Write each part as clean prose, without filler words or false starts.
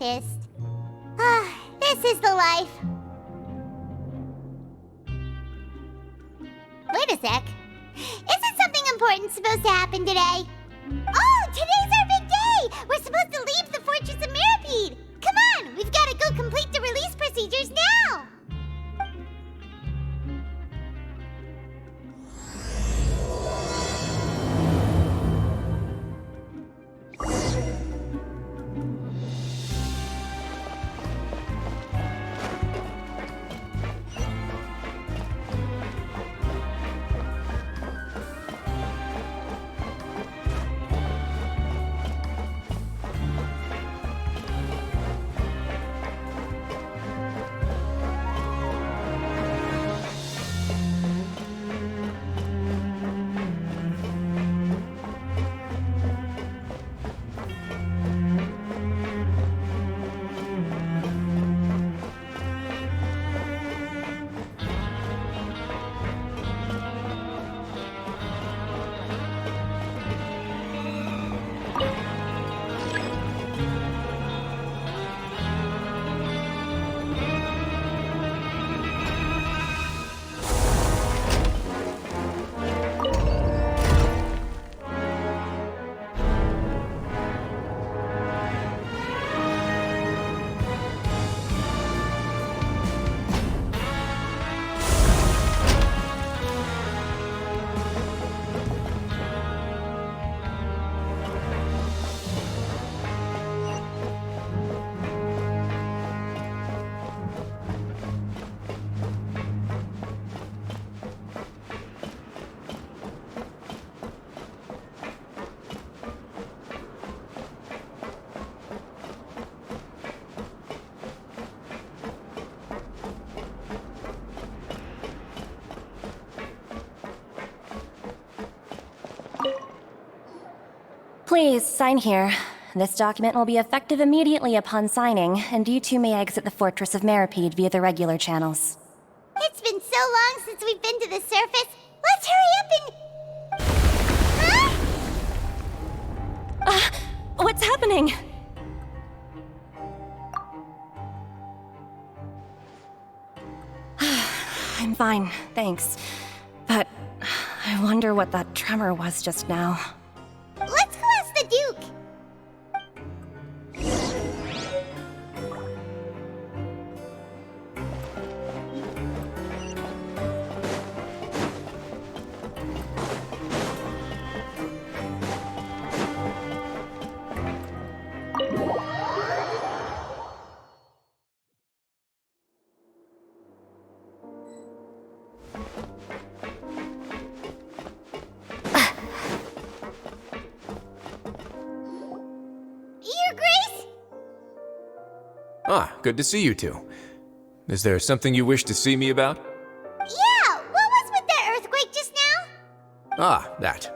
pacifist. This is the life. Wait a sec. Isn't something important supposed to happen today? Oh, today's our big day! We're supposed to leave the Fortress of Mirapede! Come on, we've got to go complete the release procedures now! Please, sign here. This document will be effective immediately upon signing, and you two may exit the Fortress of Mirapede via the regular channels. It's been so long since we've been to the surface. Let's hurry up and... Huh? What's happening? I'm fine, thanks. But I wonder what that tremor was just now. Let's go ask the Duke. Your Grace? Ah, good to see you two. Is there something you wish to see me about? Yeah, what was with that earthquake just now? Ah, that.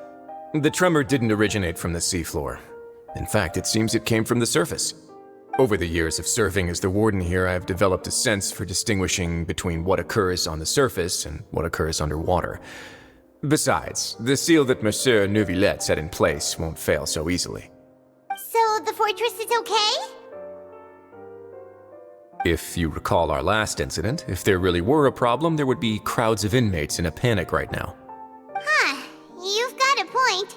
The tremor didn't originate from the seafloor. In fact, it seems it came from the surface. Over the years of serving as the warden here, I've developed a sense for distinguishing between what occurs on the surface and what occurs underwater. Besides, the seal that Monsieur Neuvillette set in place won't fail so easily. So the fortress is okay? If you recall our last incident, if there really were a problem, there would be crowds of inmates in a panic right now. Huh, you've got a point.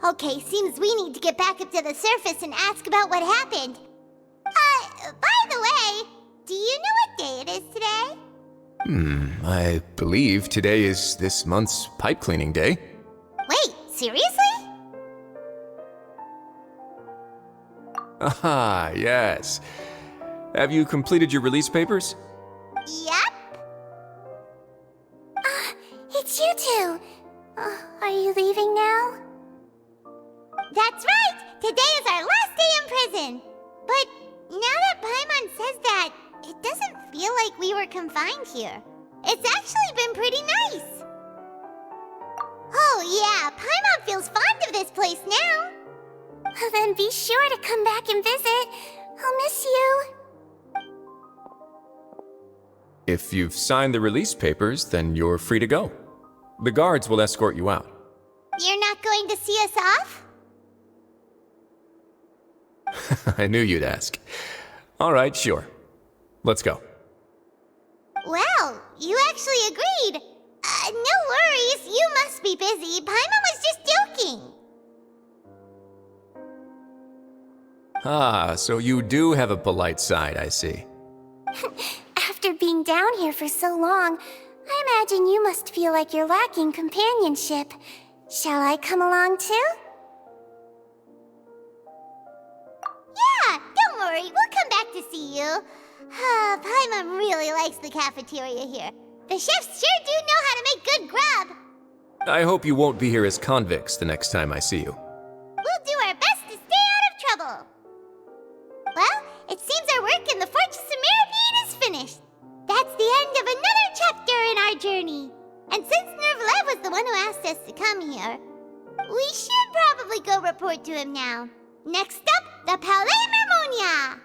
Okay, seems we need to get back up to the surface and ask about what happened. By the way, do you know what day it is today? I believe today is this month's pipe cleaning day. Wait, seriously? Ah, yes. Have you completed your release papers? Yep. It's you two. Are you leaving now? That's right! Today is our last day in prison! But now that Paimon says that, it doesn't feel like we were confined here. It's actually been pretty nice. Oh yeah, Paimon feels fond of this place now. Then be sure to come back and visit. I'll miss you. If you've signed the release papers, then you're free to go. The guards will escort you out. You're not going to see us off? I knew you'd ask. Alright, sure. Let's go. Wow, you actually agreed. No worries, you must be busy. Paimon was just joking. Ah, so you do have a polite side, I see. After being down here for so long, I imagine you must feel like you're lacking companionship. Shall I come along too? Yeah, don't worry, we'll come back to see you. Paimon really likes the cafeteria here. The chefs sure do know how to make good grub. I hope you won't be here as convicts the next time I see you. We'll do our best to stay out of trouble. Well, it seems our work in the Fortress of Meripede is finished. That's the end of another chapter in our journey. And since Nervlev was the one who asked us to come here, we should probably go report to him now. Next up, the Palais Mermonia.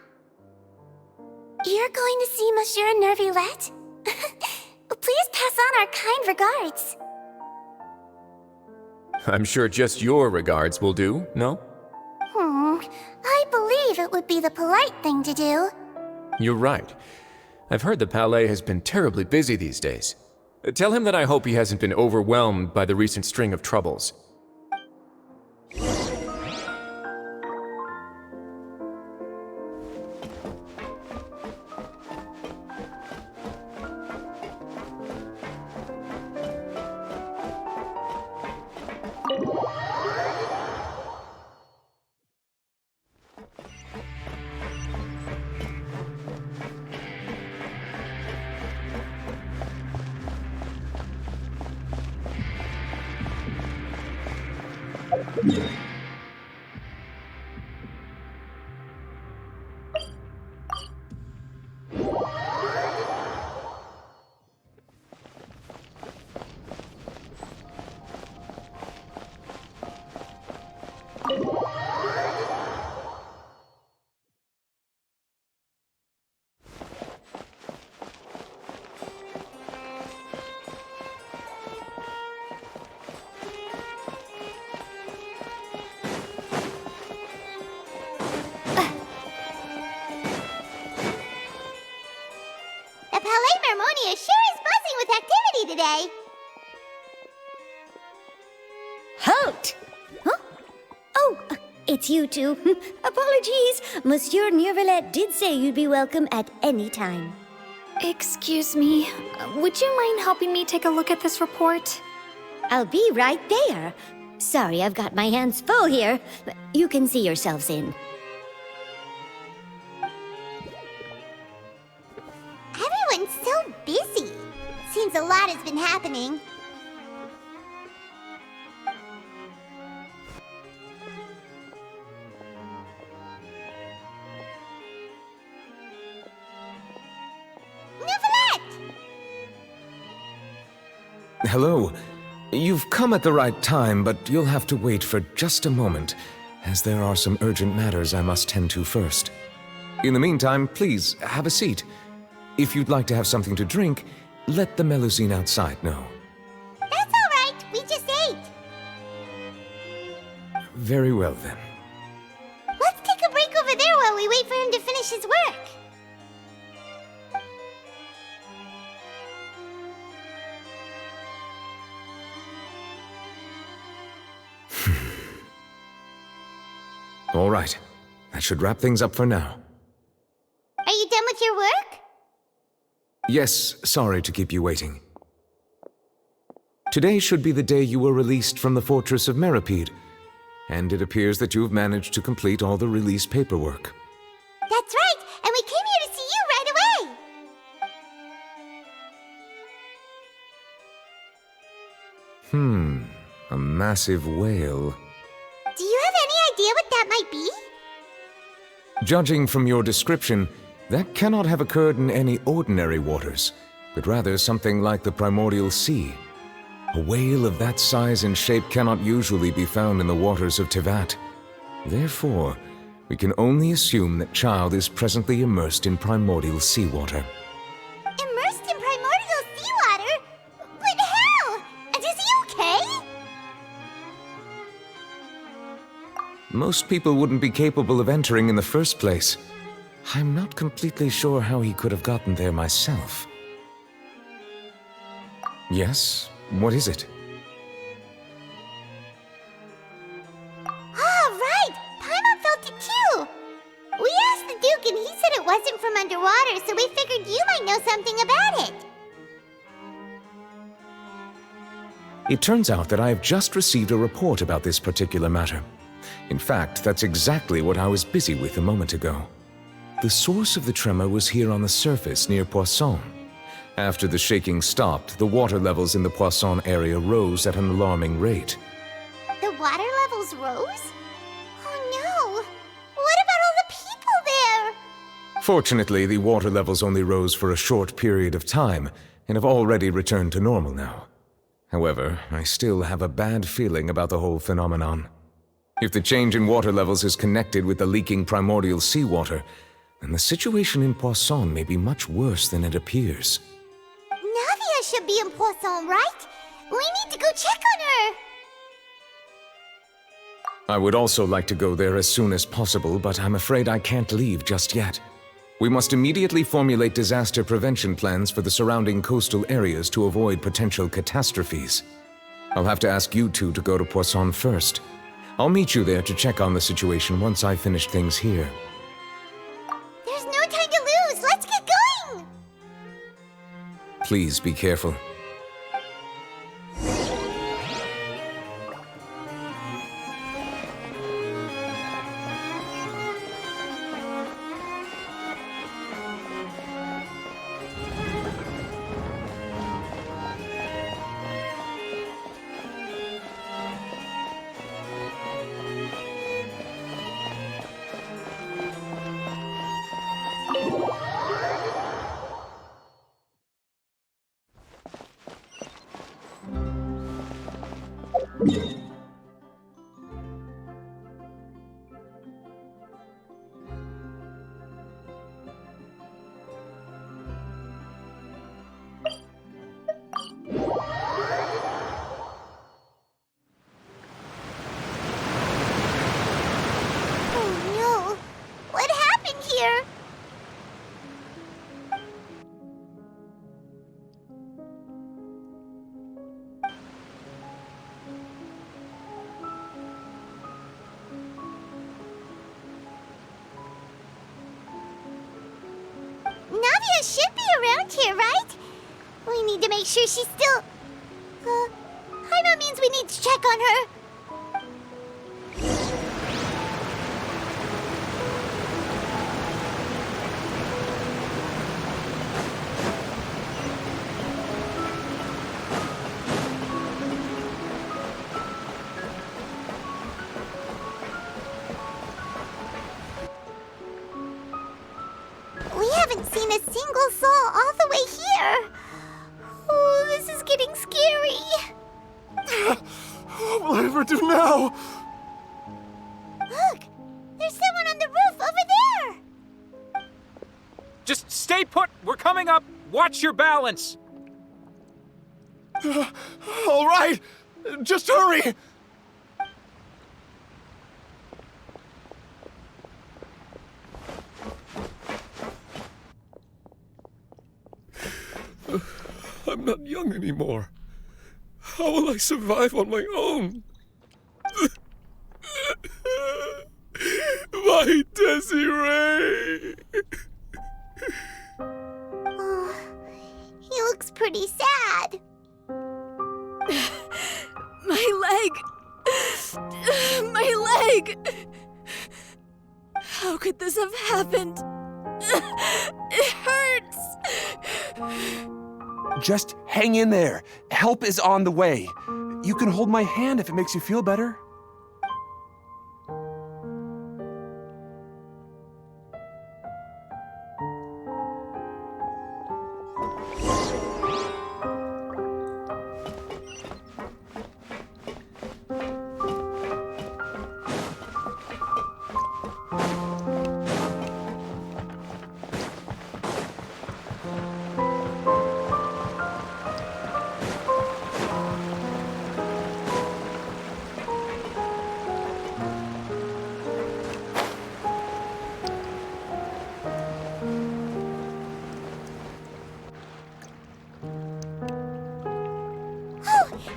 You're going to see Monsieur Nervillette? Please pass on our kind regards. I'm sure just your regards will do, no? I believe it would be the polite thing to do. You're right. I've heard the Palais has been terribly busy these days. Tell him that I hope he hasn't been overwhelmed by the recent string of troubles. The Palais Mermonia sure is buzzing with activity today. Halt! Huh? Oh, it's you two. Apologies. Monsieur Nervillette did say you'd be welcome at any time. Excuse me, would you mind helping me take a look at this report? I'll be right there. Sorry, I've got my hands full here. You can see yourselves in. Everyone's so busy. Seems a lot has been happening. Nervillette! Hello. You've come at the right time, but you'll have to wait for just a moment, as there are some urgent matters I must tend to first. In the meantime, please, have a seat. If you'd like to have something to drink, let the Melusine outside know. That's all right. We just ate. Very well, then. Let's take a break over there while we wait for him to finish his work. All right. That should wrap things up for now. Are you done with your work? Yes, sorry to keep you waiting. Today should be the day you were released from the Fortress of Meripede, and it appears that you've managed to complete all the release paperwork. That's right, and we came here to see you right away. A massive whale. Do you have any idea what that might be? Judging from your description, that cannot have occurred in any ordinary waters, but rather something like the primordial sea. A whale of that size and shape cannot usually be found in the waters of Tevat. Therefore, we can only assume that Child is presently immersed in primordial seawater. Immersed in primordial seawater? But how? And is he okay? Most people wouldn't be capable of entering in the first place. I'm not completely sure how he could have gotten there myself. Yes? What is it? Ah, right! Paimon felt it too! We asked the Duke and he said it wasn't from underwater, so we figured you might know something about it. It turns out that I have just received a report about this particular matter. In fact, that's exactly what I was busy with a moment ago. The source of the tremor was here on the surface near Poisson. After the shaking stopped, the water levels in the Poisson area rose at an alarming rate. The water levels rose? Oh no! What about all the people there? Fortunately, the water levels only rose for a short period of time and have already returned to normal now. However, I still have a bad feeling about the whole phenomenon. If the change in water levels is connected with the leaking primordial seawater, then the situation in Poisson may be much worse than it appears. Navia should be in Poisson, right? We need to go check on her! I would also like to go there as soon as possible, but I'm afraid I can't leave just yet. We must immediately formulate disaster prevention plans for the surrounding coastal areas to avoid potential catastrophes. I'll have to ask you two to go to Poisson first. I'll meet you there to check on the situation once I finish things here. There's no time to lose! Let's get going! Please be careful. Oh no! What happened here? Navia should be around here, right? We need to make sure she's still... Paimon means we need to check on her. We haven't seen a single soul all the way here. Oh, this is getting scary. What will I ever do now? Look, there's someone on the roof over there. Just stay put! We're coming up! Watch your balance! All right, just hurry! I'm not young anymore. How will I survive on my own? My Desiree! Oh, he looks pretty sad. My leg! My leg! How could this have happened? It hurts! Just hang in there. Help is on the way. You can hold my hand if it makes you feel better.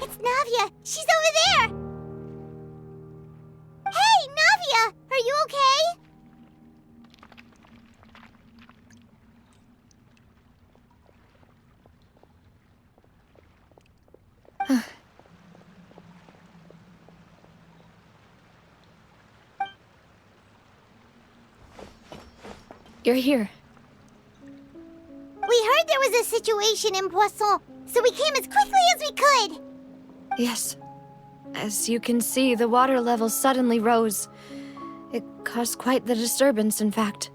It's Navia! She's over there! Hey, Navia! Are you okay? You're here. We heard there was a situation in Poisson, so we came as quickly as we could. Yes. As you can see, the water level suddenly rose. It caused quite the disturbance, in fact.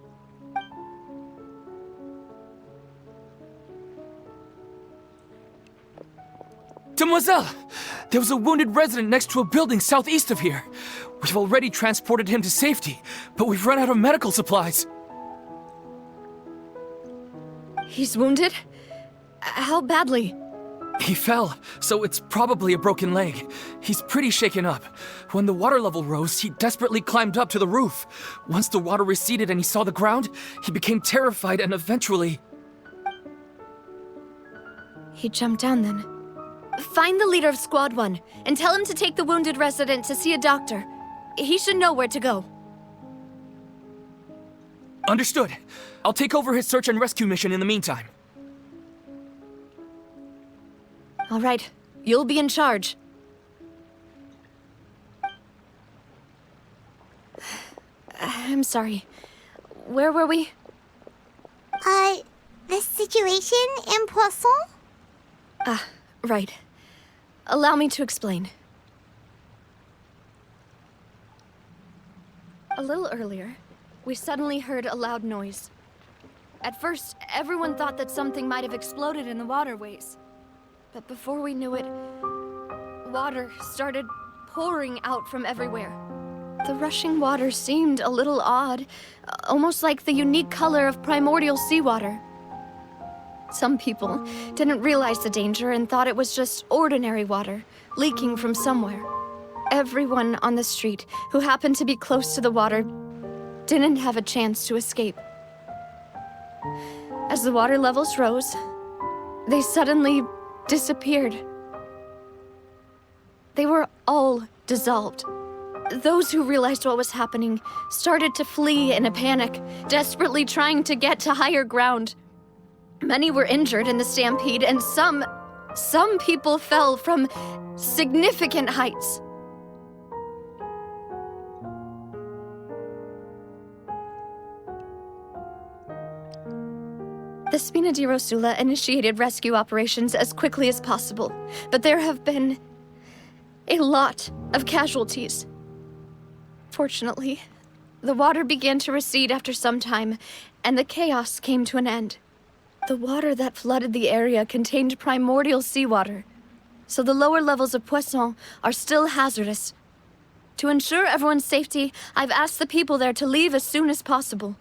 Demoiselle! There was a wounded resident next to a building southeast of here. We've already transported him to safety, but we've run out of medical supplies. He's wounded? How badly? He fell, so it's probably a broken leg. He's pretty shaken up. When the water level rose, he desperately climbed up to the roof. Once the water receded and he saw the ground, he became terrified and eventually... He jumped down then. Find the leader of Squad 1 and tell him to take the wounded resident to see a doctor. He should know where to go. Understood. I'll take over his search and rescue mission in the meantime. All right, you'll be in charge. I'm sorry. Where were we? The situation in Poisson? Right. Allow me to explain. A little earlier, we suddenly heard a loud noise. At first, everyone thought that something might have exploded in the waterways. But before we knew it, water started pouring out from everywhere. The rushing water seemed a little odd, almost like the unique color of primordial seawater. Some people didn't realize the danger and thought it was just ordinary water, leaking from somewhere. Everyone on the street who happened to be close to the water didn't have a chance to escape. As the water levels rose, they suddenly disappeared. They were all dissolved. Those who realized what was happening started to flee in a panic, desperately trying to get to higher ground. Many were injured in the stampede, and some people fell from significant heights. The Spina di Rosula initiated rescue operations as quickly as possible, but there have been a lot of casualties. Fortunately, the water began to recede after some time, and the chaos came to an end. The water that flooded the area contained primordial seawater, so the lower levels of Poisson are still hazardous. To ensure everyone's safety, I've asked the people there to leave as soon as possible.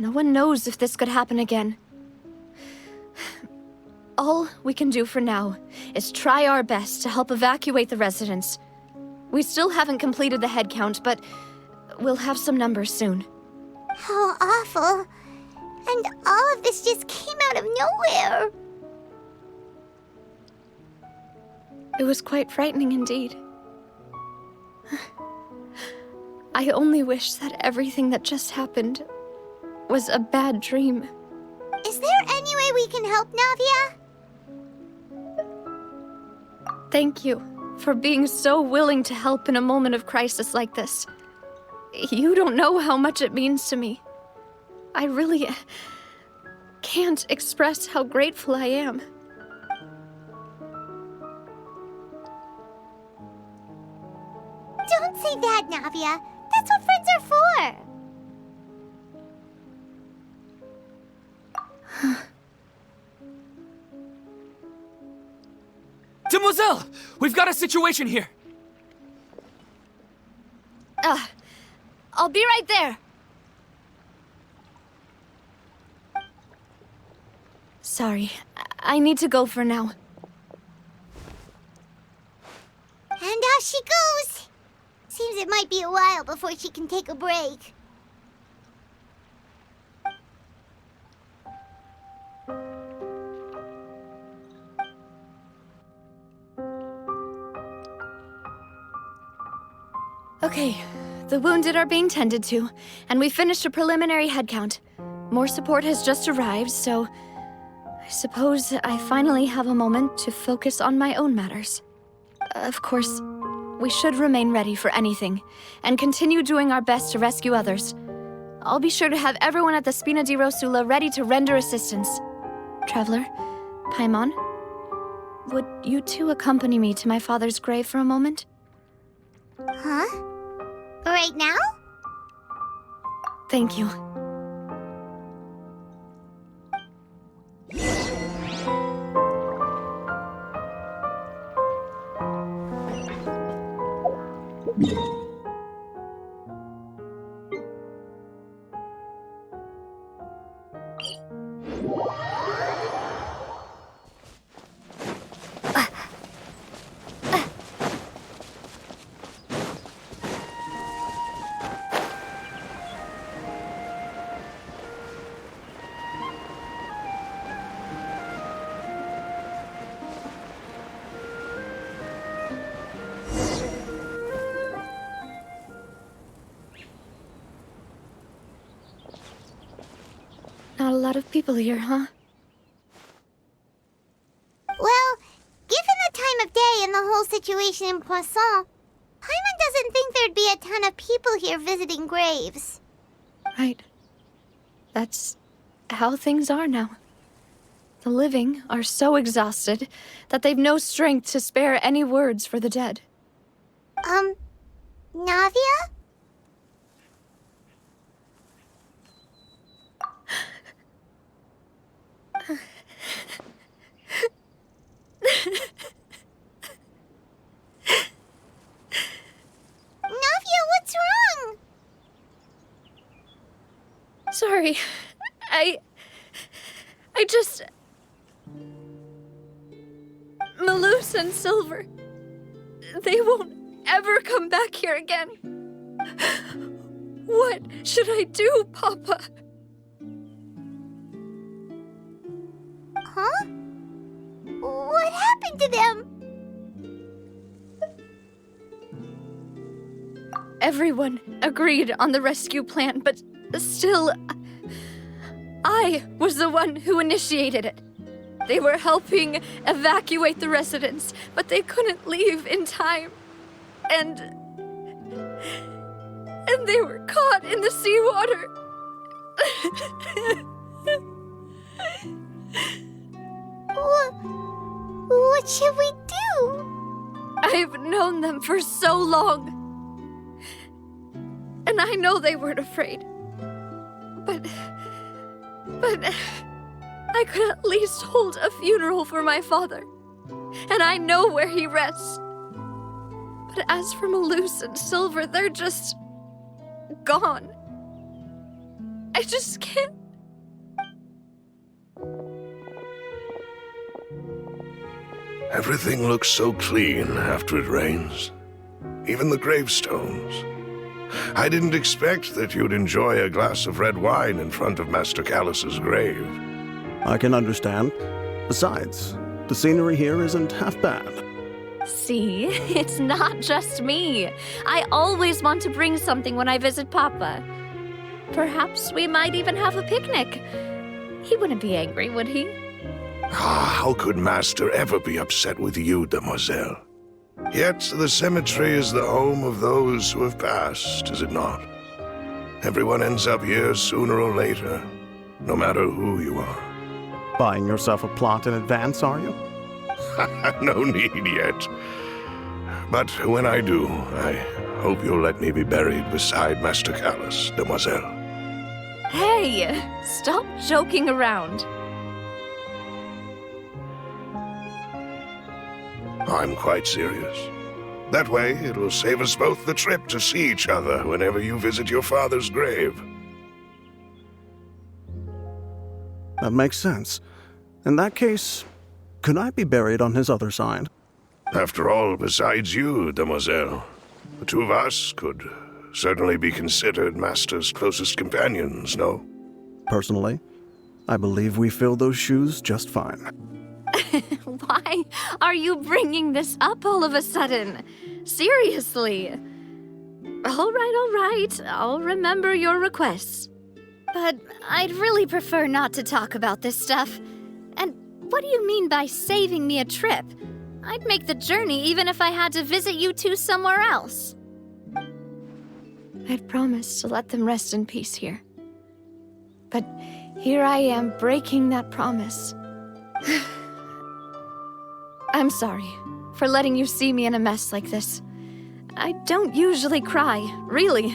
No one knows if this could happen again. All we can do for now is try our best to help evacuate the residents. We still haven't completed the head count, but we'll have some numbers soon. How awful. And all of this just came out of nowhere. It was quite frightening indeed. I only wish that everything that just happened was a bad dream. Is there any way we can help, Navia? Thank you for being so willing to help in a moment of crisis like this. You don't know how much it means to me. I really can't express how grateful I am. Don't say that, Navia. That's what friends are for. Demoiselle! We've got a situation here! I'll be right there. Sorry, I need to go for now. And off she goes. Seems it might be a while before she can take a break. Okay, the wounded are being tended to, and we finished a preliminary head count. More support has just arrived, so I suppose I finally have a moment to focus on my own matters. Of course, we should remain ready for anything, and continue doing our best to rescue others. I'll be sure to have everyone at the Spina di Rosula ready to render assistance. Traveler, Paimon, would you two accompany me to my father's grave for a moment? Huh? Right now? Thank you. Not a lot of people here, huh? Well, given the time of day and the whole situation in Poisson, Paimon doesn't think there'd be a ton of people here visiting graves. Right. That's how things are now. The living are so exhausted that they've no strength to spare any words for the dead. Navia? Navia, what's wrong? Sorry. I just... Malus and Silver, they won't ever come back here again. What should I do, Papa? Huh? What happened to them? Everyone agreed on the rescue plan, but still, I was the one who initiated it. They were helping evacuate the residents, but they couldn't leave in time. And they were caught in the seawater. What should we do? I've known them for so long. And I know they weren't afraid. But I could at least hold a funeral for my father. And I know where he rests. But as for Malus and Silver, they're just gone. I just can't. Everything looks so clean after it rains. Even the gravestones. I didn't expect that you'd enjoy a glass of red wine in front of Master Callus's grave. I can understand. Besides, the scenery here isn't half bad. See, it's not just me. I always want to bring something when I visit Papa. Perhaps we might even have a picnic. He wouldn't be angry, would he? How could Master ever be upset with you, demoiselle? Yet the cemetery is the home of those who have passed, is it not? Everyone ends up here sooner or later, no matter who you are. Buying yourself a plot in advance, are you? No need yet. But when I do, I hope you'll let me be buried beside Master Callus, demoiselle. Hey, stop joking around. I'm quite serious. That way, it'll save us both the trip to see each other whenever you visit your father's grave. That makes sense. In that case, could I be buried on his other side? After all, besides you, demoiselle, the two of us could certainly be considered Master's closest companions, no? Personally, I believe we fill those shoes just fine. Why are you bringing this up all of a sudden? Seriously. All right. I'll remember your requests. But I'd really prefer not to talk about this stuff. And what do you mean by saving me a trip? I'd make the journey even if I had to visit you two somewhere else. I'd promised to let them rest in peace here. But here I am breaking that promise. I'm sorry for letting you see me in a mess like this. I don't usually cry, really.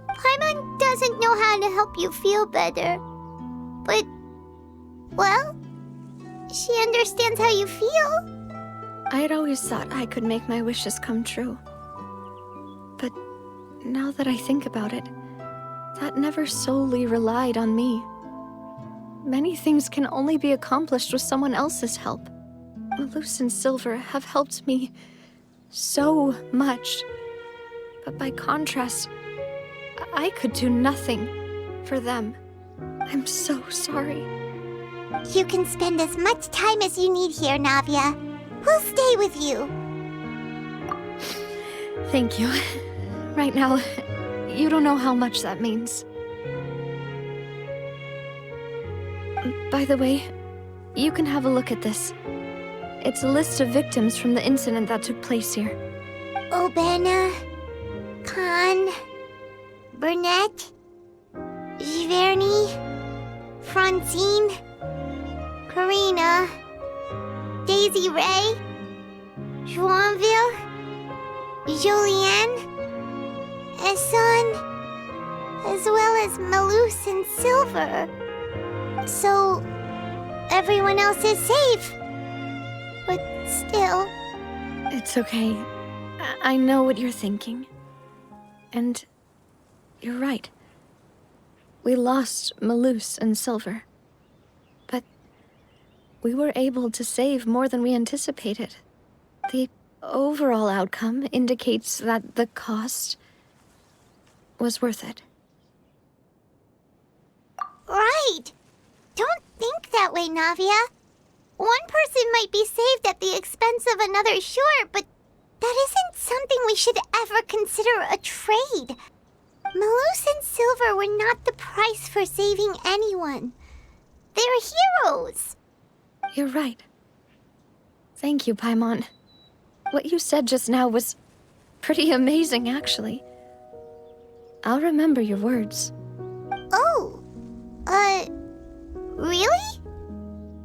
Paimon doesn't know how to help you feel better. But, well, she understands how you feel. I had always thought I could make my wishes come true. But now that I think about it, that never solely relied on me. Many things can only be accomplished with someone else's help. Malus and Silver have helped me so much. But by contrast, I could do nothing for them. I'm so sorry. You can spend as much time as you need here, Navia. We'll stay with you. Thank you. Right now, you don't know how much that means. By the way, you can have a look at this. It's a list of victims from the incident that took place here. Obena, Khan, Burnett, Giverny, Francine, Karina, Daisy Ray, Joinville, Julianne, Esson, as well as Malus and Silver. So, everyone else is safe. But still... It's okay. I know what you're thinking. And you're right. We lost Malus and Silver. But we were able to save more than we anticipated. The overall outcome indicates that the cost was worth it. Right! Don't think that way, Navia. One person might be saved at the expense of another, sure, but that isn't something we should ever consider a trade. Malus and Silver were not the price for saving anyone. They're heroes. You're right. Thank you, Paimon. What you said just now was pretty amazing, actually. I'll remember your words. Oh, really?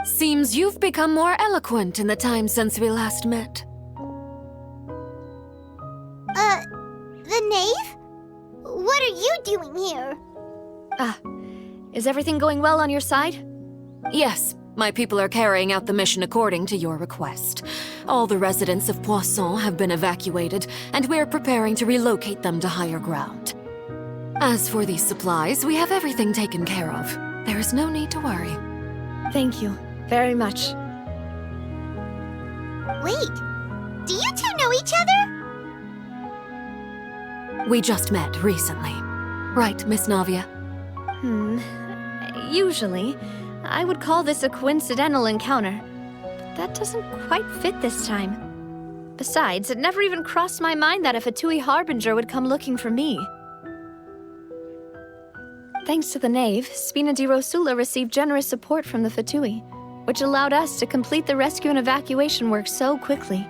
Seems you've become more eloquent in the time since we last met. The knave? What are you doing here? Is everything going well on your side? Yes, my people are carrying out the mission according to your request. All the residents of Poisson have been evacuated, and we're preparing to relocate them to higher ground. As for these supplies, we have everything taken care of. There is no need to worry. Thank you very much. Wait, do you two know each other? We just met recently. Right, Miss Navia? Usually, I would call this a coincidental encounter. But that doesn't quite fit this time. Besides, it never even crossed my mind that a Fatui Harbinger would come looking for me. Thanks to the Knave, Spina di Rosula received generous support from the Fatui, which allowed us to complete the rescue and evacuation work so quickly.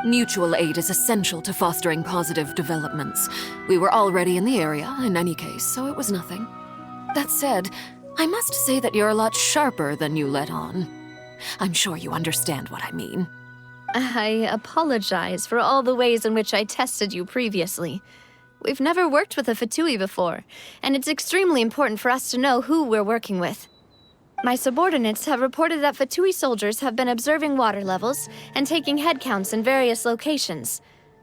Mutual aid is essential to fostering positive developments. We were already in the area, in any case, so it was nothing. That said, I must say that you're a lot sharper than you let on. I'm sure you understand what I mean. I apologize for all the ways in which I tested you previously. We've never worked with a Fatui before, and it's extremely important for us to know who we're working with. My subordinates have reported that Fatui soldiers have been observing water levels and taking head counts in various locations.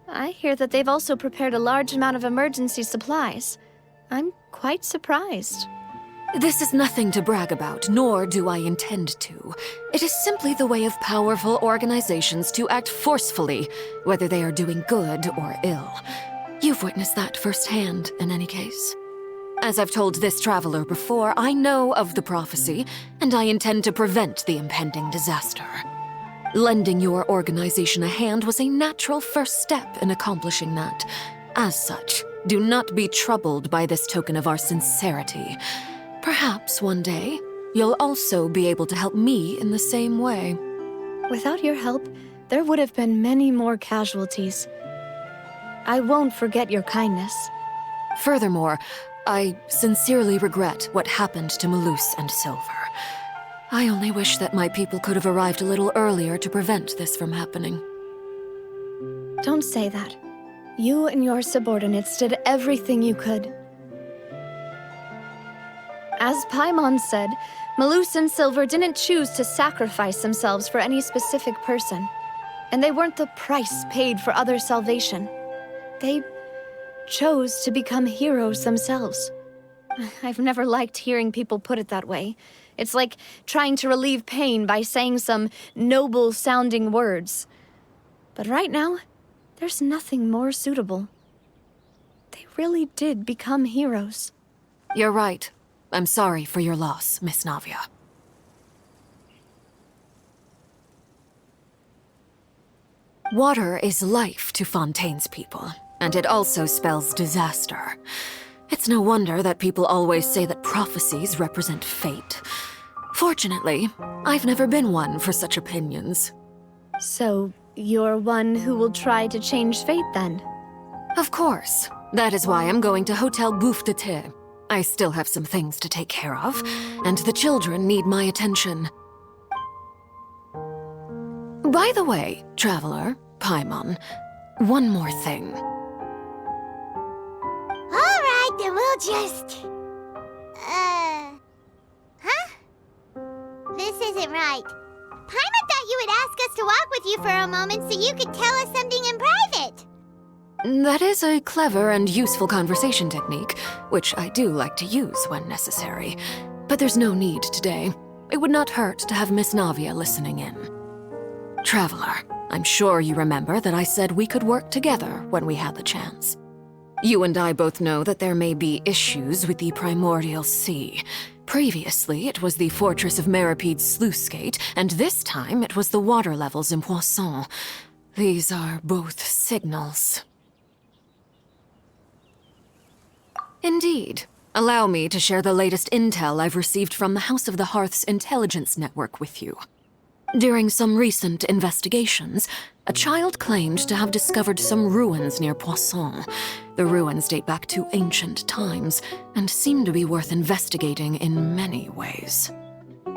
I hear that they've also prepared a large amount of emergency supplies. I'm quite surprised. This is nothing to brag about, nor do I intend to. It is simply the way of powerful organizations to act forcefully, whether they are doing good or ill. You've witnessed that firsthand, in any case. As I've told this traveler before, I know of the prophecy, and I intend to prevent the impending disaster. Lending your organization a hand was a natural first step in accomplishing that. As such, Do not be troubled by this token of our sincerity. Perhaps one day, you'll also be able to help me in the same way. Without your help, there would have been many more casualties. I won't forget your kindness. Furthermore, I sincerely regret what happened to Malus and Silver. I only wish that my people could have arrived a little earlier to prevent this from happening. Don't say that. You and your subordinates did everything you could. As Paimon said, Malus and Silver didn't choose to sacrifice themselves for any specific person, and they weren't the price paid for other salvation. They chose to become heroes themselves. I've never liked hearing people put it that way. It's like trying to relieve pain by saying some noble-sounding words. But right now, there's nothing more suitable. They really did become heroes. You're right. I'm sorry for your loss, Miss Navia. Water is life to Fontaine's people, and it also spells disaster. It's no wonder that people always say that prophecies represent fate. Fortunately, I've never been one for such opinions. So, you're one who will try to change fate, then? Of course. That is why I'm going to Hotel Bouffe de Thé. I still have some things to take care of, and the children need my attention. By the way, Traveler, Paimon, one more thing. Alright, then we'll just... Huh? This isn't right. Paimon thought you would ask us to walk with you for a moment so you could tell us something in private. That is a clever and useful conversation technique, which I do like to use when necessary. But there's no need today. It would not hurt to have Miss Navia listening in. Traveler, I'm sure you remember that I said we could work together when we had the chance. You and I both know that there may be issues with the Primordial Sea. Previously, it was the fortress of Maripede's sluice gate, and this time it was the water levels in Poisson. These are both signals. Indeed. Allow me to share the latest intel I've received from the House of the Hearth's intelligence network with you. During some recent investigations, a child claimed to have discovered some ruins near Poisson. The ruins date back to ancient times and seem to be worth investigating in many ways.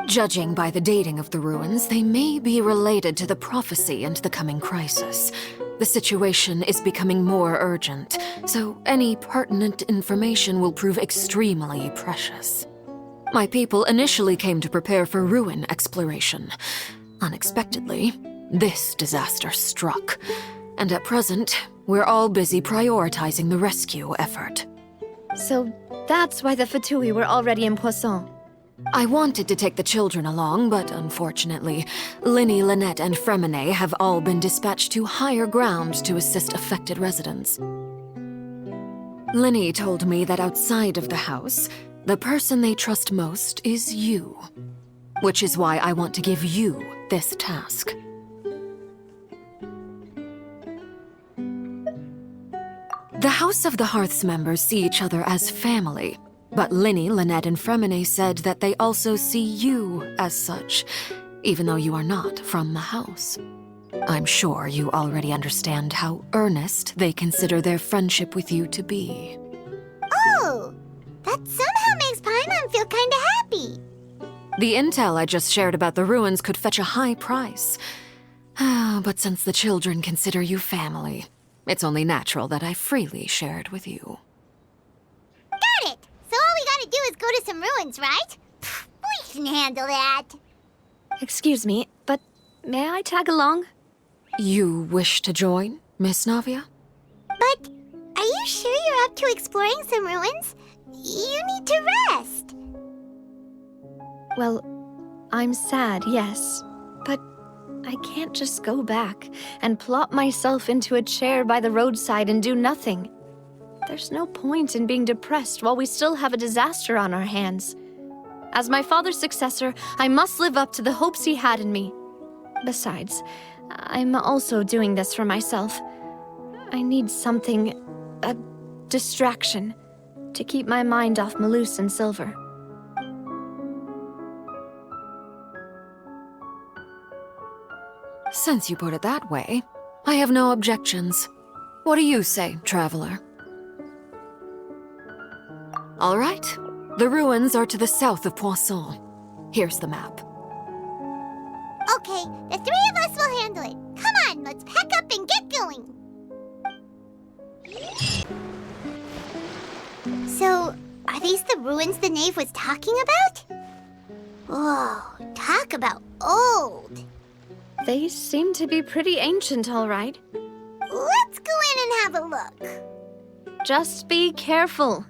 Judging by the dating of the ruins, they may be related to the prophecy and the coming crisis. The situation is becoming more urgent, so any pertinent information will prove extremely precious. My people initially came to prepare for ruin exploration. Unexpectedly, this disaster struck, and at present, we're all busy prioritizing the rescue effort. So that's why the Fatui were already in Poisson. I wanted to take the children along, but unfortunately, Linny, Lynette, and Fremine have all been dispatched to higher ground to assist affected residents. Linny told me that outside of the house, the person they trust most is you. Which is why I want to give you this task. The House of the Hearth's members see each other as family, but Linny, Lynette, and Fremine said that they also see you as such, even though you are not from the house. I'm sure you already understand how earnest they consider their friendship with you to be. Oh, that somehow makes Paimon feel kinda happy. The intel I just shared about the ruins could fetch a high price. But since the children consider you family, it's only natural that I freely share it with you. Got it! So all we gotta do is go to some ruins, right? We can handle that. Excuse me, but may I tag along? You wish to join, Miss Navia? But are you sure you're up to exploring some ruins? You need to rest. Well, I'm sad, yes, but I can't just go back and plop myself into a chair by the roadside and do nothing. There's no point in being depressed while we still have a disaster on our hands. As my father's successor, I must live up to the hopes he had in me. Besides, I'm also doing this for myself. I need something, a distraction to keep my mind off Malus and Silver. Since you put it that way, I have no objections. What do you say, traveler? All right. The ruins are to the south of Poisson. Here's the map. Okay, the three of us will handle it. Come on, let's pack up and get going. So, are these the ruins the knave was talking about? Whoa, talk about old. They seem to be pretty ancient, all right. Let's go in and have a look. Just be careful.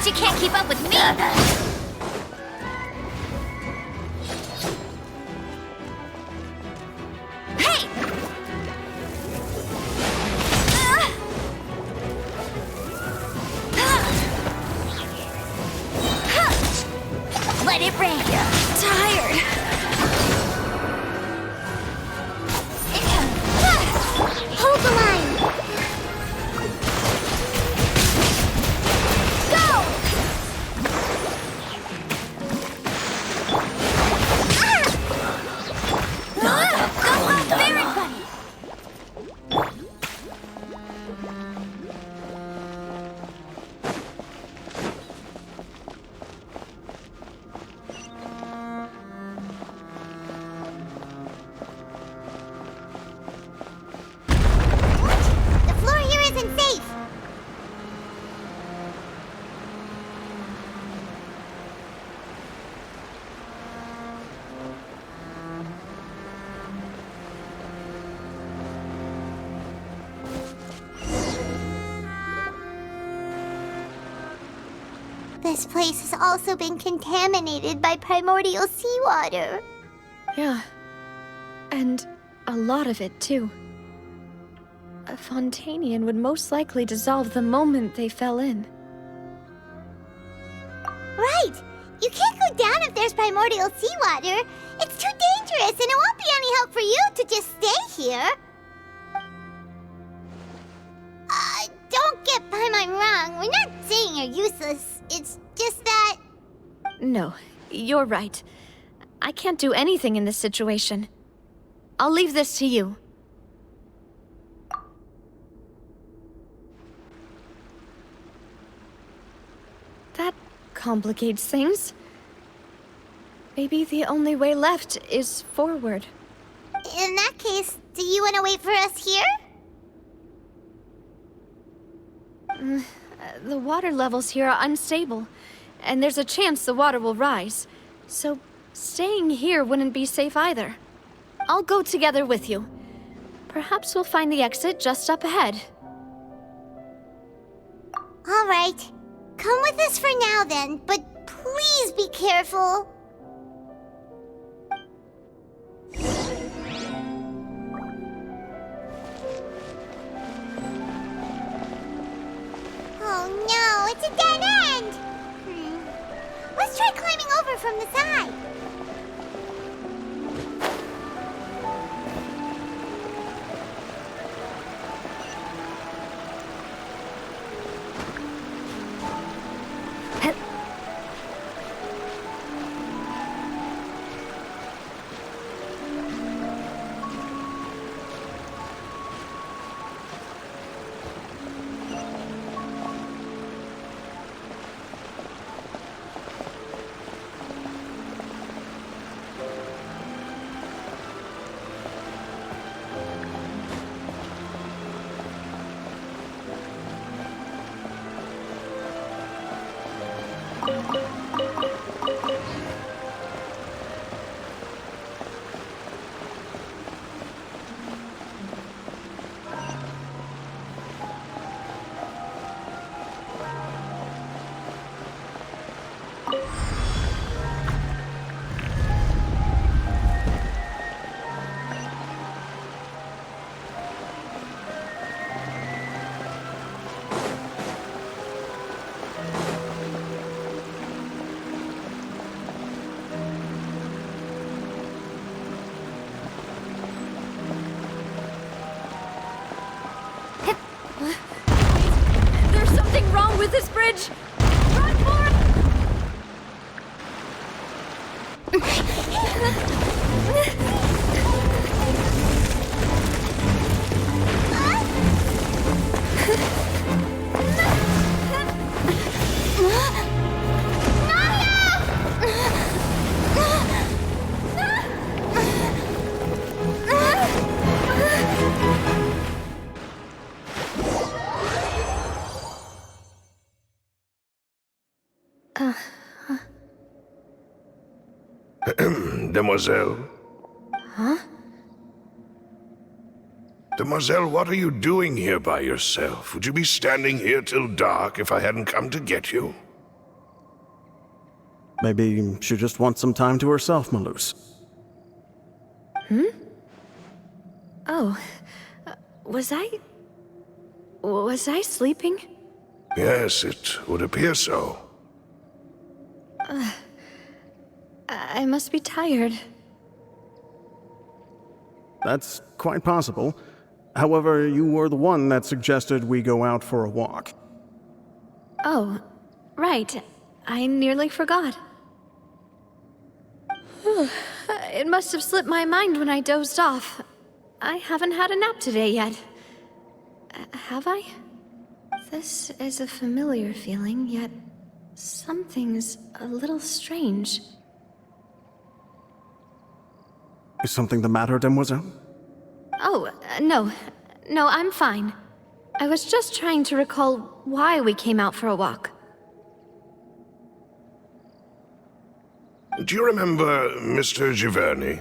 You can't keep up with me! Hey! Let it rain! Tired! Hold the line! This place has also been contaminated by primordial seawater. Yeah. And a lot of it, too. A Fontainian would most likely dissolve the moment they fell in. Right! You can't go down if there's primordial seawater. It's too dangerous, and it won't be any help for you to just stay here. Don't get Paimon wrong. We're not saying you're useless. It's just that... No, you're right. I can't do anything in this situation. I'll leave this to you. That complicates things. Maybe the only way left is forward. In that case, do you want to wait for us here? The water levels here are unstable, and there's a chance the water will rise. So staying here wouldn't be safe either. I'll go together with you. Perhaps we'll find the exit just up ahead. All right. Come with us for now then, but please be careful. Oh no, it's a dead end! Let's try climbing over from the side. There's something wrong with this bridge! Run for it! Demoiselle? Huh? Demoiselle, what are you doing here by yourself? Would you be standing here till dark if I hadn't come to get you? Maybe she just wants some time to herself, Malus. Oh. Was I sleeping? Yes, it would appear so. I must be tired. That's quite possible. However, you were the one that suggested we go out for a walk. Oh, right. I nearly forgot. It must have slipped my mind when I dozed off. I haven't had a nap today yet. Have I? This is a familiar feeling, yet something's a little strange. Is something the matter, Demoiselle? Oh, no. No, I'm fine. I was just trying to recall why we came out for a walk. Do you remember Mr. Giverny?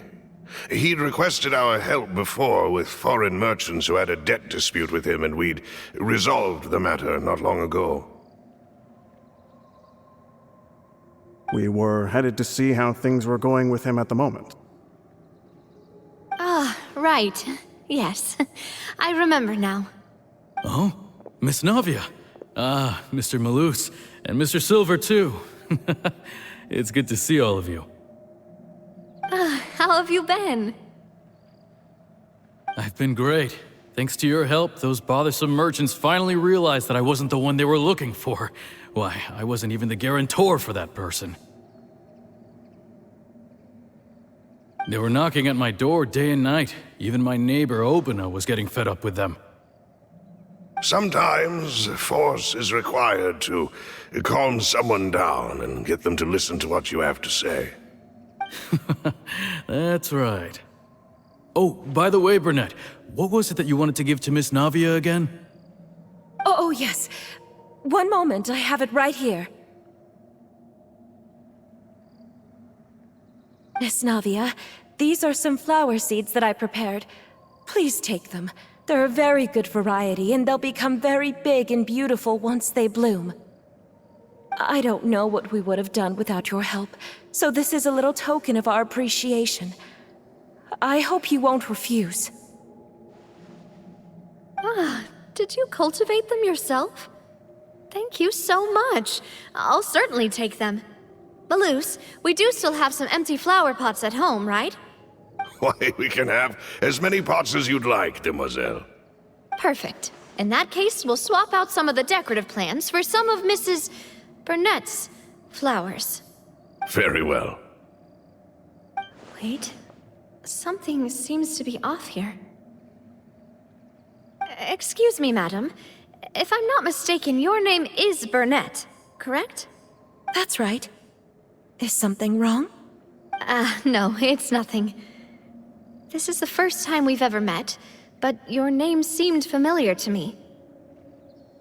He'd requested our help before with foreign merchants who had a debt dispute with him, and we'd resolved the matter not long ago. We were headed to see how things were going with him at the moment. Ah, right. Yes. I remember now. Oh, Miss Navia. Ah, Mr. Malus, and Mr. Silver, too. It's good to see all of you. How have you been? I've been great. Thanks to your help, those bothersome merchants finally realized that I wasn't the one they were looking for. Why, I wasn't even the guarantor for that person. They were knocking at my door day and night. Even my neighbor, Obina, was getting fed up with them. Sometimes force is required to calm someone down and get them to listen to what you have to say. That's right. Oh, by the way, Burnett, what was it that you wanted to give to Miss Navia again? Oh, yes. One moment, I have it right here. Miss Navia, these are some flower seeds that I prepared. Please take them. They're a very good variety, and they'll become very big and beautiful once they bloom. I don't know what we would have done without your help, so this is a little token of our appreciation. I hope you won't refuse. Ah, did you cultivate them yourself? Thank you so much. I'll certainly take them. Balloose, we do still have some empty flower pots at home, right? Why, we can have as many pots as you'd like, demoiselle. Perfect. In that case, we'll swap out some of the decorative plants for some of Mrs. Burnett's flowers. Very well. Wait. Something seems to be off here. Excuse me, madam. If I'm not mistaken, your name is Burnett, correct? That's right. Is something wrong? No, it's nothing. This is the first time we've ever met, but your name seemed familiar to me.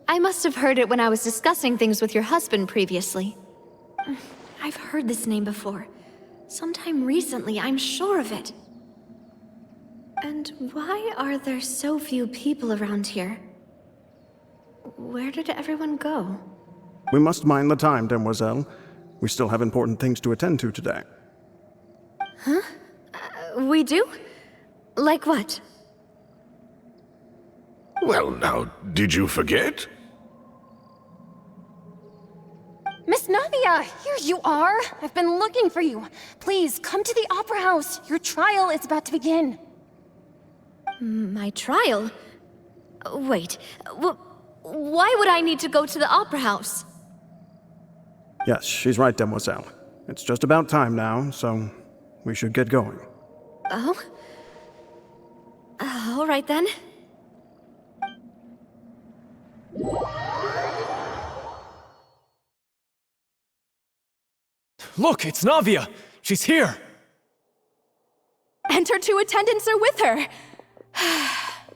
I must have heard it when I was discussing things with your husband previously. I've heard this name before. Sometime recently, I'm sure of it. And why are there so few people around here? Where did everyone go? We must mind the time, demoiselle. We still have important things to attend to today. Huh? We do? Like what? Well, now, did you forget? Miss Navia, here you are! I've been looking for you. Please, come to the Opera House. Your trial is about to begin. My trial? Wait, why would I need to go to the Opera House? Yes, she's right, demoiselle. It's just about time now, so we should get going. Oh? All right then. Look, it's Navia! She's here! And her two attendants are with her!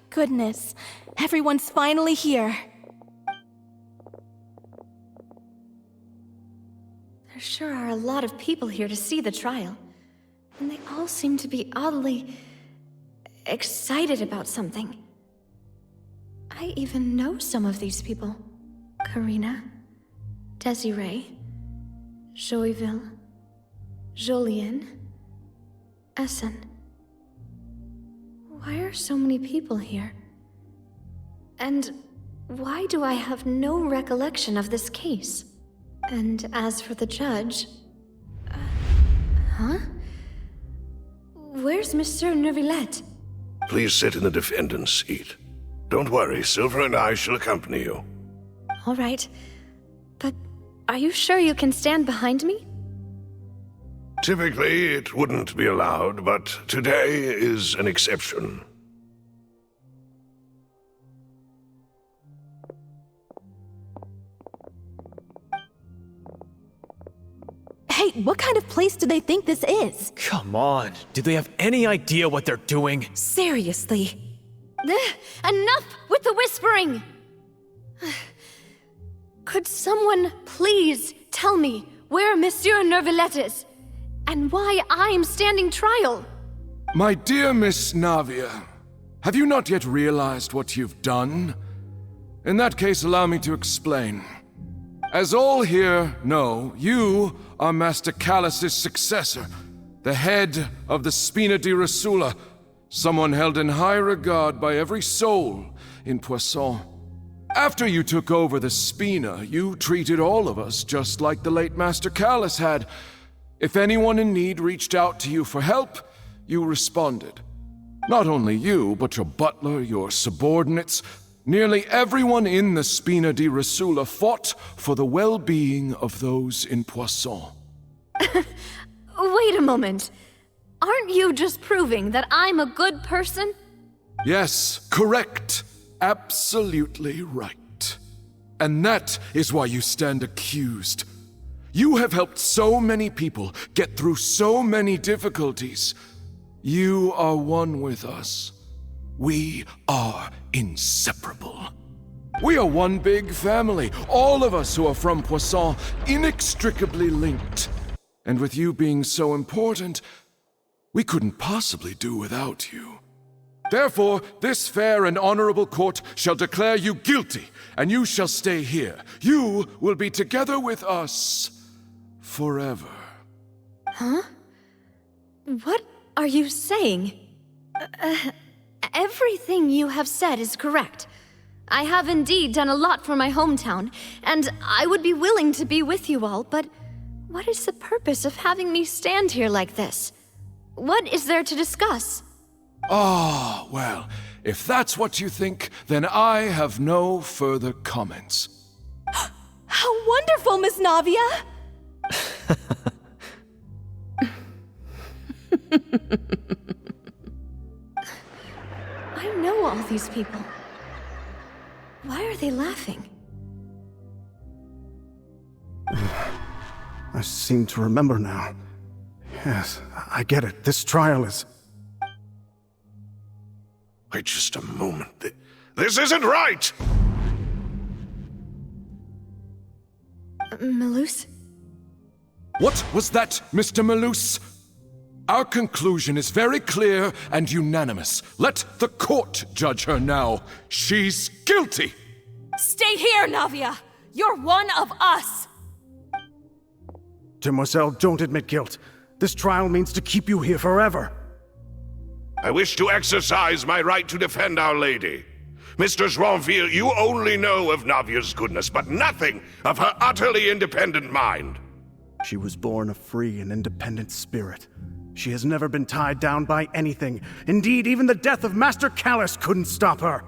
Goodness, everyone's finally here. There sure are a lot of people here to see the trial. And they all seem to be oddly excited about something. I even know some of these people. Karina, Desiree, Joyville, Jolien, Essen. Why are so many people here? And why do I have no recollection of this case? And as for the judge... huh? Where's Monsieur Neuvillette? Please sit in the defendant's seat. Don't worry, Silver and I shall accompany you. All right. But are you sure you can stand behind me? Typically, it wouldn't be allowed, but today is an exception. Hey, what kind of place do they think this is? Come on, do they have any idea what they're doing? Seriously. Enough with the whispering! Could someone please tell me where Monsieur Neuvillette is? And why I'm standing trial? My dear Miss Navia, have you not yet realized what you've done? In that case, allow me to explain. As all here know, you are Master Callus's successor, the head of the Spina di Rosula, someone held in high regard by every soul in Poisson. After you took over the Spina, you treated all of us just like the late Master Callus had. If anyone in need reached out to you for help, you responded. Not only you, but your butler, your subordinates, nearly everyone in the Spina di Rosula fought for the well-being of those in Poisson. Wait a moment. Aren't you just proving that I'm a good person? Yes, correct. Absolutely right. And that is why you stand accused. You have helped so many people get through so many difficulties. You are one with us. We are inseparable. We are one big family, all of us who are from Poisson, inextricably linked. And with you being so important, we couldn't possibly do without you. Therefore, this fair and honorable court shall declare you guilty, and you shall stay here. You will be together with us forever. Huh? What are you saying? Everything you have said is correct. I have indeed done a lot for my hometown, and I would be willing to be with you all, but What is the purpose of having me stand here like this? What is there to discuss? Ah, well, if that's what you think, then I have no further comments. How wonderful, Miss Navia! I know all these people. Why are they laughing? I seem to remember now. Yes, I get it. This trial is... Wait just a moment. This isn't right! Malus? What was that, Mr. Malus? Our conclusion is very clear and unanimous. Let the court judge her now. She's guilty! Stay here, Navia! You're one of us! Demoiselle, don't admit guilt. This trial means to keep you here forever. I wish to exercise my right to defend Our Lady. Mr. Joinville, you only know of Navia's goodness, but nothing of her utterly independent mind. She was born a free and independent spirit. She has never been tied down by anything. Indeed, even the death of Master Callus couldn't stop her.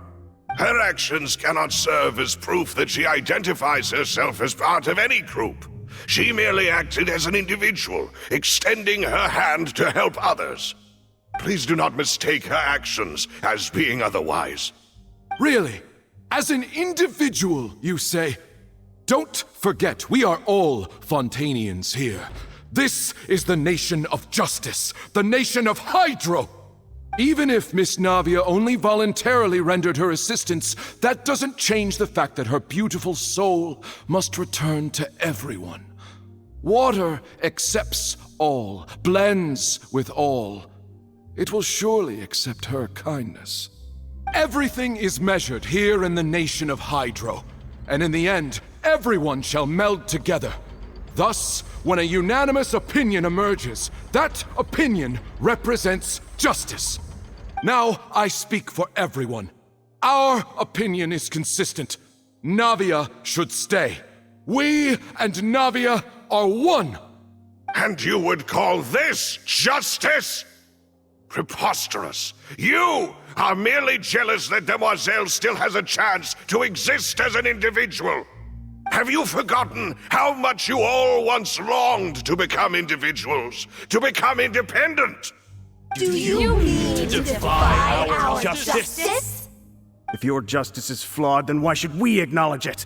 Her actions cannot serve as proof that she identifies herself as part of any group. She merely acted as an individual, extending her hand to help others. Please do not mistake her actions as being otherwise. Really? As an individual, you say? Don't forget, we are all Fontainians here. This is the nation of justice, the nation of Hydro. Even if Miss Navia only voluntarily rendered her assistance, that doesn't change the fact that her beautiful soul must return to everyone. Water accepts all, blends with all. It will surely accept her kindness. Everything is measured here in the nation of Hydro, and in the end, everyone shall meld together. Thus, when a unanimous opinion emerges, that opinion represents justice. Now I speak for everyone. Our opinion is consistent. Navia should stay. We and Navia are one. And you would call this justice? Preposterous. You are merely jealous that Demoiselle still has a chance to exist as an individual. Have you forgotten how much you all once longed to become individuals, to become independent? Do you mean to defy our justice? If your justice is flawed, then why should we acknowledge it?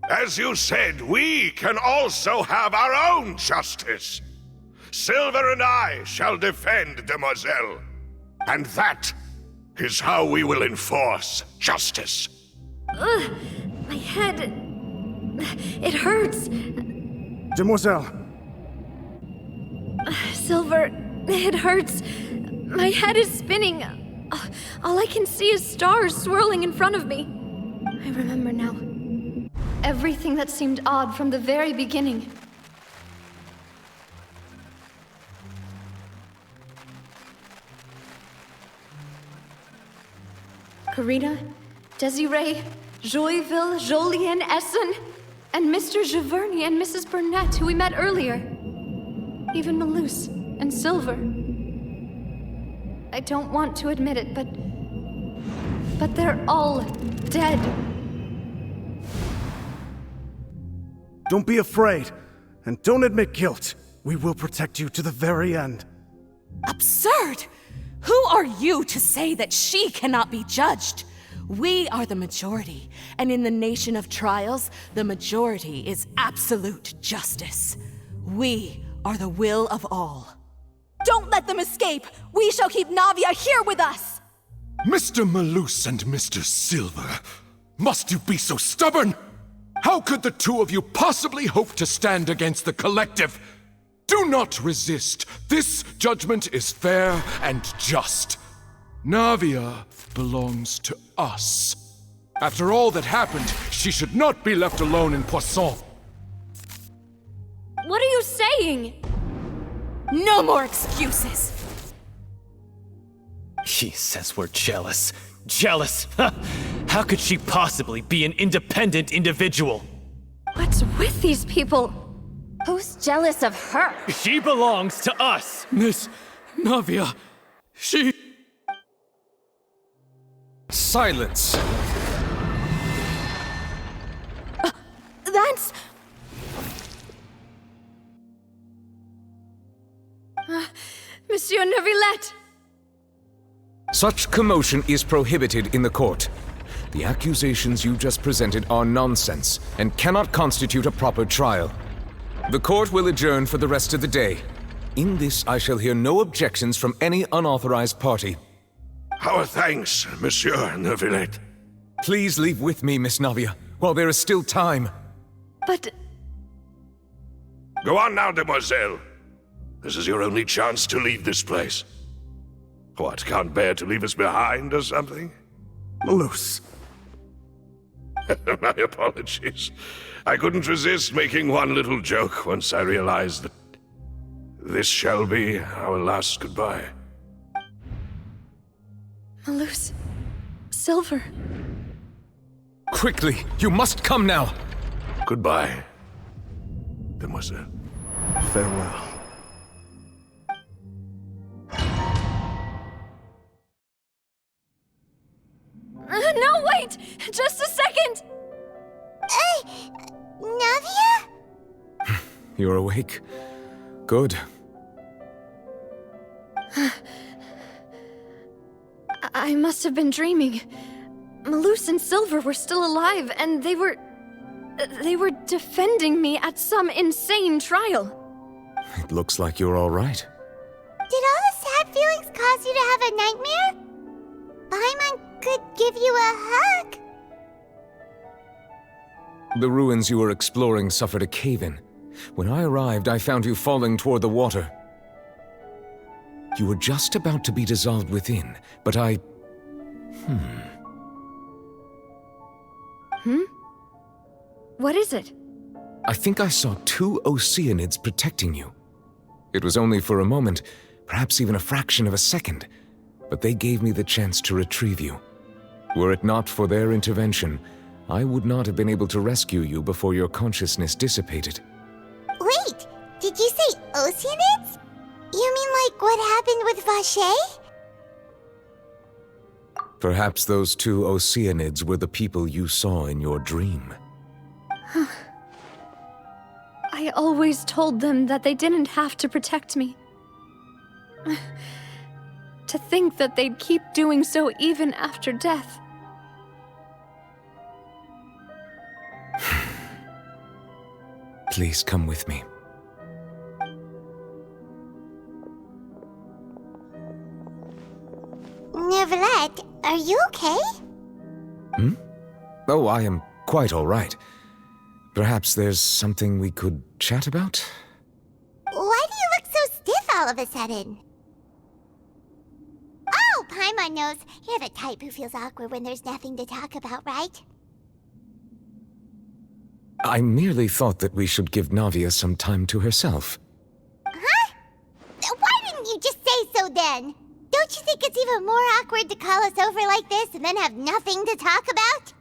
As you said, we can also have our own justice. Silver and I shall defend Demoiselle. And that is how we will enforce justice. Ugh, my head... It hurts. Demoiselle. Silver, it hurts. My head is spinning. All I can see is stars swirling in front of me. I remember now. Everything that seemed odd from the very beginning. Karina, Desiree, Joyville, Jolien, Essen, and Mr. Giverny and Mrs. Burnett, who we met earlier. Even Malus and Silver. I don't want to admit it, but they're all dead. Don't be afraid, and don't admit guilt. We will protect you to the very end. Absurd! Who are you to say that she cannot be judged? We are the majority, and in the nation of trials, the majority is absolute justice. We are the will of all. Don't let them escape! We shall keep Navia here with us! Mr. Malus and Mr. Silver, must you be so stubborn? How could the two of you possibly hope to stand against the collective? Do not resist. This judgment is fair and just. Navia belongs to us. After all that happened, she should not be left alone in Poisson. What are you saying? No more excuses! She says we're jealous. Jealous? How could she possibly be an independent individual? What's with these people? Who's jealous of her? She belongs to us! Miss Navia, she... Silence! That's... Monsieur Neuvillette! Such commotion is prohibited in the court. The accusations you just presented are nonsense and cannot constitute a proper trial. The court will adjourn for the rest of the day. In this, I shall hear no objections from any unauthorized party. Our thanks, Monsieur Neuvillette. Please leave with me, Miss Navia, while there is still time. But... Go on now, demoiselle. This is your only chance to leave this place. What, can't bear to leave us behind or something? Malus. My apologies. I couldn't resist making one little joke once I realized that this shall be our last goodbye. Malus... Silver... Quickly, you must come now! Goodbye, demoiselle. Farewell. No, wait! Just a second! Navia? You're awake. Good. I must have been dreaming. Malus and Silver were still alive, and they were defending me at some insane trial. It looks like you're all right. Did all the sad feelings cause you to have a nightmare? Paimon could give you a hug. The ruins you were exploring suffered a cave-in. When I arrived, I found you falling toward the water. You were just about to be dissolved within, but I... What is it? I think I saw 2 Oceanids protecting you. It was only for a moment, perhaps even a fraction of a second, but they gave me the chance to retrieve you. Were it not for their intervention, I would not have been able to rescue you before your consciousness dissipated. Wait, did you say Oceanids? You mean like what happened with Vache? Perhaps those 2 Oceanids were the people you saw in your dream. I always told them that they didn't have to protect me. To think that they'd keep doing so even after death. Please come with me. Neuvillette, are you okay? Oh, I am quite all right. Perhaps there's something we could chat about? Why do you look so stiff all of a sudden? Oh, Paimon knows. You're the type who feels awkward when there's nothing to talk about, right? I merely thought that we should give Navia some time to herself. Huh? Why didn't you just say so then? Don't you think it's even more awkward to call us over like this and then have nothing to talk about?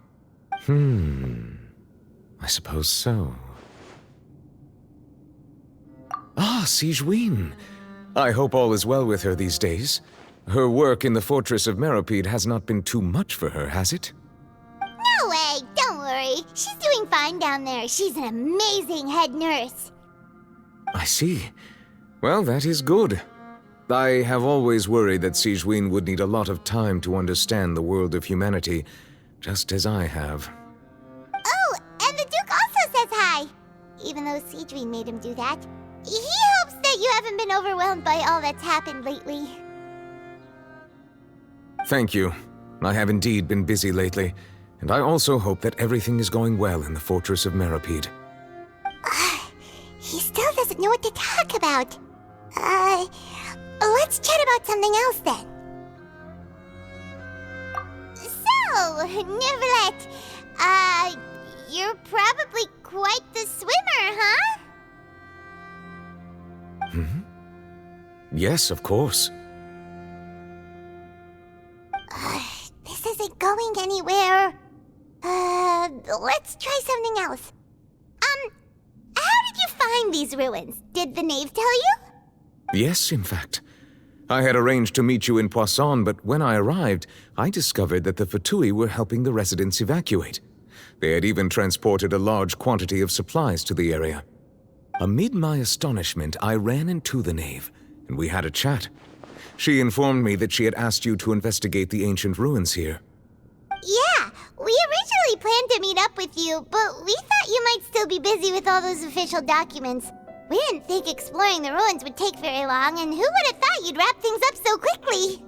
I suppose so. Ah, Sigewinne. I hope all is well with her these days. Her work in the fortress of Meropide has not been too much for her, has it? No way, don't worry. She's doing fine down there. She's an amazing head nurse. I see. Well, that is good. I have always worried that Sigewinne would need a lot of time to understand the world of humanity, just as I have. Oh, and the Duke also says hi. Even though Sigewinne made him do that. He hopes that you haven't been overwhelmed by all that's happened lately. Thank you. I have indeed been busy lately, and I also hope that everything is going well in the fortress of Meropide. He still doesn't know what to talk about. Let's chat about something else then. So, Neuvillette, you're probably quite the swimmer, huh? Yes, of course. This isn't going anywhere. Let's try something else. How did you find behind these ruins. Did the knave tell you? Yes, in fact. I had arranged to meet you in Poisson, but when I arrived, I discovered that the Fatui were helping the residents evacuate. They had even transported a large quantity of supplies to the area. Amid my astonishment, I ran into the knave, and we had a chat. She informed me that she had asked you to investigate the ancient ruins here. Yeah, we originally planned to meet up with you, but we thought you might still be busy with all those official documents. We didn't think exploring the ruins would take very long, and who would have thought you'd wrap things up so quickly?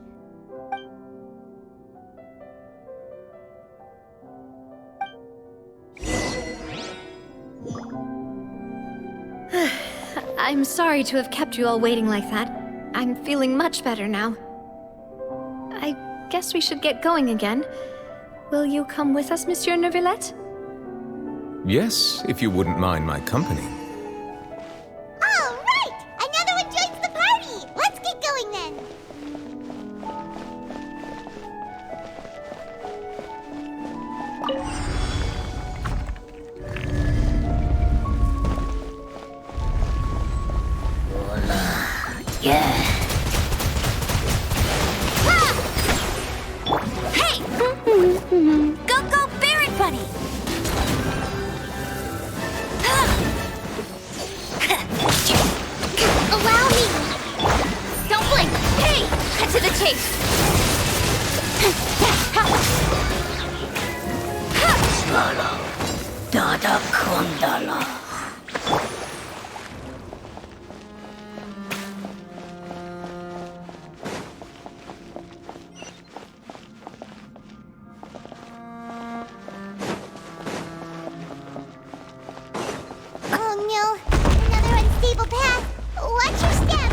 I'm sorry to have kept you all waiting like that. I'm feeling much better now. I guess we should get going again. Will you come with us, Monsieur Neuvillette? Yes, if you wouldn't mind my company. All right! Another one joins the party! Let's get going then! Yeah. Hey! Go, Baron Bunny! Allow me! Don't blink! Hey! Cut to the chase! Skala. Dada Kondala. Oh no! Another unstable path! Watch your step!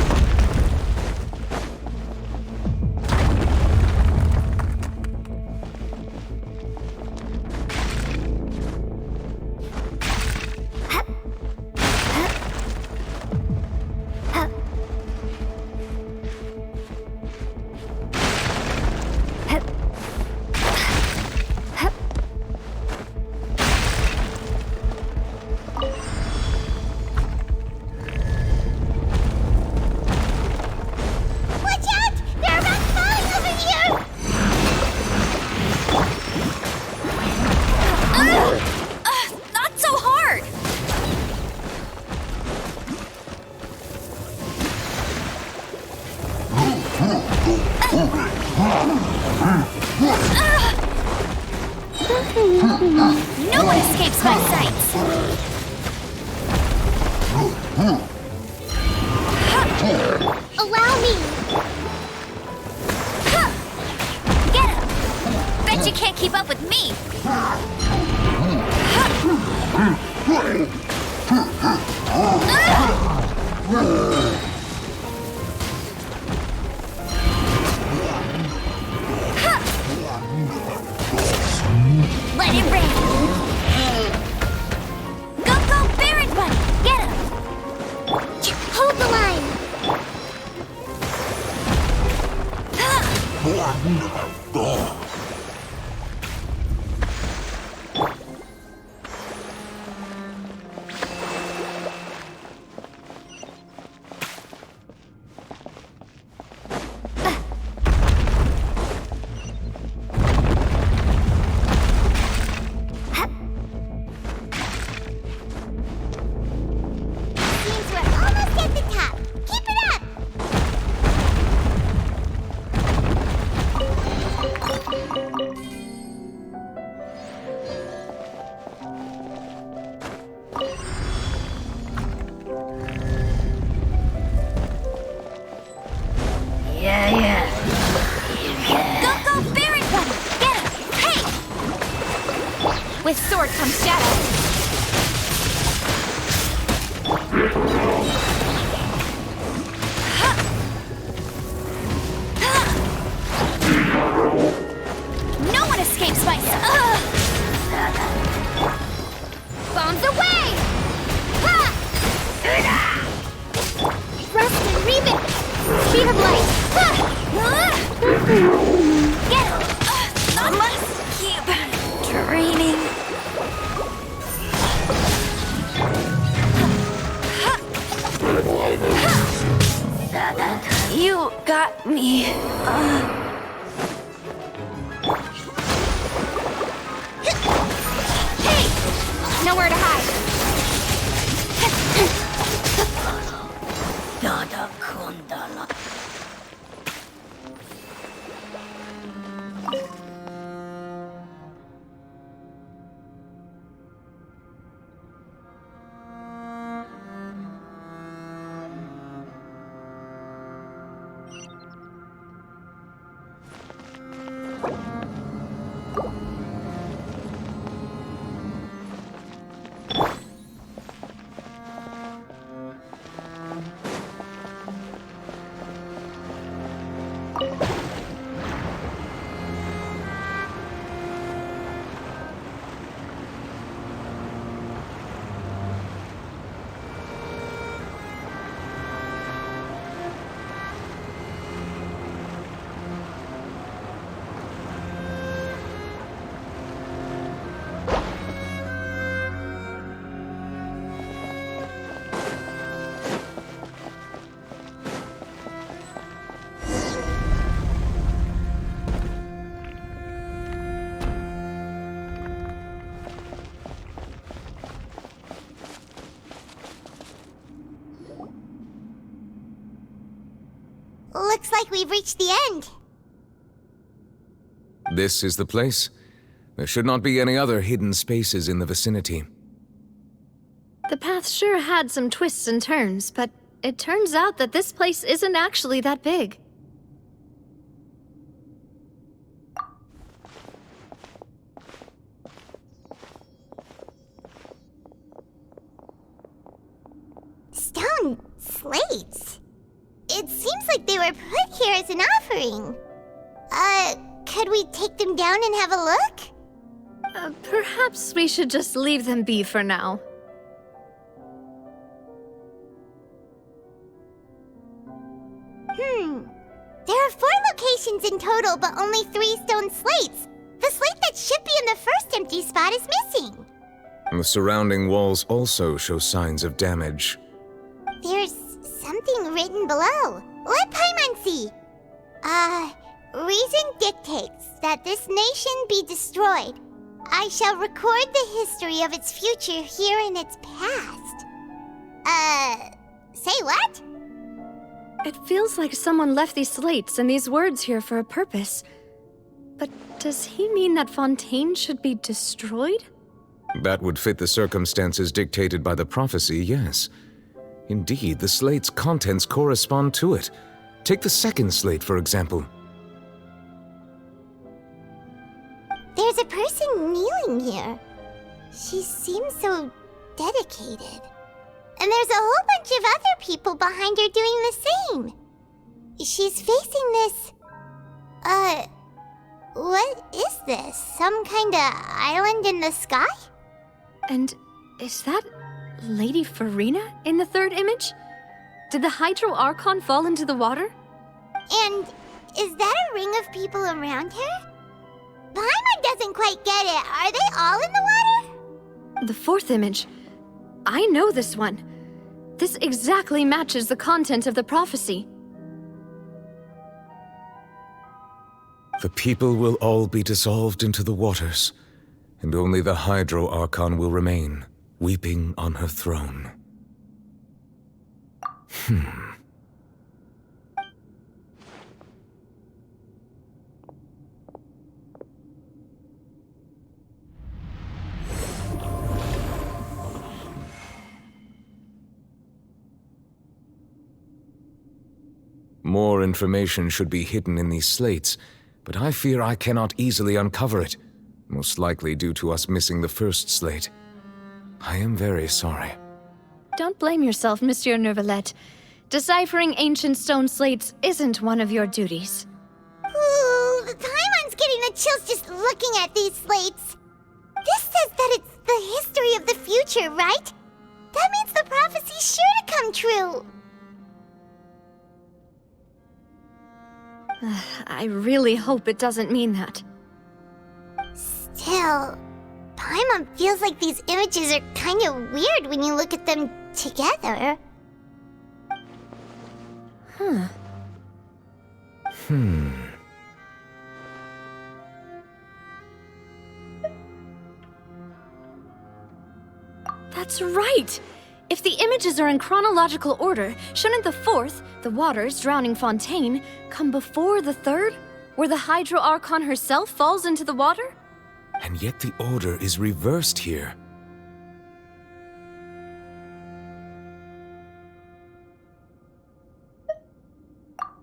Watch out! There are rocks falling over here! Not so hard! No one escapes my sights! Allow me! Get him! Bet you can't keep up with me! Let it rain! Go, Baron Bunny! Get him! Hold the line! Seems we're almost at the top. Keep it up! Yeah. Go, Baron Bunny! Get him! Hey! With sword comes shadow. No one escapes my bombs away! Ha! Rust and Reven! Speed of light! Ha! Get him! I must keep training. got me. Hey! Nowhere to hide. Looks like we've reached the end. This is the place. There should not be any other hidden spaces in the vicinity. The path sure had some twists and turns, but it turns out that this place isn't actually that big. Stone slates? It seems like they were put here as an offering. Could we take them down and have a look? Perhaps we should just leave them be for now. There are 4 locations in total, but only 3 stone slates. The slate that should be in the first empty spot is missing. The surrounding walls also show signs of damage. There's something written below. Let Paimon see. Reason dictates that this nation be destroyed. I shall record the history of its future here in its past. Say what? It feels like someone left these slates and these words here for a purpose. But does he mean that Fontaine should be destroyed? That would fit the circumstances dictated by the prophecy, yes. Indeed, the slate's contents correspond to it. Take the second slate, for example. There's a person kneeling here. She seems so dedicated. And there's a whole bunch of other people behind her doing the same. She's facing this... what is this? Some kind of island in the sky? And is that Lady Farina in the third image? Did the Hydro Archon fall into the water? And is that a ring of people around her? Paimon doesn't quite get it. Are they all in the water? The fourth image. I know this one. This exactly matches the content of the prophecy. The people will all be dissolved into the waters, and only the Hydro Archon will remain, weeping on her throne. More information should be hidden in these slates, but I fear I cannot easily uncover it, most likely due to us missing the first slate. I am very sorry. Don't blame yourself, Monsieur Neuvillette. Deciphering ancient stone slates isn't one of your duties. Ooh, Paimon's getting the chills just looking at these slates. This says that it's the history of the future, right? That means the prophecy's sure to come true. I really hope it doesn't mean that. Still, Paimon feels like these images are kind of weird when you look at them together. That's right! If the images are in chronological order, shouldn't the fourth, the waters drowning Fontaine, come before the third, where the Hydro Archon herself falls into the water? And yet the order is reversed here.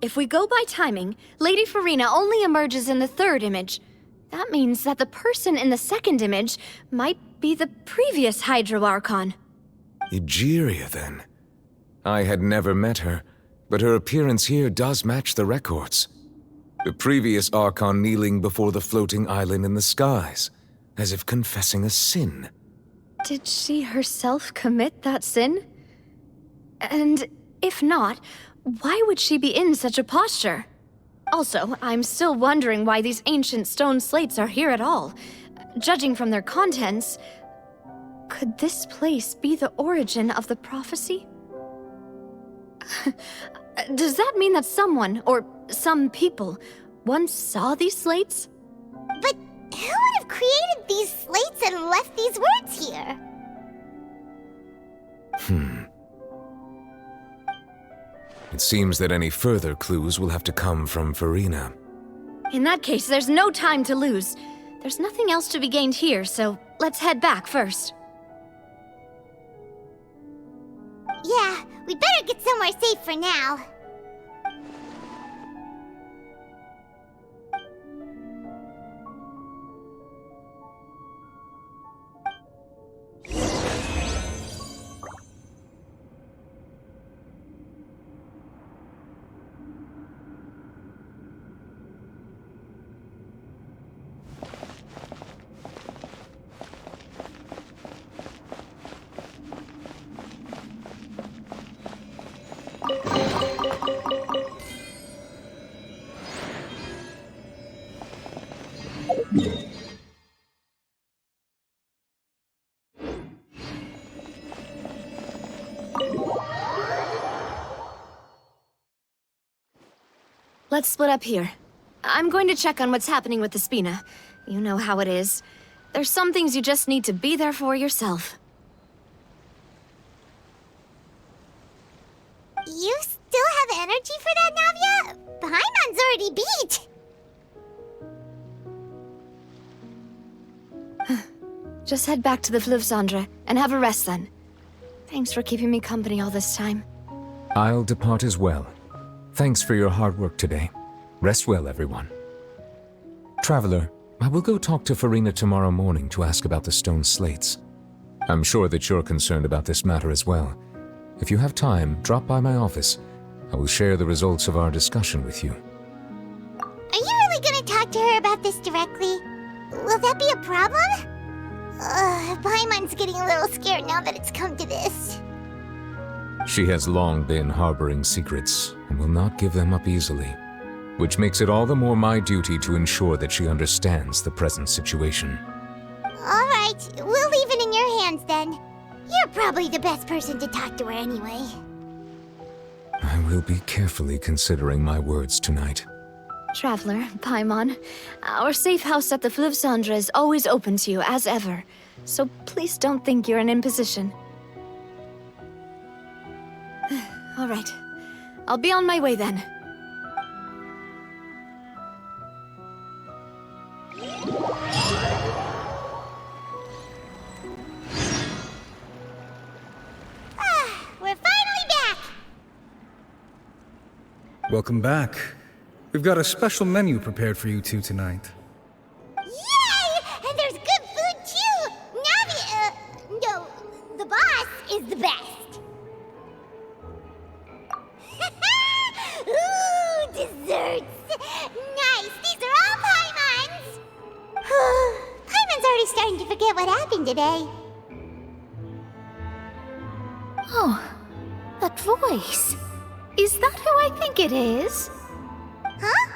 If we go by timing, Lady Farina only emerges in the third image. That means that the person in the second image might be the previous Hydro Archon. Egeria, then. I had never met her, but her appearance here does match the records. The previous Archon kneeling before the floating island in the skies, as if confessing a sin. Did she herself commit that sin? And if not, why would she be in such a posture? Also, I'm still wondering why these ancient stone slates are here at all. Judging from their contents, could this place be the origin of the prophecy? Does that mean that someone, or some people, once saw these slates? But who would have created these slates and left these words here? It seems that any further clues will have to come from Farina. In that case, there's no time to lose. There's nothing else to be gained here, so let's head back first. Yeah, we better get somewhere safe for now. Let's split up here. I'm going to check on what's happening with the Spina. You know how it is. There's some things you just need to be there for yourself. You still have energy for that, Navia? Paimon's already beat! Just head back to the Fleuve Cendre and have a rest then. Thanks for keeping me company all this time. I'll depart as well. Thanks for your hard work today. Rest well, everyone. Traveler, I will go talk to Farina tomorrow morning to ask about the stone slates. I'm sure that you're concerned about this matter as well. If you have time, drop by my office. I will share the results of our discussion with you. Are you really gonna talk to her about this directly? Will that be a problem? Paimon's getting a little scared now that it's come to this. She has long been harboring secrets and will not give them up easily, which makes it all the more my duty to ensure that she understands the present situation. Alright, we'll leave it in your hands then. You're probably the best person to talk to her anyway. I will be carefully considering my words tonight. Traveler, Paimon, our safe house at the Fleuve Cendre is always open to you as ever, so please don't think you're an imposition. All right, I'll be on my way then. We're finally back! Welcome back. We've got a special menu prepared for you two tonight. Yay! And there's good food too! No, the boss is the best. Ooh, desserts! Nice! These are all Paimon's! Paimon's already starting to forget what happened today. Oh, that voice. Is that who I think it is? Huh?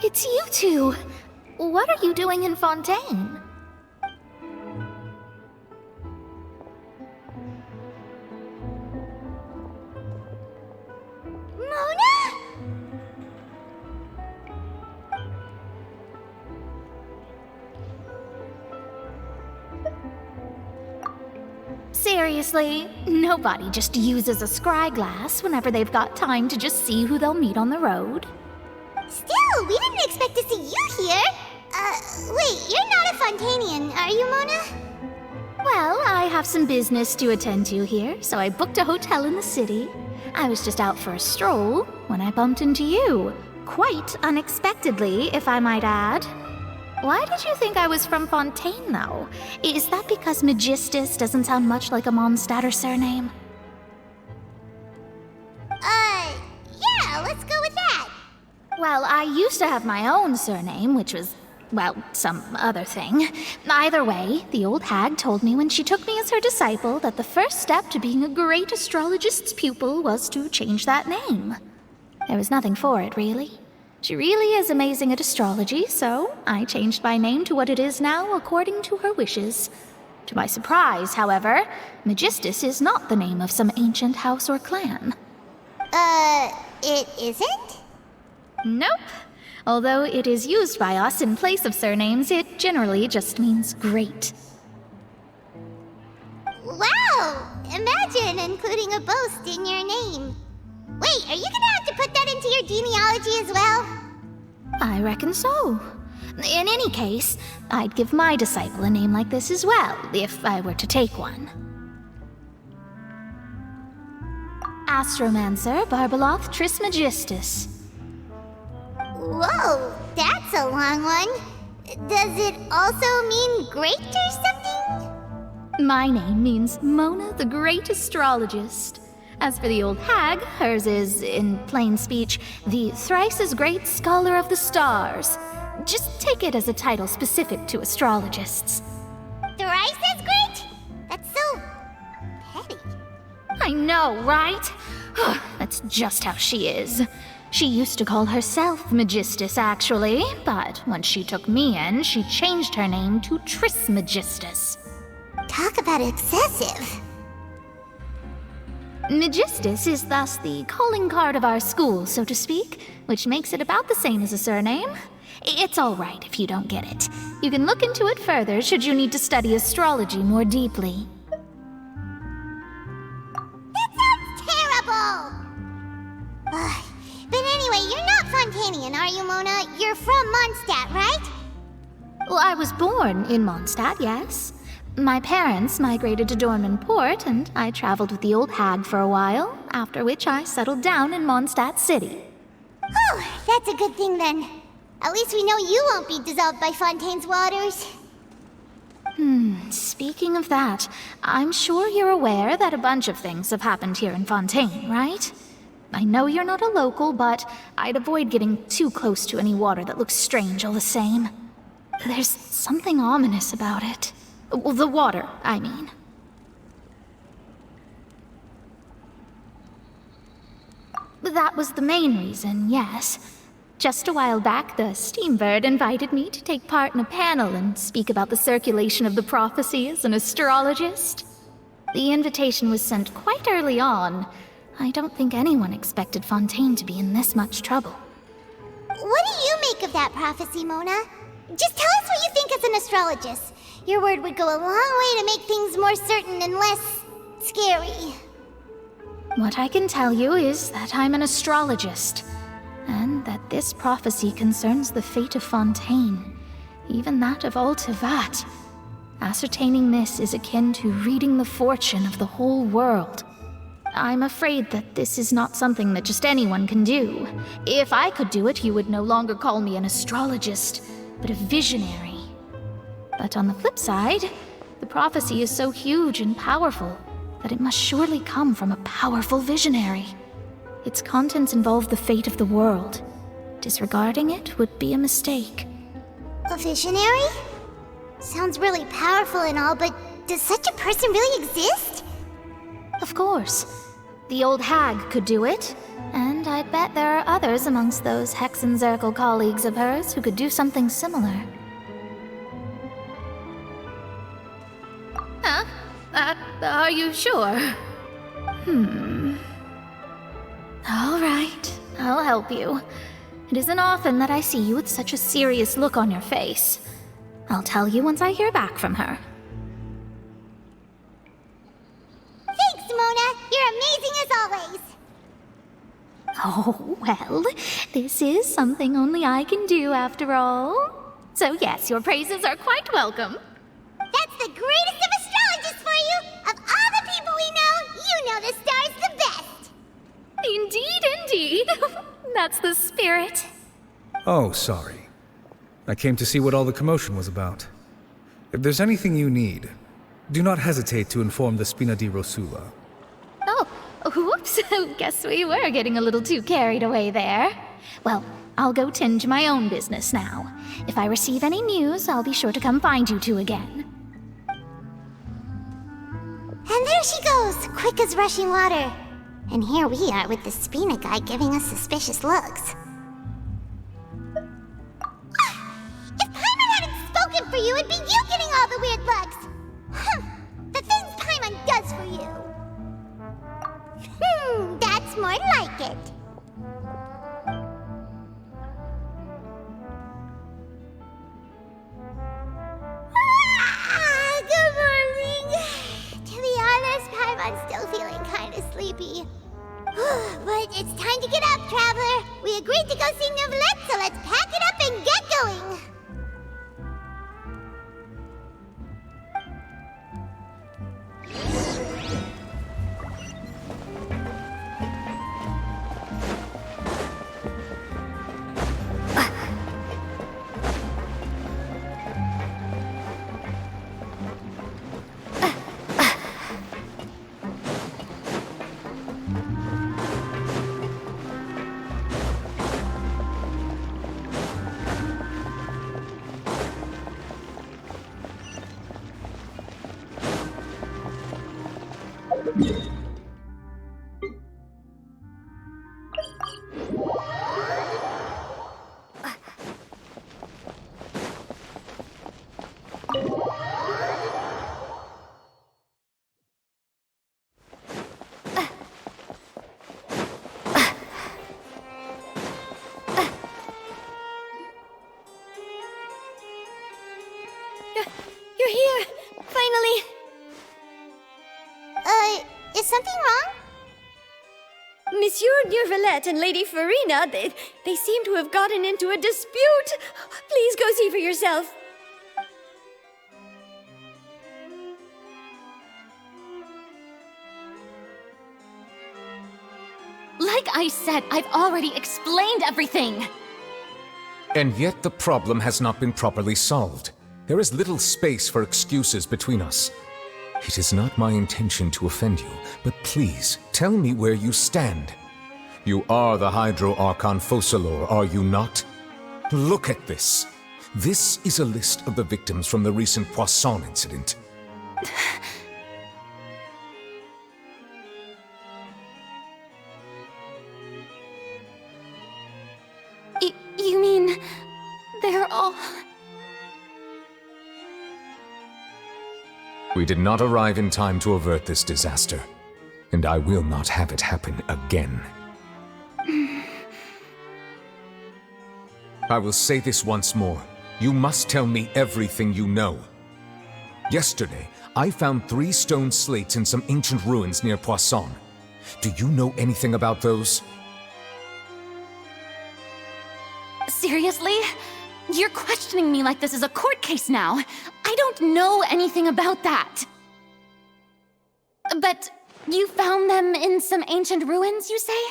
It's you two. What are you doing in Fontaine? Seriously, nobody just uses a scry glass whenever they've got time to just see who they'll meet on the road. Still, we didn't expect to see you here. Wait, you're not a Fontainian, are you, Mona? Well, I have some business to attend to here, so I booked a hotel in the city. I was just out for a stroll when I bumped into you. Quite unexpectedly, if I might add. Why did you think I was from Fontaine, though? Is that because Magistus doesn't sound much like a Mondstadter surname? Yeah, let's go with that. Well, I used to have my own surname, which was, well, some other thing. Either way, the old hag told me when she took me as her disciple that the first step to being a great astrologist's pupil was to change that name. There was nothing for it, really. She really is amazing at astrology, so I changed my name to what it is now according to her wishes. To my surprise, however, Magistus is not the name of some ancient house or clan. It isn't? Nope. Although it is used by us in place of surnames, it generally just means great. Wow! Imagine including a boast in your name. Wait, are you gonna have to put that into your genealogy as well? I reckon so. In any case, I'd give my disciple a name like this as well, if I were to take one. Astromancer Barbeloth Trismegistus. Whoa, that's a long one. Does it also mean great or something? My name means Mona the Great Astrologist. As for the old hag, hers is, in plain speech, the thrice-as-great Scholar of the Stars. Just take it as a title specific to astrologists. Thrice as great? That's so petty. I know, right? That's just how she is. She used to call herself Magistus, actually, but when she took me in, she changed her name to Trismegistus. Talk about excessive. Magistus is thus the calling card of our school, so to speak, which makes it about the same as a surname. It's all right if you don't get it. You can look into it further should you need to study astrology more deeply. That sounds terrible! But anyway, you're not Fontainian, are you, Mona? You're from Mondstadt, right? Well, I was born in Mondstadt, yes. My parents migrated to Dornman Port, and I traveled with the old hag for a while, after which I settled down in Mondstadt City. Oh, that's a good thing then. At least we know you won't be dissolved by Fontaine's waters. Speaking of that, I'm sure you're aware that a bunch of things have happened here in Fontaine, right? I know you're not a local, but I'd avoid getting too close to any water that looks strange all the same. There's something ominous about it. Well, the water, I mean. That was the main reason, yes. Just a while back, the Steambird invited me to take part in a panel and speak about the circulation of the prophecy as an astrologist. The invitation was sent quite early on. I don't think anyone expected Fontaine to be in this much trouble. What do you make of that prophecy, Mona? Just tell us what you think as an astrologist. Your word would go a long way to make things more certain and less scary. What I can tell you is that I'm an astrologist, and that this prophecy concerns the fate of Fontaine, even that of all Tevat. Ascertaining this is akin to reading the fortune of the whole world. I'm afraid that this is not something that just anyone can do. If I could do it, you would no longer call me an astrologist, but a visionary. But on the flip side, the prophecy is so huge and powerful that it must surely come from a powerful visionary. Its contents involve the fate of the world. Disregarding it would be a mistake. A visionary? Sounds really powerful and all, but does such a person really exist? Of course. The old hag could do it, and I bet there are others amongst those Hexenzirkel colleagues of hers who could do something similar. Huh? Are you sure? All right, I'll help you. It isn't often that I see you with such a serious look on your face. I'll tell you once I hear back from her. Oh, well, this is something only I can do after all. So yes, your praises are quite welcome. That's the greatest of astrologists for you! Of all the people we know, you know the stars the best! Indeed, indeed. That's the spirit. Oh, sorry. I came to see what all the commotion was about. If there's anything you need, do not hesitate to inform the Spina di Rosula. Oh, whoops. Guess we were getting a little too carried away there. Well, I'll go tend to my own business now. If I receive any news, I'll be sure to come find you two again. And there she goes, quick as rushing water. And here we are with the Spina guy giving us suspicious looks. If Paimon hadn't spoken for you, it'd be you getting all the weird looks. The things Paimon does for you. That's more like it. Good morning. To be honest, Paimon's still feeling kind of sleepy. But it's time to get up, traveler. We agreed to go see Neuvillette, so let's pack it up and get going. You're here! Finally! Is something wrong? Monsieur Neuvillette and Lady Farina, they seem to have gotten into a dispute. Please go see for yourself. Like I said, I've already explained everything. And yet the problem has not been properly solved. There is little space for excuses between us. It is not my intention to offend you, but please, tell me where you stand. You are the Hydro Archon Focalor, are you not? Look at this. This is a list of the victims from the recent Poisson incident. You mean... they're all... We did not arrive in time to avert this disaster, and I will not have it happen again. I will say this once more. You must tell me everything you know. Yesterday, I found 3 stone slates in some ancient ruins near Poisson. Do you know anything about those? Seriously? You're questioning me like this is a court case now. I don't know anything about that. But you found them in some ancient ruins, you say?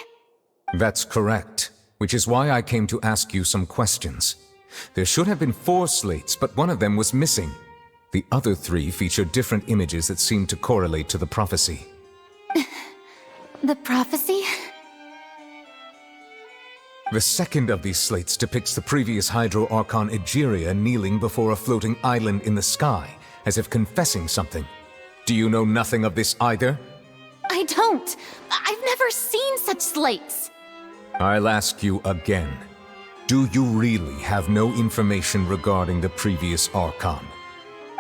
That's correct, which is why I came to ask you some questions. There should have been 4 slates, but one of them was missing. The other 3 feature different images that seem to correlate to the prophecy. The prophecy? The second of these slates depicts the previous Hydro Archon Egeria kneeling before a floating island in the sky, as if confessing something. Do you know nothing of this either? I don't. I've never seen such slates. I'll ask you again. Do you really have no information regarding the previous Archon?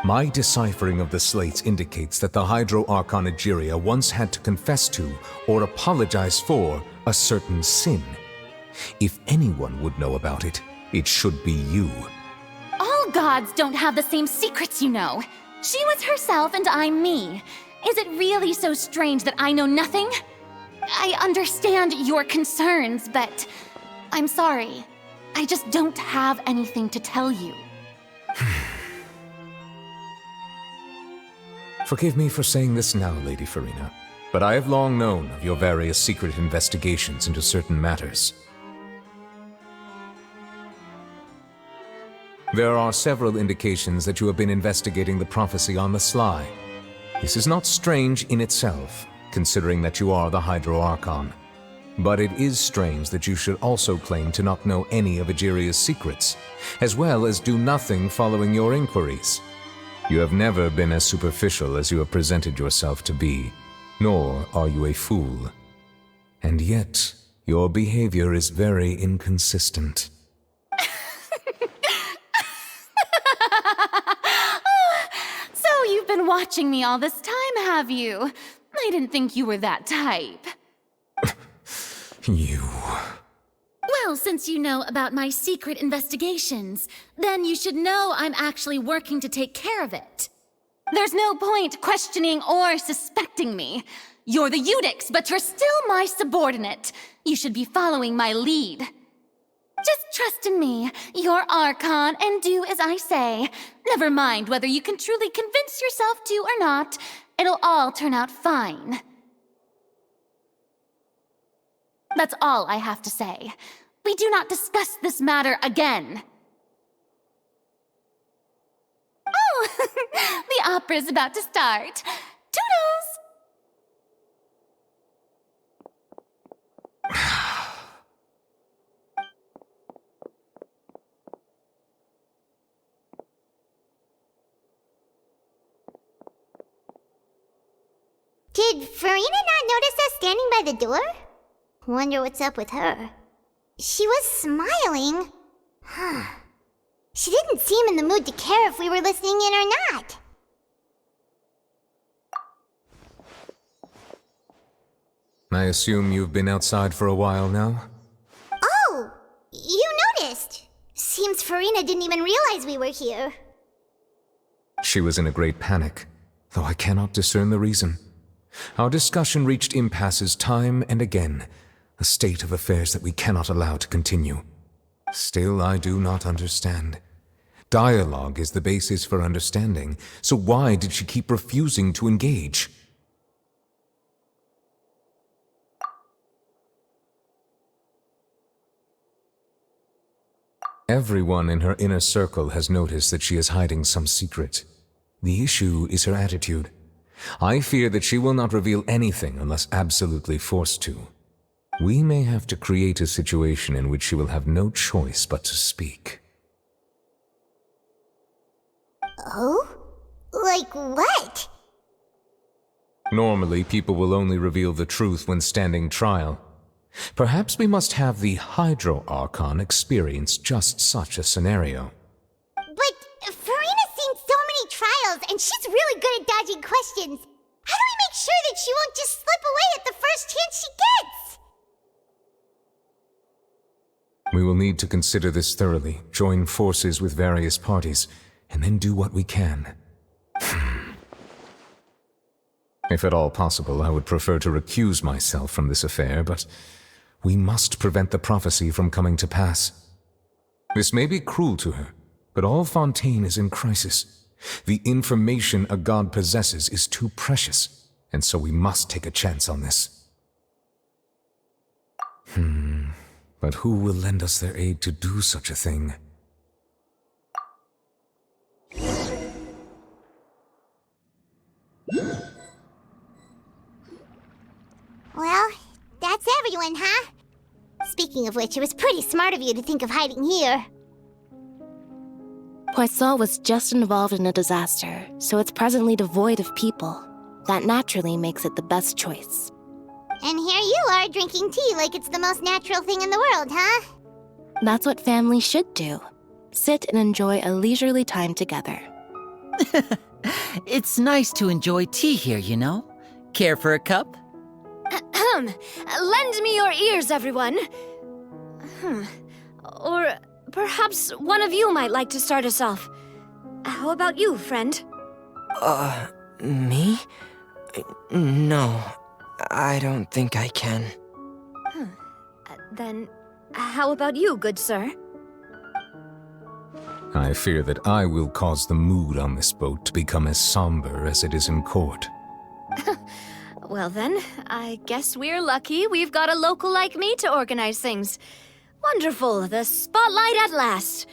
My deciphering of the slates indicates that the Hydro Archon Egeria once had to confess to, or apologize for, a certain sin. If anyone would know about it, it should be you. All gods don't have the same secrets, you know. She was herself and I'm me. Is it really so strange that I know nothing? I understand your concerns, but I'm sorry. I just don't have anything to tell you. Forgive me for saying this now, Lady Farina, but I have long known of your various secret investigations into certain matters. There are several indications that you have been investigating the prophecy on the sly. This is not strange in itself, considering that you are the Hydro Archon. But it is strange that you should also claim to not know any of Egeria's secrets, as well as do nothing following your inquiries. You have never been as superficial as you have presented yourself to be, nor are you a fool. And yet, your behavior is very inconsistent. So you've been watching me all this time, have you? I didn't think you were that type. You... Well, since you know about my secret investigations, then you should know I'm actually working to take care of it. There's no point questioning or suspecting me. You're the Eudix, but you're still my subordinate. You should be following my lead. Just trust in me, you're Archon, and do as I say. Never mind whether you can truly convince yourself to or not. It'll all turn out fine. That's all I have to say. We do not discuss this matter again. Oh, the opera's about to start. Toodles! Did Farina not notice us standing by the door? Wonder what's up with her. She was smiling. She didn't seem in the mood to care if we were listening in or not. I assume you've been outside for a while now? Oh! You noticed! Seems Farina didn't even realize we were here. She was in a great panic, though I cannot discern the reason. Our discussion reached impasses time and again, a state of affairs that we cannot allow to continue. Still, I do not understand. Dialogue is the basis for understanding, so why did she keep refusing to engage? Everyone in her inner circle has noticed that she is hiding some secret. The issue is her attitude. I fear that she will not reveal anything unless absolutely forced to. We may have to create a situation in which she will have no choice but to speak. Oh? Like what? Normally, people will only reveal the truth when standing trial. Perhaps we must have the Hydro Archon experience just such a scenario. But Farina's seen so many trials, and she's really good at dodging questions. How do we make sure that she won't just slip away at the first chance she gets? We will need to consider this thoroughly, join forces with various parties, and then do what we can. If at all possible, I would prefer to recuse myself from this affair, but we must prevent the prophecy from coming to pass. This may be cruel to her, but all Fontaine is in crisis. The information a god possesses is too precious, and so we must take a chance on this. But who will lend us their aid to do such a thing? Well, that's everyone, huh? Speaking of which, it was pretty smart of you to think of hiding here. Poisson was just involved in a disaster, so it's presently devoid of people. That naturally makes it the best choice. And here you are drinking tea like it's the most natural thing in the world, huh? That's what family should do. Sit and enjoy a leisurely time together. It's nice to enjoy tea here, you know? Care for a cup? Lend me your ears, everyone. Or perhaps one of you might like to start us off. How about you, friend? Me? No. I don't think I can. Then, how about you, good sir? I fear that I will cause the mood on this boat to become as somber as it is in court. Well then, I guess we're lucky we've got a local like me to organize things. Wonderful, the spotlight at last.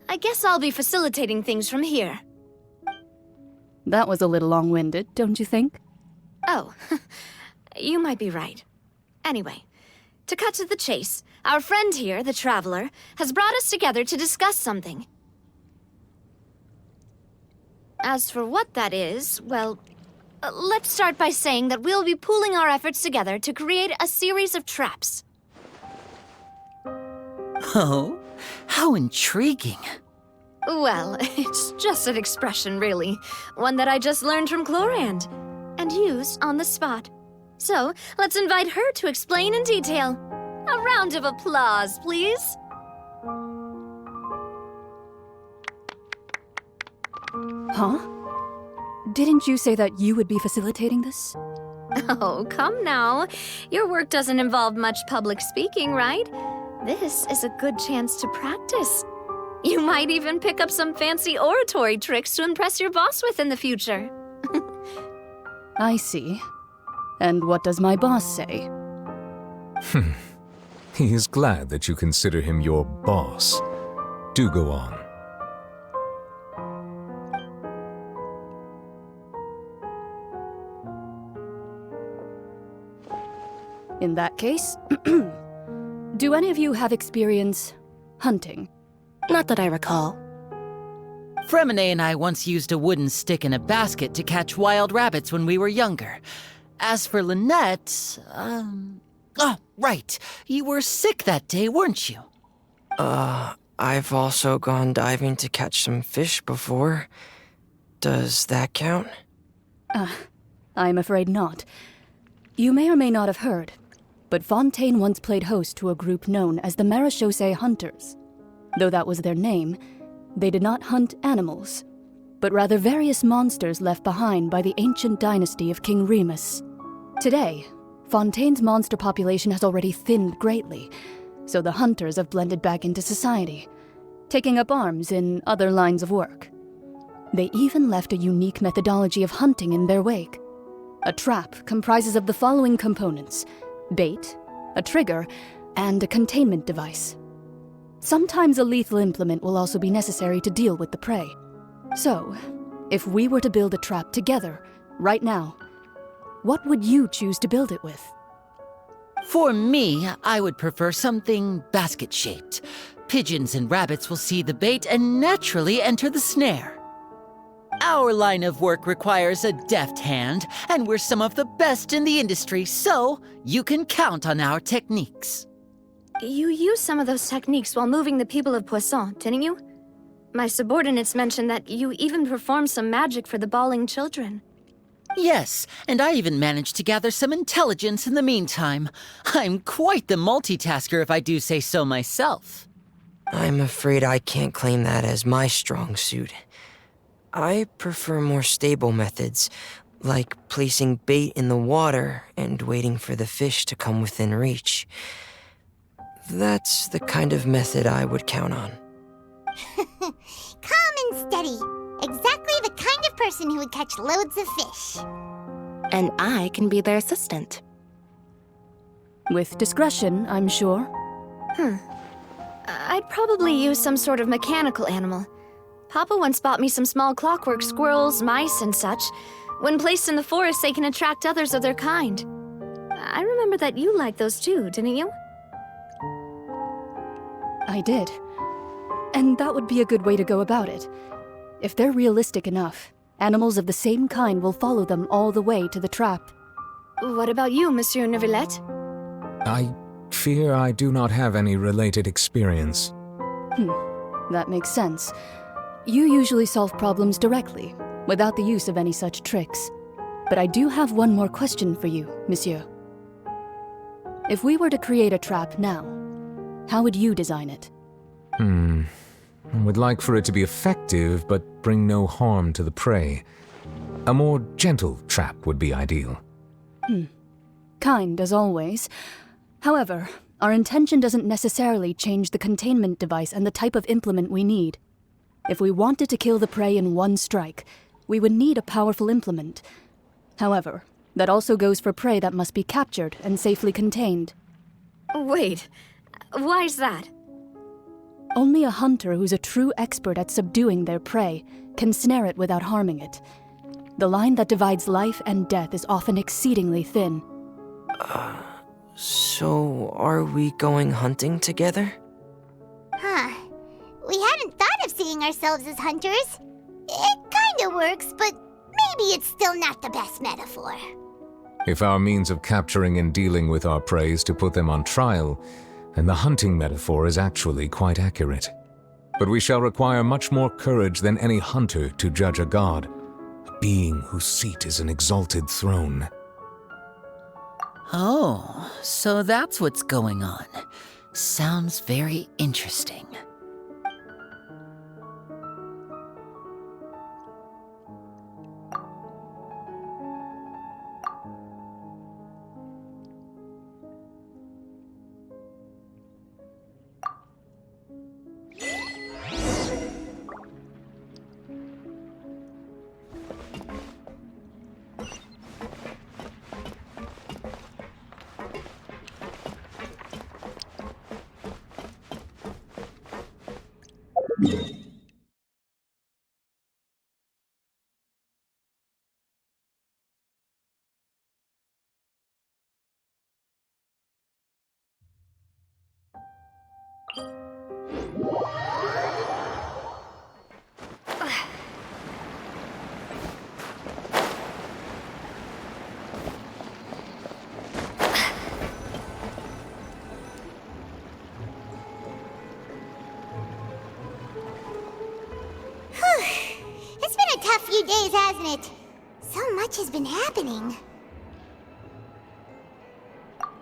I guess I'll be facilitating things from here. That was a little long-winded, don't you think? Oh, you might be right. Anyway, to cut to the chase, our friend here, the Traveler, has brought us together to discuss something. As for what that is, well, let's start by saying that we'll be pooling our efforts together to create a series of traps. Oh, how intriguing. Well, it's just an expression, really. One that I just learned from Chlorand, and used on the spot. So, let's invite her to explain in detail. A round of applause, please. Huh? Didn't you say that you would be facilitating this? Oh, come now. Your work doesn't involve much public speaking, right? This is a good chance to practice. You might even pick up some fancy oratory tricks to impress your boss with in the future. I see. And what does my boss say? He is glad that you consider him your boss. Do go on. In that case, do any of you have experience hunting? Not that I recall. Fremine and I once used a wooden stick in a basket to catch wild rabbits when we were younger. As for Lynette, oh, right. You were sick that day, weren't you? I've also gone diving to catch some fish before. Does that count? I'm afraid not. You may or may not have heard, but Fontaine once played host to a group known as the Marechaussee Hunters. Though that was their name, they did not hunt animals, but rather various monsters left behind by the ancient dynasty of King Remus. Today, Fontaine's monster population has already thinned greatly, so the hunters have blended back into society, taking up arms in other lines of work. They even left a unique methodology of hunting in their wake. A trap comprises of the following components: bait, a trigger, and a containment device. Sometimes a lethal implement will also be necessary to deal with the prey. So, if we were to build a trap together, right now, what would you choose to build it with? For me, I would prefer something basket-shaped. Pigeons and rabbits will see the bait and naturally enter the snare. Our line of work requires a deft hand, and we're some of the best in the industry, so you can count on our techniques. You used some of those techniques while moving the people of Poisson, didn't you? My subordinates mentioned that you even performed some magic for the bawling children. Yes, and I even managed to gather some intelligence in the meantime. I'm quite the multitasker if I do say so myself. I'm afraid I can't claim that as my strong suit. I prefer more stable methods, like placing bait in the water and waiting for the fish to come within reach. That's the kind of method I would count on. Calm and steady. Exactly the kind of person who would catch loads of fish. And I can be their assistant. With discretion, I'm sure. I'd probably use some sort of mechanical animal. Papa once bought me some small clockwork squirrels, mice, and such. When placed in the forest, they can attract others of their kind. I remember that you liked those too, didn't you? I did. And that would be a good way to go about it. If they're realistic enough, animals of the same kind will follow them all the way to the trap. What about you, Monsieur Neuvillette? I fear I do not have any related experience. That makes sense. You usually solve problems directly, without the use of any such tricks. But I do have one more question for you, Monsieur. If we were to create a trap now, how would you design it? I would like for it to be effective, but bring no harm to the prey. A more gentle trap would be ideal. Kind, as always. However, our intention doesn't necessarily change the containment device and the type of implement we need. If we wanted to kill the prey in one strike, we would need a powerful implement. However, that also goes for prey that must be captured and safely contained. Wait, why's that? Only a hunter who's a true expert at subduing their prey can snare it without harming it. The line that divides life and death is often exceedingly thin. So are we going hunting together? Huh. We hadn't thought of seeing ourselves as hunters. It kinda works, but maybe it's still not the best metaphor. If our means of capturing and dealing with our prey is to put them on trial, then the hunting metaphor is actually quite accurate. But we shall require much more courage than any hunter to judge a god, a being whose seat is an exalted throne. Oh, so that's what's going on. Sounds very interesting. It's been a tough few days, hasn't it? So much has been happening.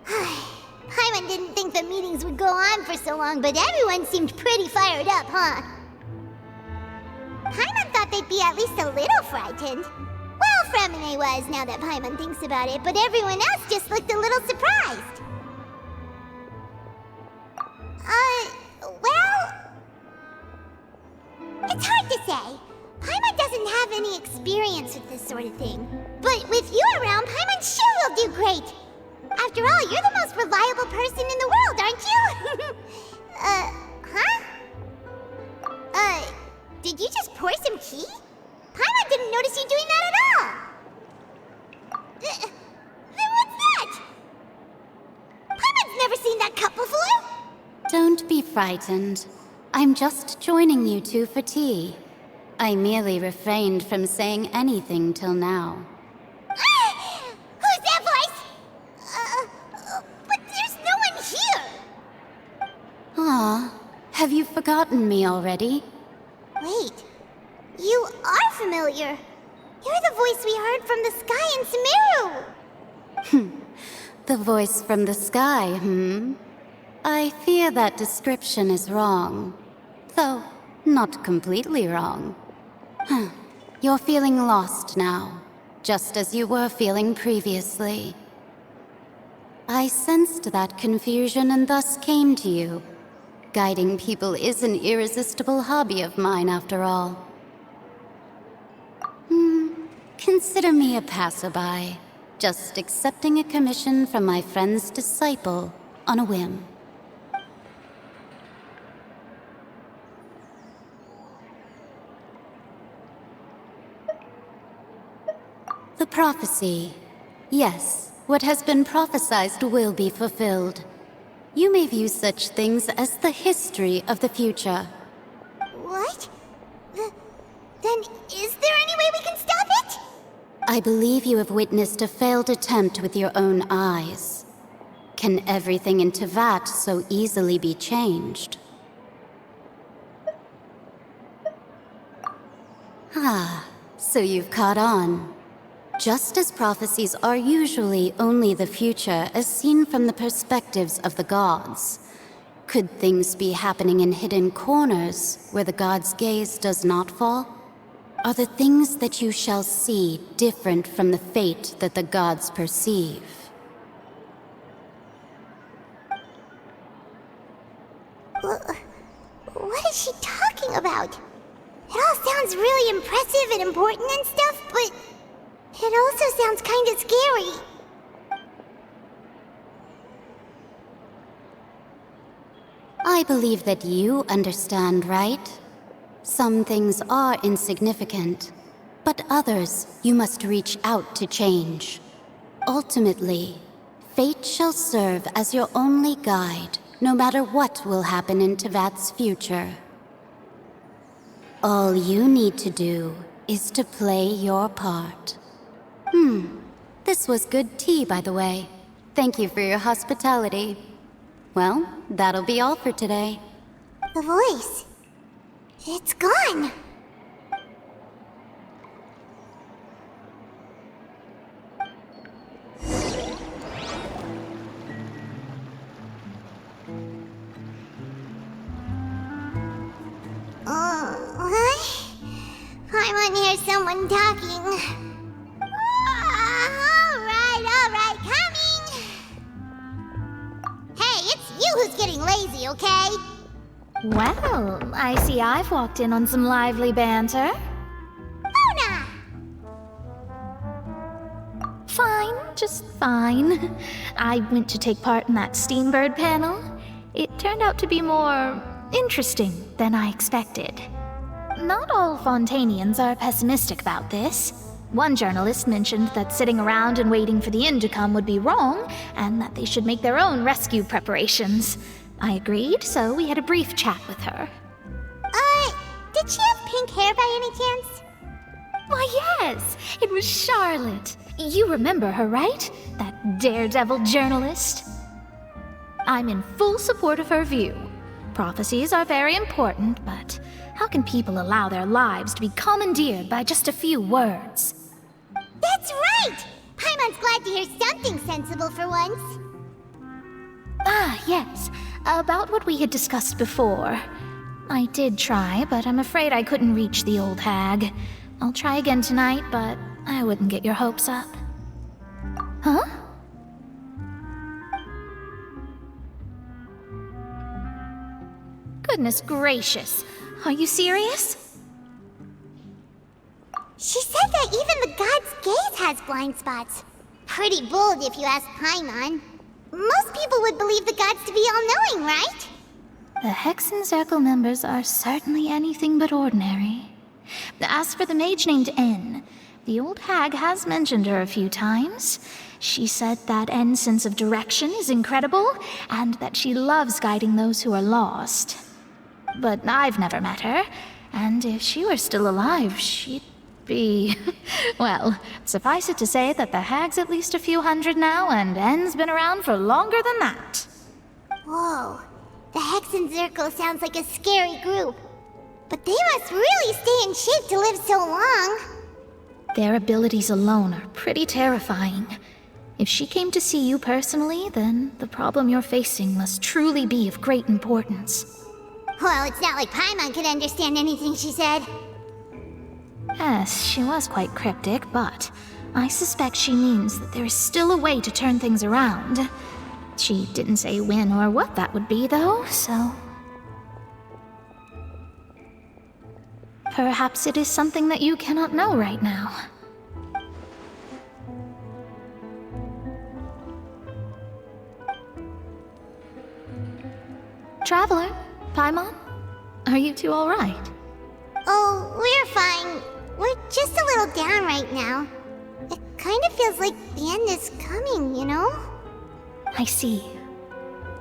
Paimon didn't think the meetings would go on for so long, but everyone seemed pretty fired up, huh? Paimon thought they'd be at least a little frightened. Well, Fremine was, now that Paimon thinks about it, but everyone else just looked a little surprised. Well... It's hard to say. Paimon doesn't have any experience with this sort of thing. But with you around, Paimon sure will do great. After all, you're the most reliable person in the world, aren't you? Did you just pour some tea? Paimon didn't notice you doing that at all. Then what's that? Paimon's never seen that cup before. Don't be frightened. I'm just joining you two for tea. I merely refrained from saying anything till now. Who's that voice? But there's no one here. Aw, have you forgotten me already? Wait, you are familiar. You're the voice we heard from the sky in Sumeru. The voice from the sky, I fear that description is wrong. Though, not completely wrong. You're feeling lost now, just as you were feeling previously. I sensed that confusion and thus came to you. Guiding people is an irresistible hobby of mine, after all. Consider me a passerby, just accepting a commission from my friend's disciple on a whim. The prophecy. Yes, what has been prophesied will be fulfilled. You may view such things as the history of the future. What? Then is there any way we can stop it? I believe you have witnessed a failed attempt with your own eyes. Can everything in Tevat so easily be changed? So you've caught on. Just as prophecies are usually only the future as seen from the perspectives of the gods, could things be happening in hidden corners where the gods' gaze does not fall? Are the things that you shall see different from the fate that the gods perceive? sounds really impressive and important and stuff, but it also sounds kinda scary. I believe that you understand, right? Some things are insignificant, but others you must reach out to change. Ultimately, fate shall serve as your only guide, no matter what will happen in Tevat's future. All you need to do is to play your part. This was good tea, by the way. Thank you for your hospitality. Well, that'll be all for today. The voice. It's gone. I want to hear someone talking. Alright, coming! Hey, it's you who's getting lazy, okay? Well, I see I've walked in on some lively banter. Luna! Fine, just fine. I went to take part in that Steambird panel. It turned out to be more interesting than I expected. Not all Fontainians are pessimistic about this. One journalist mentioned that sitting around and waiting for the end to come would be wrong, and that they should make their own rescue preparations. I agreed, so we had a brief chat with her. Did she have pink hair by any chance? Why, yes! It was Charlotte. You remember her, right? That daredevil journalist? I'm in full support of her view. Prophecies are very important, but how can people allow their lives to be commandeered by just a few words? That's right! Paimon's glad to hear something sensible for once. Ah, yes. About what we had discussed before. I did try, but I'm afraid I couldn't reach the old hag. I'll try again tonight, but I wouldn't get your hopes up. Huh? Goodness gracious. Are you serious? She said that even the god's gaze has blind spots. Pretty bold if you ask Paimon. Most people would believe the gods to be all-knowing, right? The Hexen Circle members are certainly anything but ordinary. As for the mage named N, the old hag has mentioned her a few times. She said that N's sense of direction is incredible, and that she loves guiding those who are lost. But I've never met her, and if she were still alive, she'd be... Well, suffice it to say that the hag's at least a few hundred now, and N's been around for longer than that. Whoa, the Hexen Circle sounds like a scary group. But they must really stay in shape to live so long. Their abilities alone are pretty terrifying. If she came to see you personally, then the problem you're facing must truly be of great importance. Well, it's not like Paimon could understand anything she said. Yes, she was quite cryptic, but I suspect she means that there is still a way to turn things around. She didn't say when or what that would be, though, so... Perhaps it is something that you cannot know right now. Traveler, Paimon, are you two all right? Oh, we're fine. We're just a little down right now. It kind of feels like the end is coming, you know? I see.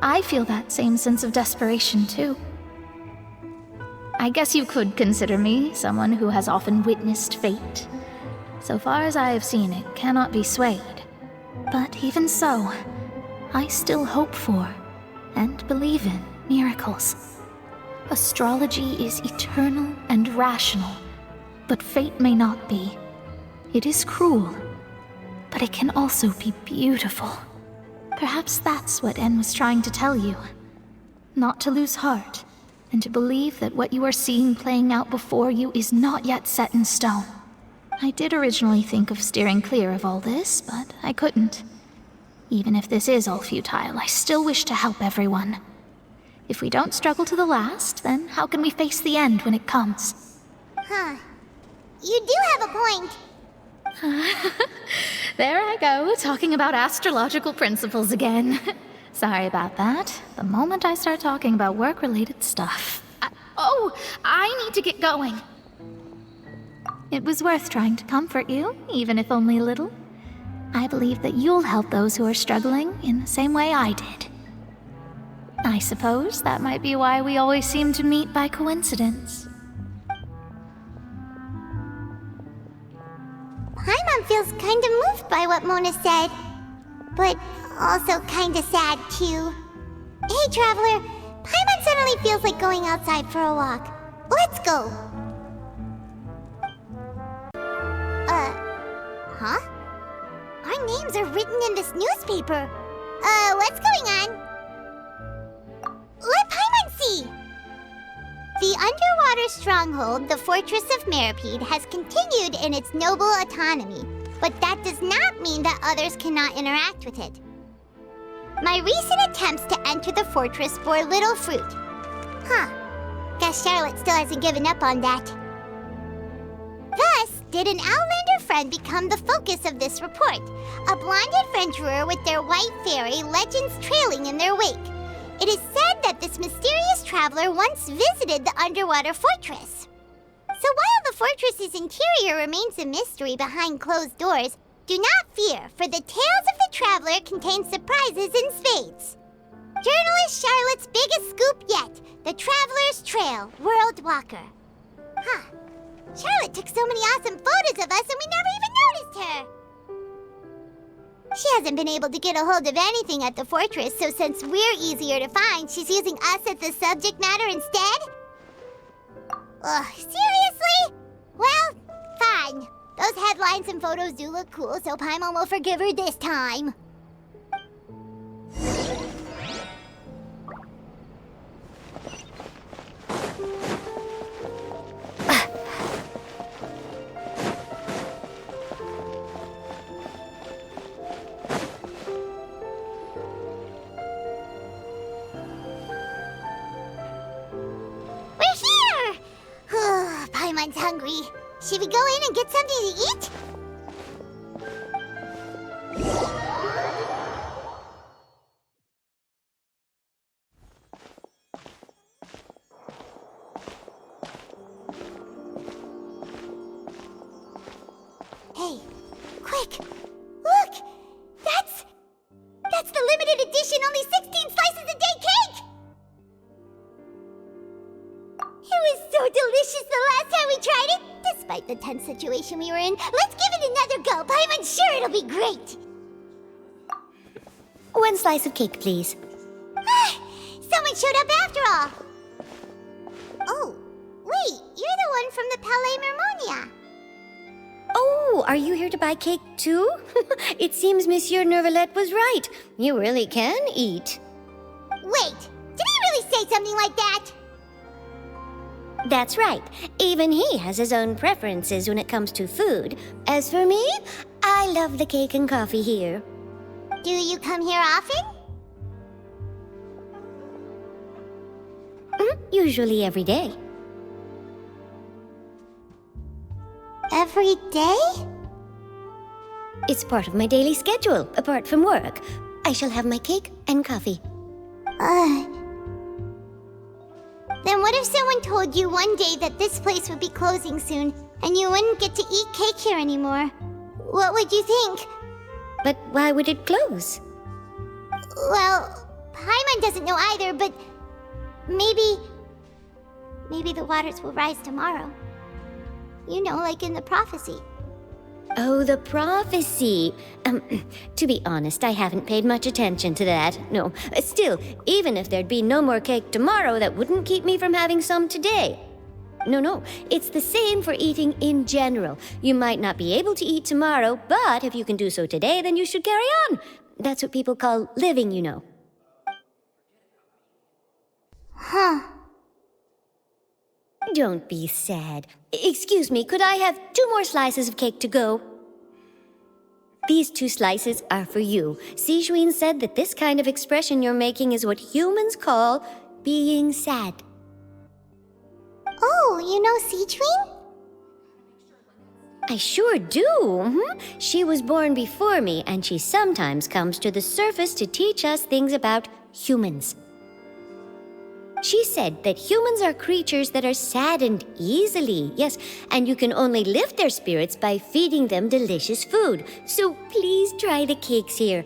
I feel that same sense of desperation, too. I guess you could consider me someone who has often witnessed fate. So far as I have seen, it cannot be swayed. But even so, I still hope for, and believe in, miracles. Astrology is eternal and rational, but fate may not be. It is cruel, but it can also be beautiful. Perhaps that's what En was trying to tell you. Not to lose heart, and to believe that what you are seeing playing out before you is not yet set in stone. I did originally think of steering clear of all this, but I couldn't. Even if this is all futile, I still wish to help everyone. If we don't struggle to the last, then how can we face the end when it comes? Huh, you do have a point. There I go, talking about astrological principles again. Sorry about that. The moment I start talking about work-related stuff. I need to get going. It was worth trying to comfort you, even if only a little. I believe that you'll help those who are struggling in the same way I did. I suppose that might be why we always seem to meet by coincidence. Paimon feels kinda moved by what Mona said, but also kinda sad too. Hey, Traveler, Paimon suddenly feels like going outside for a walk. Let's go. Huh? Our names are written in this newspaper. What's going on? Let Paimon see! The underwater stronghold, the Fortress of Meripede, has continued in its noble autonomy, but that does not mean that others cannot interact with it. My recent attempts to enter the fortress bore little fruit. Guess Charlotte still hasn't given up on that. Thus, did an Outlander friend become the focus of this report, a blonde adventurer with their white fairy legends trailing in their wake. It is said that this mysterious traveler once visited the underwater fortress. So while the fortress's interior remains a mystery behind closed doors, do not fear, for the tales of the traveler contain surprises in spades. Journalist Charlotte's biggest scoop yet, the Traveler's Trail, World Walker. Charlotte took so many awesome photos of us and we never even noticed her! She hasn't been able to get a hold of anything at the fortress, so since we're easier to find, she's using us as the subject matter instead? Seriously? Well, fine. Those headlines and photos do look cool, so Paimon will forgive her this time. Paimon's hungry. Should we go in and get something to eat? Hey, quick! Look! That's the limited edition, only 16 slices a day cake! It was so delicious the last time we tried it! Despite the tense situation we were in, let's give it another go. Paimon's sure it'll be great! 1 slice of cake, please. Someone showed up after all! Oh, wait, you're the one from the Palais Mermonia. Oh, are you here to buy cake too? It seems Monsieur Neuvillette was right. You really can eat. Wait, did he really say something like that? That's right. Even he has his own preferences when it comes to food. As for me, I love the cake and coffee here. Do you come here often? Usually every day. Every day? It's part of my daily schedule, apart from work. I shall have my cake and coffee. Then what if someone told you one day that this place would be closing soon, and you wouldn't get to eat cake here anymore? What would you think? But why would it close? Well, Paimon doesn't know either, but maybe the waters will rise tomorrow. You know, like in the prophecy. Oh, the prophecy. To be honest, I haven't paid much attention to that. No, still, even if there'd be no more cake tomorrow, that wouldn't keep me from having some today. No, it's the same for eating in general. You might not be able to eat tomorrow, but if you can do so today, then you should carry on. That's what people call living, you know. Don't be sad. Excuse me, could I have 2 more slices of cake to go? These 2 slices are for you. Sijuin said that this kind of expression you're making is what humans call being sad. Oh, you know Sijuin? I sure do. She was born before me, and she sometimes comes to the surface to teach us things about humans. She said that humans are creatures that are saddened easily, yes, and you can only lift their spirits by feeding them delicious food. So please try the cakes here.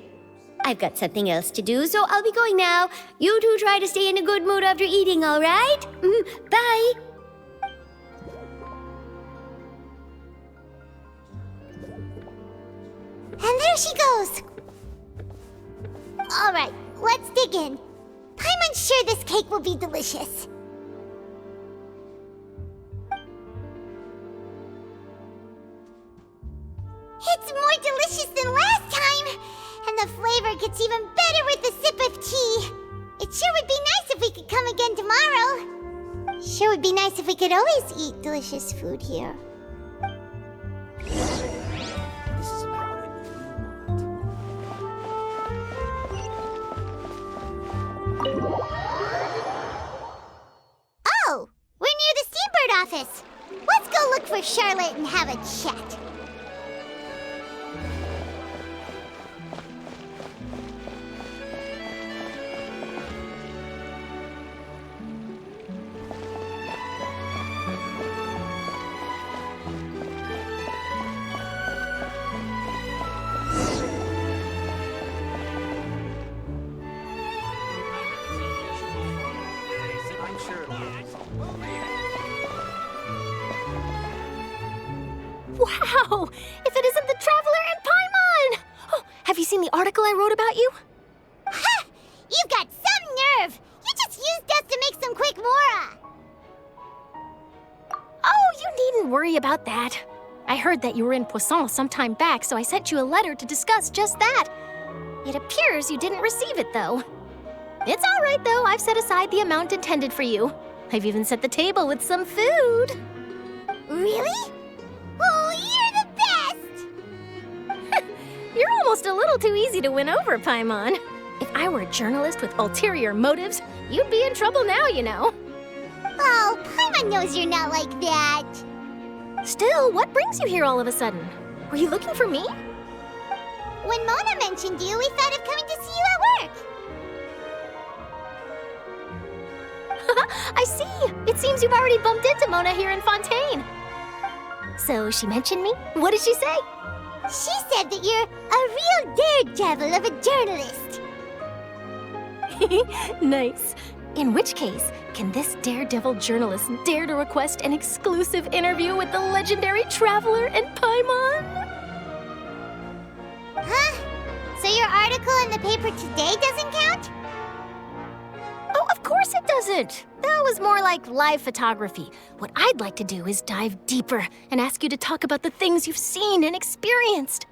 I've got something else to do, so I'll be going now. You two try to stay in a good mood after eating, all right? Bye. And there she goes. All right, let's dig in. Paimon's sure this cake will be delicious. It's more delicious than last time, and the flavor gets even better with a sip of tea. It sure would be nice if we could come again tomorrow. Sure would be nice if we could always eat delicious food here. Oh, we're near the Steambird office. Let's go look for Charlotte and have a chat. Wow! If it isn't the Traveler and Paimon! Oh, have you seen the article I wrote about you? Ha! You've got some nerve! You just used us to make some quick mora! Oh, you needn't worry about that. I heard that you were in Poisson some time back, so I sent you a letter to discuss just that. It appears you didn't receive it, though. It's all right, though. I've set aside the amount intended for you. I've even set the table with some food. Really? Oh, you're the best! You're almost a little too easy to win over, Paimon. If I were a journalist with ulterior motives, you'd be in trouble now, you know. Oh, Paimon knows you're not like that. Still, what brings you here all of a sudden? Were you looking for me? When Mona mentioned you, we thought of coming to see you at work. I see. It seems you've already bumped into Mona here in Fontaine. So she mentioned me? What did she say? She said that you're a real daredevil of a journalist. Nice. In which case, can this daredevil journalist dare to request an exclusive interview with the legendary Traveler and Paimon? Huh? So your article in the paper today doesn't count? Oh, of course it doesn't. That was more like live photography. What I'd like to do is dive deeper and ask you to talk about the things you've seen and experienced.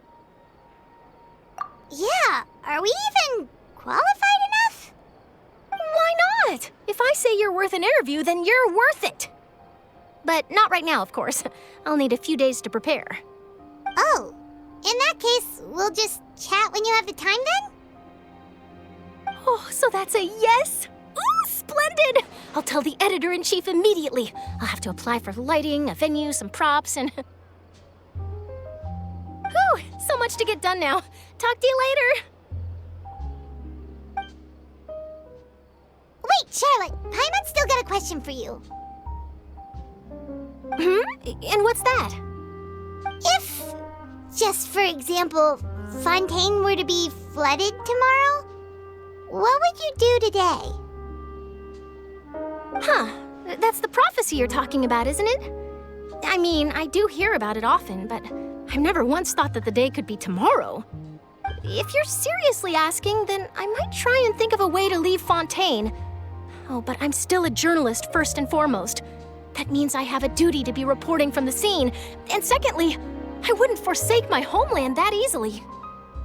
Yeah, are we even qualified enough? Why not? If I say you're worth an interview, then you're worth it. But not right now, of course. I'll need a few days to prepare. Oh, in that case, we'll just chat when you have the time then? Oh, so that's a yes? Ooh, splendid! I'll tell the editor-in-chief immediately. I'll have to apply for lighting, a venue, some props, and... Whew, so much to get done now. Talk to you later. Wait, Charlotte, Paimon's still got a question for you. And what's that? If, just for example, Fontaine were to be flooded tomorrow, what would you do today? Huh, that's the prophecy you're talking about, isn't it? I mean, I do hear about it often, but I've never once thought that the day could be tomorrow. If you're seriously asking, then I might try and think of a way to leave Fontaine. Oh, but I'm still a journalist first and foremost. That means I have a duty to be reporting from the scene. And secondly, I wouldn't forsake my homeland that easily.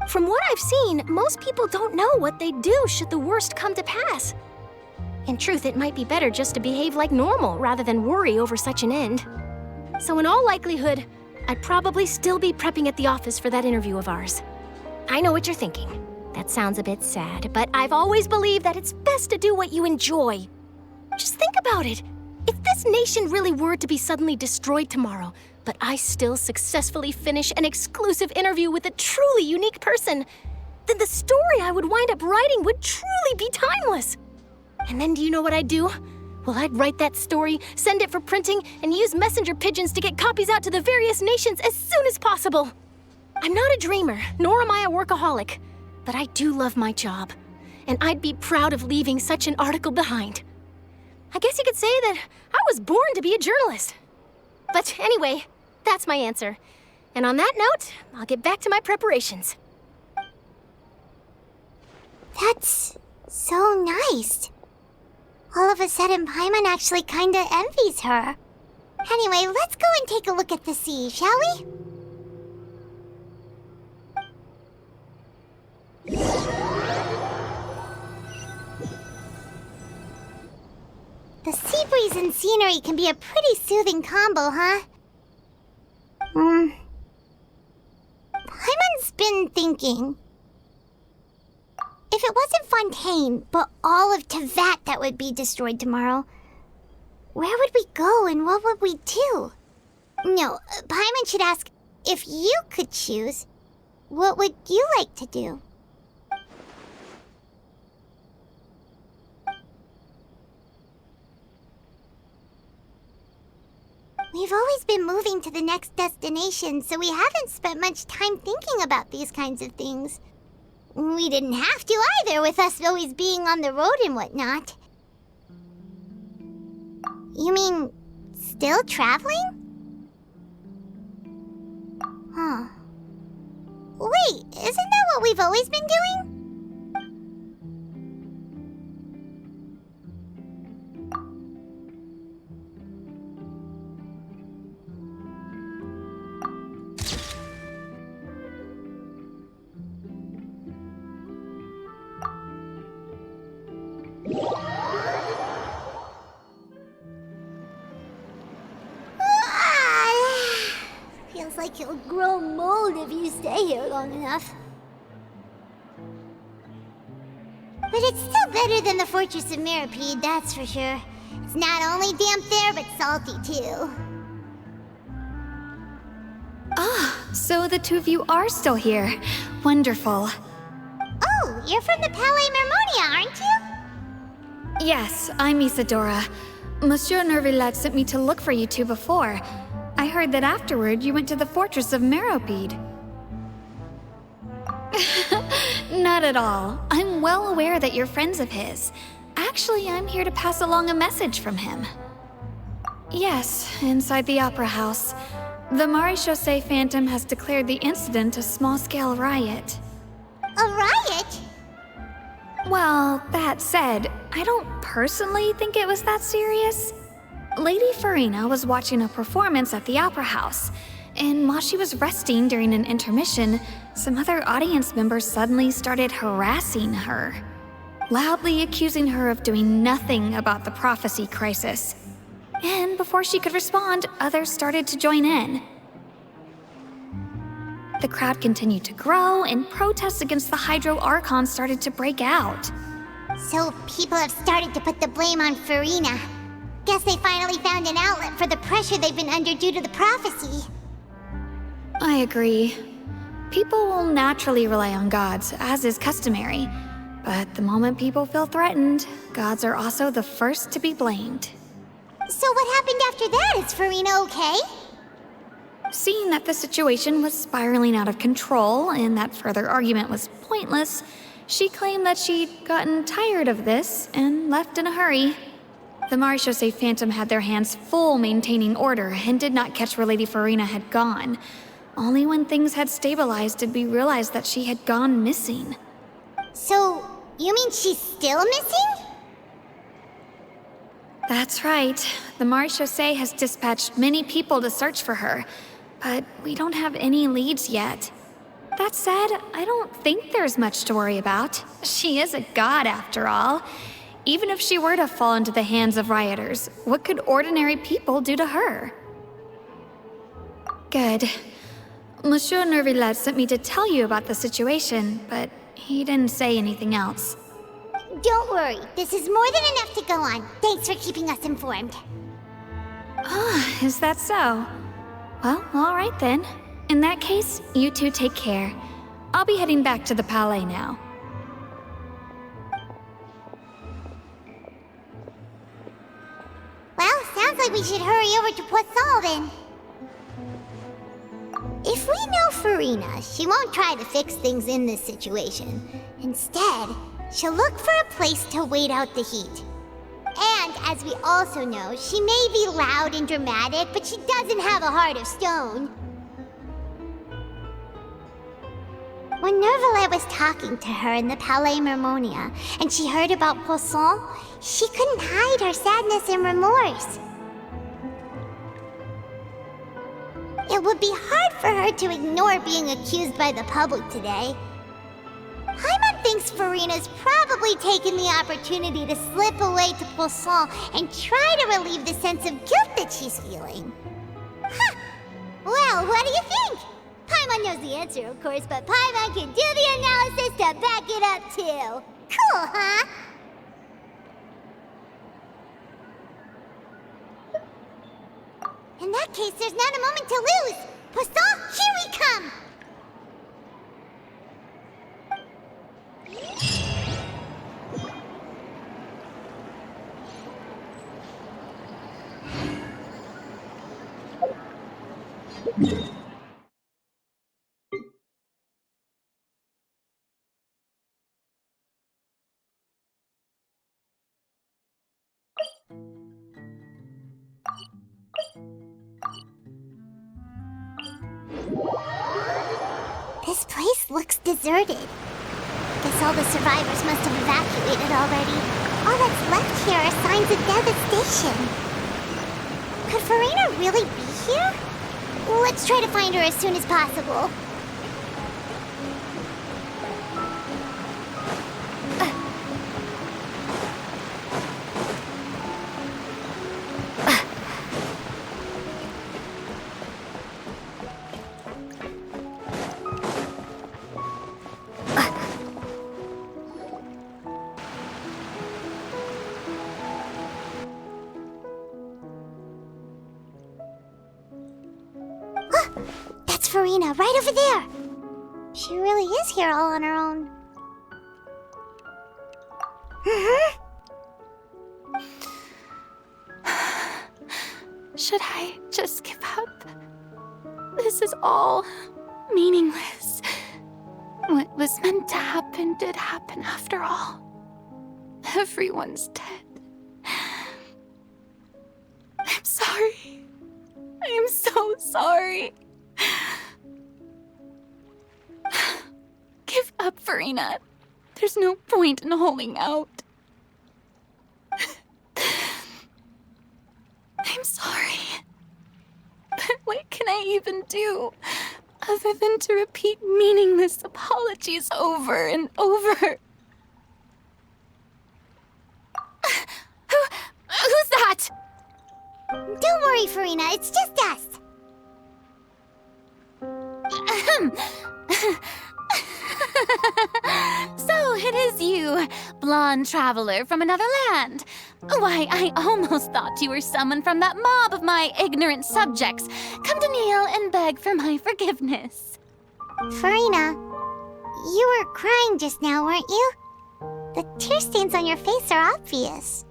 From what I've seen, most people don't know what they'd do should the worst come to pass. In truth, it might be better just to behave like normal rather than worry over such an end. So in all likelihood, I'd probably still be prepping at the office for that interview of ours. I know what you're thinking. That sounds a bit sad, but I've always believed that it's best to do what you enjoy. Just think about it. If this nation really were to be suddenly destroyed tomorrow, but I still successfully finish an exclusive interview with a truly unique person, then the story I would wind up writing would truly be timeless. And then do you know what I'd do? Well, I'd write that story, send it for printing, and use messenger pigeons to get copies out to the various nations as soon as possible. I'm not a dreamer, nor am I a workaholic, but I do love my job, and I'd be proud of leaving such an article behind. I guess you could say that I was born to be a journalist. But anyway, that's my answer. And on that note, I'll get back to my preparations. That's so nice. All of a sudden, Paimon actually kinda envies her. Anyway, let's go and take a look at the sea, shall we? The sea breeze and scenery can be a pretty soothing combo, huh? Paimon's been thinking. If it wasn't Fontaine, but all of Tevat that would be destroyed tomorrow, where would we go and what would we do? No, Paimon should ask, if you could choose, what would you like to do? We've always been moving to the next destination, so we haven't spent much time thinking about these kinds of things. We didn't have to either, with us always being on the road and whatnot. You mean, still traveling? Huh. Wait, isn't that what we've always been doing? Feels like you'll grow mold if you stay here long enough. But it's still better than the Fortress of Masquerade, that's for sure. It's not only damp there, but salty too. So the two of you are still here. Wonderful. Oh, you're from the Palais Mermonia, aren't you? Yes, I'm Isadora. Monsieur Nervillet sent me to look for you two before. I heard that afterward you went to the Fortress of Masquerade. Not at all. I'm well aware that you're friends of his. Actually, I'm here to pass along a message from him. Yes, inside the Opera House. The Maréchaussée Phantom has declared the incident a small-scale riot. A riot? Well, that said, I don't personally think it was that serious. Lady Farina was watching a performance at the Opera House, and while she was resting during an intermission, some other audience members suddenly started harassing her, loudly accusing her of doing nothing about the prophecy crisis. And before she could respond, others started to join in. The crowd continued to grow, and protests against the Hydro Archon started to break out. So people have started to put the blame on Farina. Guess they finally found an outlet for the pressure they've been under due to the prophecy. I agree. People will naturally rely on gods, as is customary. But the moment people feel threatened, gods are also the first to be blamed. So what happened after that? Is Farina okay? Seeing that the situation was spiraling out of control and that further argument was pointless, she claimed that she'd gotten tired of this and left in a hurry. The Maréchaussée Phantom had their hands full maintaining order and did not catch where Lady Farina had gone. Only when things had stabilized did we realize that she had gone missing. So, you mean she's still missing? That's right. The Maréchaussée has dispatched many people to search for her, but we don't have any leads yet. That said, I don't think there's much to worry about. She is a god, after all. Even if she were to fall into the hands of rioters, what could ordinary people do to her? Good. Monsieur Nervillet sent me to tell you about the situation, but he didn't say anything else. Don't worry, this is more than enough to go on. Thanks for keeping us informed. Is that so? Well, alright then. In that case, you two take care. I'll be heading back to the Palais now. Well, sounds like we should hurry over to Poisson then. If we know Farina, she won't try to fix things in this situation. Instead, she'll look for a place to wait out the heat. And, as we also know, she may be loud and dramatic, but she doesn't have a heart of stone. When Nervalet was talking to her in the Palais Mermonia, and she heard about Poisson, she couldn't hide her sadness and remorse. It would be hard for her to ignore being accused by the public today. Paimon thinks Farina's probably taken the opportunity to slip away to Poisson and try to relieve the sense of guilt that she's feeling. Huh! Well, what do you think? Paimon knows the answer, of course, but Paimon can do the analysis to back it up, too. Cool, huh? In that case, there's not a moment to lose! Poisson, here we come! This place looks deserted. Guess all the survivors must have evacuated already. All that's left here are signs of devastation. Could Farina really be here? Let's try to find her as soon as possible. That's Farina, right over there! She really is here all on her own. Should I just give up? This is all meaningless. What was meant to happen did happen after all. Everyone's dead. I'm sorry. I am so sorry. Give up, Farina. There's no point in holding out. I'm sorry. But what can I even do other than to repeat meaningless apologies over and over? Who's that? Don't worry, Farina, it's just us. So it is you, blonde traveler from another land. Why, I almost thought you were someone from that mob of my ignorant subjects, come to kneel and beg for my forgiveness. Farina, you were crying just now, weren't you? The tear stains on your face are obvious.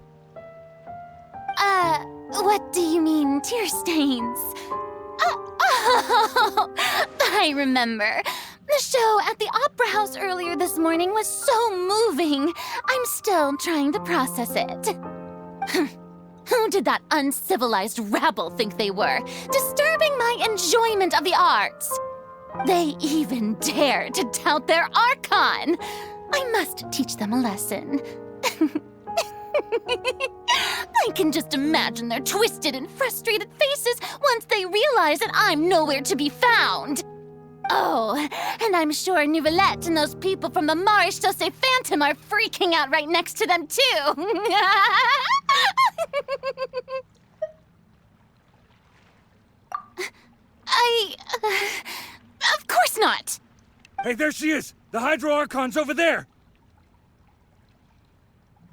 What do you mean, tear stains? Oh, I remember. The show at the Opera House earlier this morning was so moving. I'm still trying to process it. Who did that uncivilized rabble think they were, disturbing my enjoyment of the arts? They even dared to tout their archon. I must teach them a lesson. I can just imagine their twisted and frustrated faces once they realize that I'm nowhere to be found. Oh, and I'm sure Nouvellette and those people from the Maréchaussée Phantom are freaking out right next to them, too. Of course not. Hey, there she is! The Hydro Archon's over there!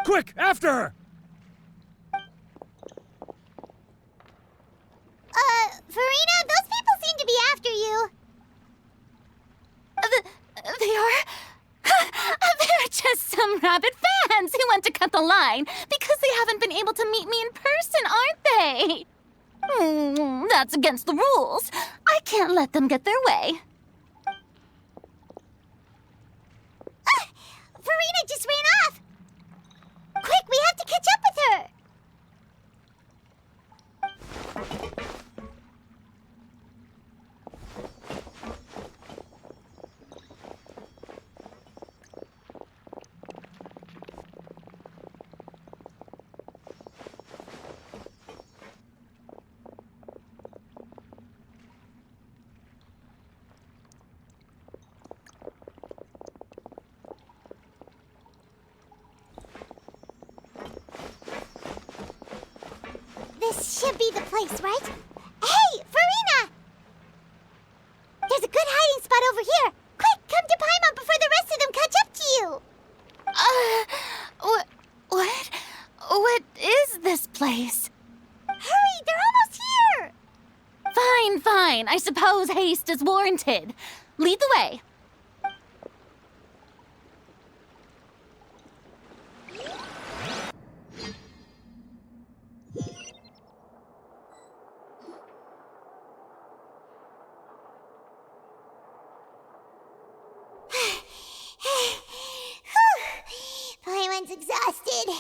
Quick, after her! Farina, those people after you. They are... They're just some rabid fans who want to cut the line because they haven't been able to meet me in person, aren't they? That's against the rules. I can't let them get their way. Farina just ran off! Quick, we have to catch up with her! This should be the place, right? Hey, Farina! There's a good hiding spot over here. Quick, come to Paimon before the rest of them catch up to you. What is this place? Hurry, they're almost here! Fine. I suppose haste is warranted. Lead the way. Paimon's exhausted.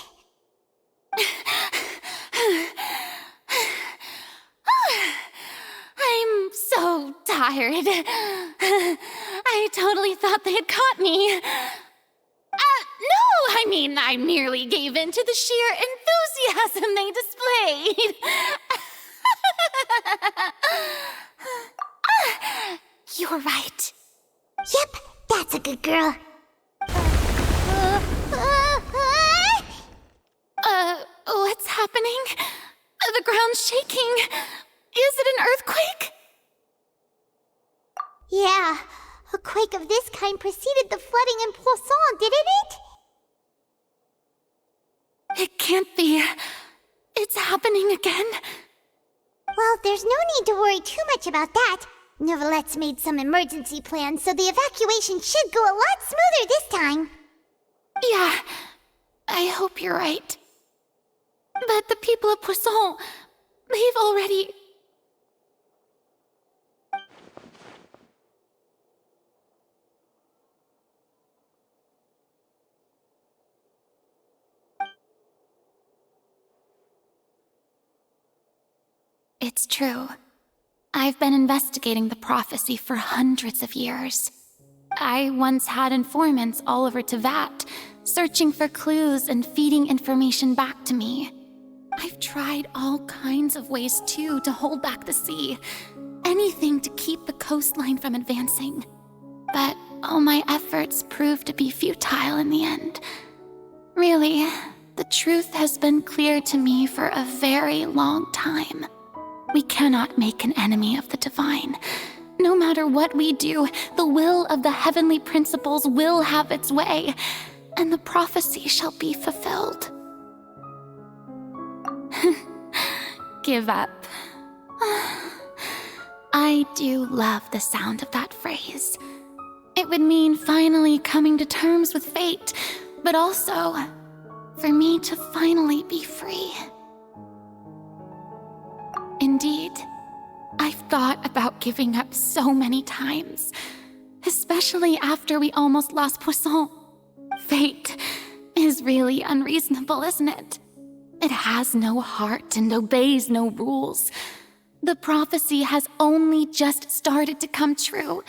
I'm so tired. I totally thought they had caught me. No, I merely gave in to the sheer enthusiasm they displayed. You're right. Yep, that's a good girl. What's happening? The ground's shaking. Is it an earthquake? Yeah, a quake of this kind preceded the flooding in Poisson, didn't it? It can't be. It's happening again. Well, there's no need to worry too much about that. Novelette's made some emergency plans, so the evacuation should go a lot smoother this time. Yeah, I hope you're right. But the people of Poisson, they've already... It's true. I've been investigating the prophecy for hundreds of years. I once had informants all over Tevat, searching for clues and feeding information back to me. I've tried all kinds of ways, too, to hold back the sea. Anything to keep the coastline from advancing. But all my efforts proved to be futile in the end. Really, the truth has been clear to me for a very long time. We cannot make an enemy of the divine. No matter what we do, the will of the heavenly principles will have its way, and the prophecy shall be fulfilled. Give up. I do love the sound of that phrase. It would mean finally coming to terms with fate, but also for me to finally be free. Indeed, I've thought about giving up so many times, especially after we almost lost Poisson. Fate is really unreasonable, isn't it? It has no heart and obeys no rules. The prophecy has only just started to come true,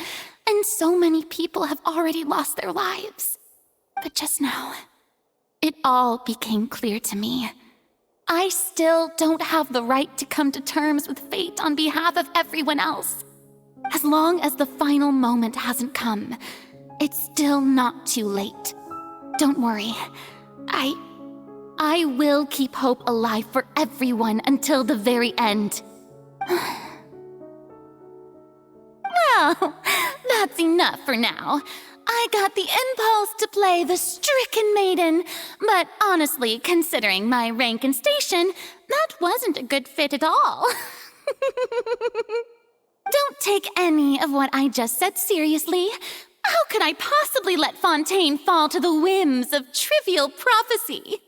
and so many people have already lost their lives. But just now, it all became clear to me. I still don't have the right to come to terms with fate on behalf of everyone else. As long as the final moment hasn't come, it's still not too late. Don't worry. I will keep hope alive for everyone until the very end. Well, that's enough for now. I got the impulse to play the stricken maiden, but honestly, considering my rank and station, that wasn't a good fit at all. Don't take any of what I just said seriously. How could I possibly let Fontaine fall to the whims of trivial prophecy?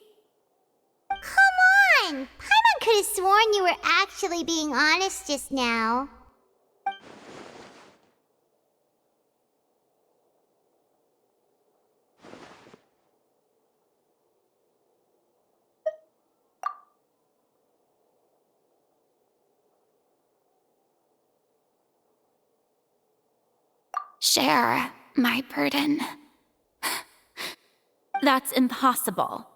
Come on! Paimon could have sworn you were actually being honest just now. Share my burden. That's impossible.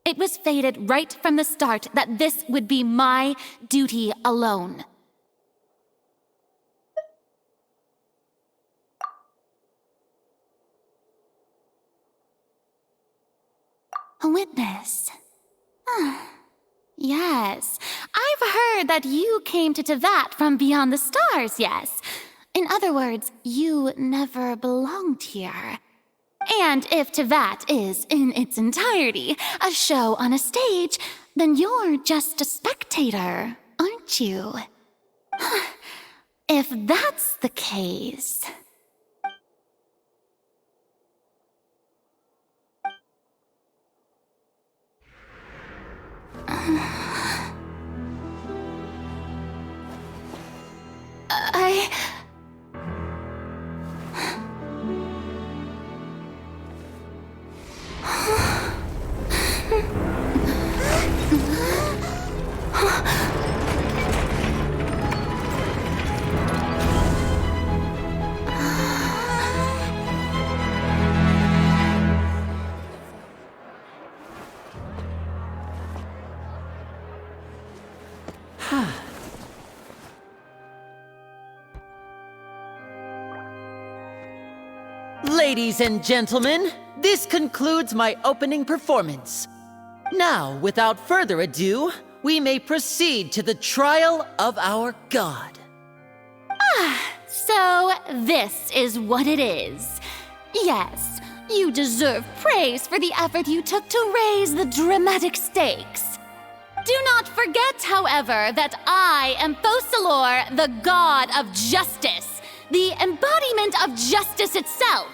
It was fated right from the start that this would be my duty alone. A witness. Yes, I've heard that you came to Tevat from beyond the stars, yes. In other words, you never belonged here. And if Tevat is, in its entirety, a show on a stage, then you're just a spectator, aren't you? If that's the case... Ladies and gentlemen, this concludes my opening performance. Now, without further ado, we may proceed to the trial of our god. So this is what it is. Yes, you deserve praise for the effort you took to raise the dramatic stakes. Do not forget, however, that I am Fosalor, the god of justice, the embodiment of justice itself.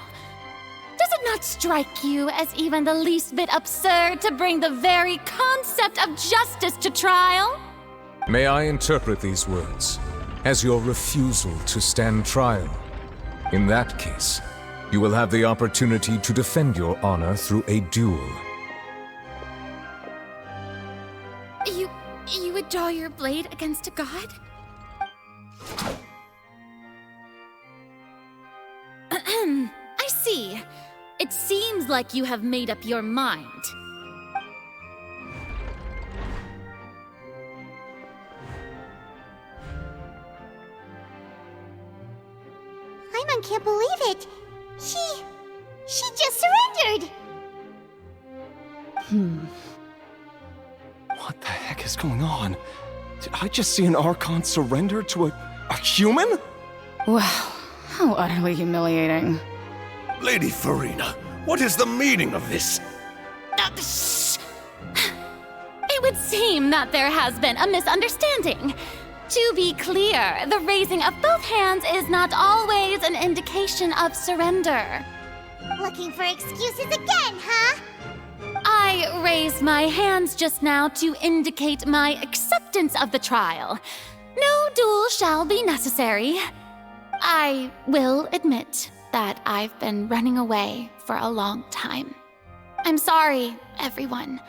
Does it not strike you as even the least bit absurd to bring the very concept of justice to trial? May I interpret these words as your refusal to stand trial? In that case, you will have the opportunity to defend your honor through a duel. You would draw your blade against a god? I see. It seems like you have made up your mind. Paimon can't believe it. She just surrendered. What the heck is going on? Did I just see an archon surrender to a human? Wow, how utterly humiliating. Lady Farina, what is the meaning of this? It would seem that there has been a misunderstanding. To be clear, the raising of both hands is not always an indication of surrender. Looking for excuses again, huh? I raised my hands just now to indicate my acceptance of the trial. No duel shall be necessary. I will admit that I've been running away for a long time. I'm sorry, everyone.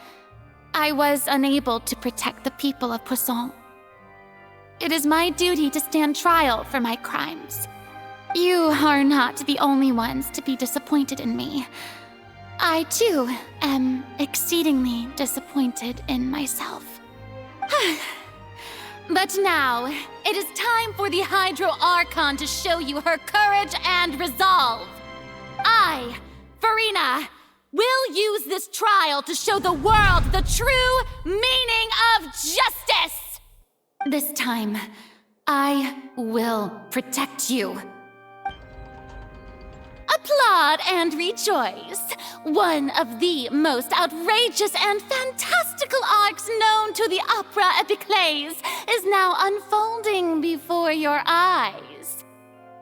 I was unable to protect the people of Poisson. It is my duty to stand trial for my crimes. You are not the only ones to be disappointed in me. I, too, am exceedingly disappointed in myself. But now, it is time for the Hydro Archon to show you her courage and resolve. I, Farina, will use this trial to show the world the true meaning of justice! This time, I will protect you. Applaud and rejoice! One of the most outrageous and fantastical arcs known to the opera epiclese is now unfolding before your eyes.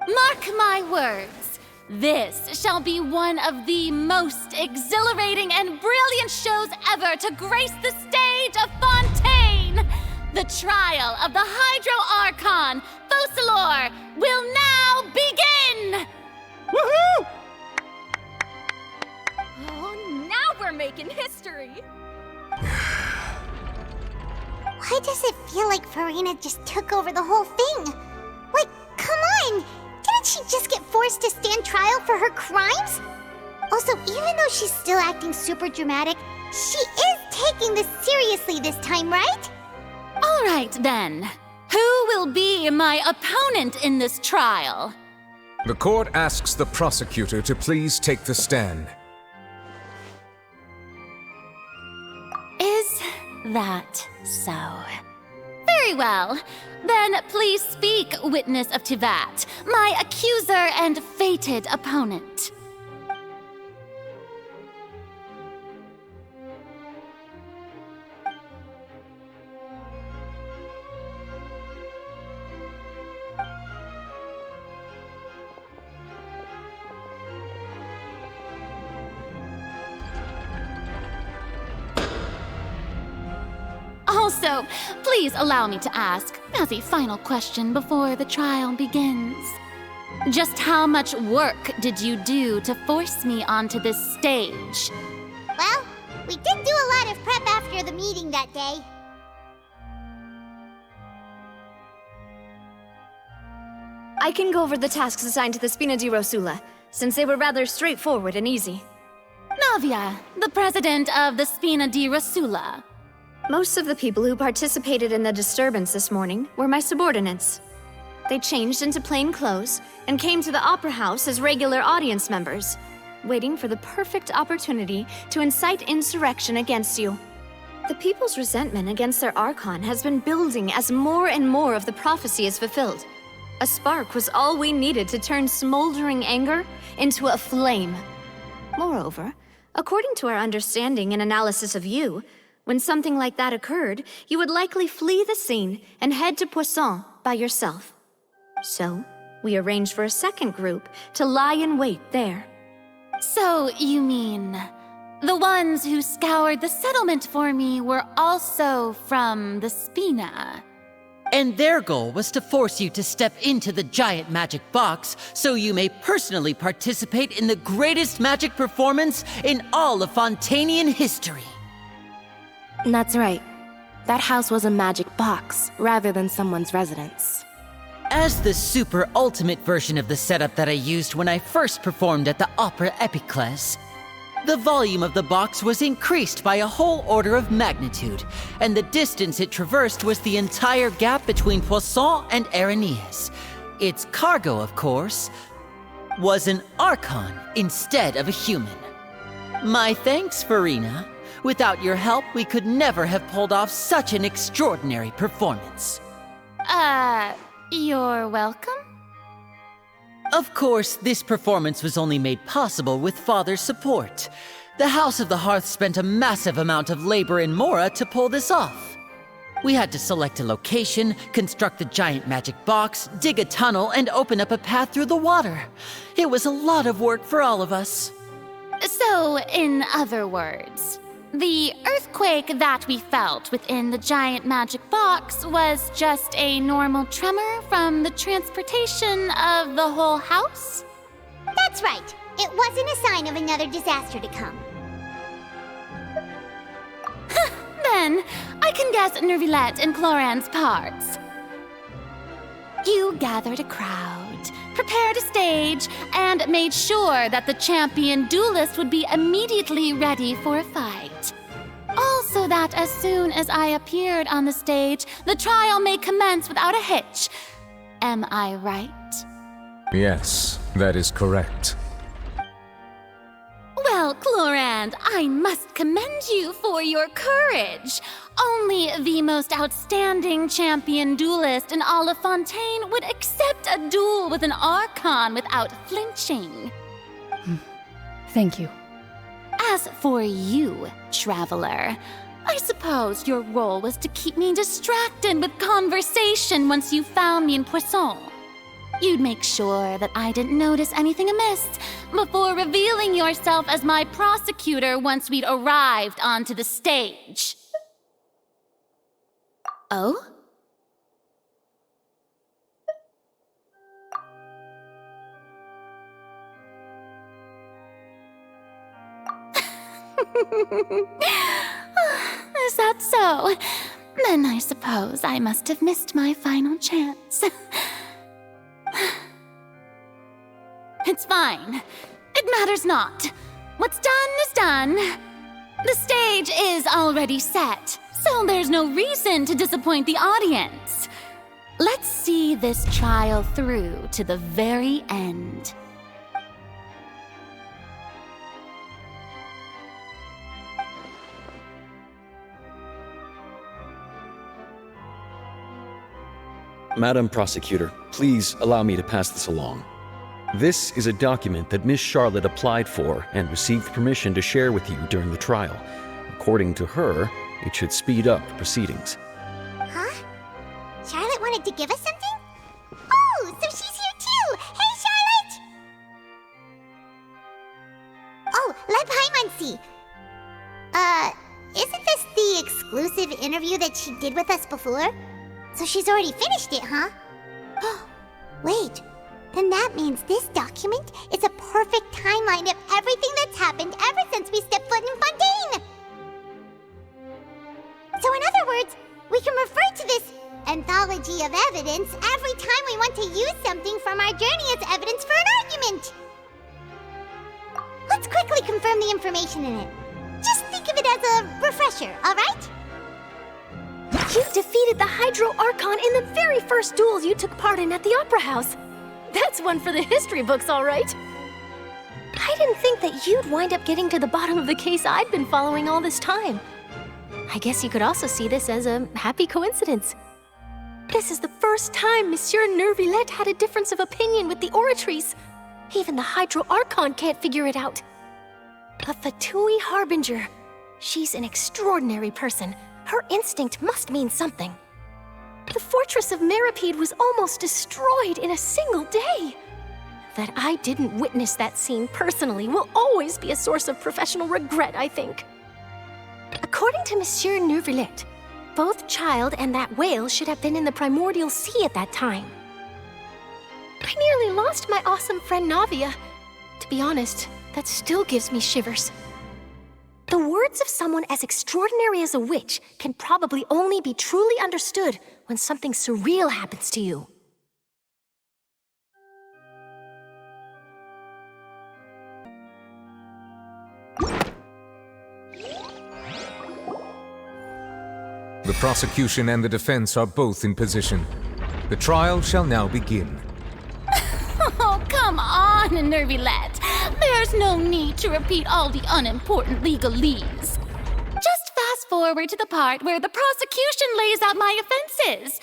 Mark my words. This shall be one of the most exhilarating and brilliant shows ever to grace the stage of Fontaine. The trial of the Hydro Archon, Focalor, will now begin! Woohoo! Oh, now we're making history! Why does it feel like Farina just took over the whole thing? Like, come on! Didn't she just get forced to stand trial for her crimes? Also, even though she's still acting super dramatic, she is taking this seriously this time, right? All right, then. Who will be my opponent in this trial? The court asks the prosecutor to please take the stand. Is that so? Very well. Then please speak, witness of Tivat, my accuser and fated opponent. Also, please allow me to ask, as a final question before the trial begins, just how much work did you do to force me onto this stage? Well, we did do a lot of prep after the meeting that day. I can go over the tasks assigned to the Spina di Rosula, since they were rather straightforward and easy. Navia, the president of the Spina di Rosula. Most of the people who participated in the disturbance this morning were my subordinates. They changed into plain clothes and came to the Opera House as regular audience members, waiting for the perfect opportunity to incite insurrection against you. The people's resentment against their Archon has been building as more and more of the prophecy is fulfilled. A spark was all we needed to turn smoldering anger into a flame. Moreover, according to our understanding and analysis of you, when something like that occurred, you would likely flee the scene and head to Poisson by yourself. So, we arranged for a second group to lie in wait there. So, you mean, the ones who scoured the settlement for me were also from the Spina? And their goal was to force you to step into the giant magic box so you may personally participate in the greatest magic performance in all of Fontainian history. That's right. That house was a magic box, rather than someone's residence. As the super ultimate version of the setup that I used when I first performed at the Opera Epiclese, the volume of the box was increased by a whole order of magnitude, and the distance it traversed was the entire gap between Poisson and Aranias. Its cargo, of course, was an Archon instead of a human. My thanks, Farina. Without your help, we could never have pulled off such an extraordinary performance. You're welcome? Of course, this performance was only made possible with Father's support. The House of the Hearth spent a massive amount of labor in Mora to pull this off. We had to select a location, construct the giant magic box, dig a tunnel, and open up a path through the water. It was a lot of work for all of us. So, in other words, the earthquake that we felt within the giant magic box was just a normal tremor from the transportation of the whole house? That's right. It wasn't a sign of another disaster to come. Then, I can guess Nervilette and Cloran's parts. You gathered a crowd, prepared a stage, and made sure that the champion duelist would be immediately ready for a fight. Also that as soon as I appeared on the stage, the trial may commence without a hitch. Am I right? Yes, that is correct. Well, Clorand, I must commend you for your courage. Only the most outstanding champion duelist in all of Fontaine would accept a duel with an Archon without flinching. Thank you. As for you, Traveler, I suppose your role was to keep me distracted with conversation once you found me in Poisson. You'd make sure that I didn't notice anything amiss before revealing yourself as my prosecutor once we'd arrived onto the stage. Oh? Is that so? Then I suppose I must have missed my final chance. It's fine. It matters not. What's done is done. The stage is already set, so there's no reason to disappoint the audience. Let's see this trial through to the very end. Madam Prosecutor, please allow me to pass this along. This is a document that Miss Charlotte applied for and received permission to share with you during the trial. According to her, it should speed up proceedings. Huh? Charlotte wanted to give us something? Oh, so she's here too! Hey, Charlotte! Oh, let Paimon see. Isn't this the exclusive interview that she did with us before? So she's already finished it, huh? Wait, then that means this document is a perfect timeline of everything that's happened ever since we stepped foot in Fontaine! So in other words, we can refer to this anthology of evidence every time we want to use something from our journey as evidence for an argument! Let's quickly confirm the information in it. Just think of it as a refresher, alright? You defeated the Hydro Archon in the very first duels you took part in at the Opera House. That's one for the history books, all right. I didn't think that you'd wind up getting to the bottom of the case I'd been following all this time. I guess you could also see this as a happy coincidence. This is the first time Monsieur Neuvillette had a difference of opinion with the Oratrice. Even the Hydro Archon can't figure it out. A Fatui Harbinger. She's an extraordinary person. Her instinct must mean something. The fortress of Meripede was almost destroyed in a single day. That I didn't witness that scene personally will always be a source of professional regret, I think. According to Monsieur Neuvillette, both Child and that whale should have been in the primordial sea at that time. I nearly lost my awesome friend Navia. To be honest, that still gives me shivers. The words of someone as extraordinary as a witch can probably only be truly understood when something surreal happens to you. The prosecution and the defense are both in position. The trial shall now begin. Oh, come on, Neuvillette. There's no need to repeat all the unimportant legalese. Just fast forward to the part where the prosecution lays out my offenses.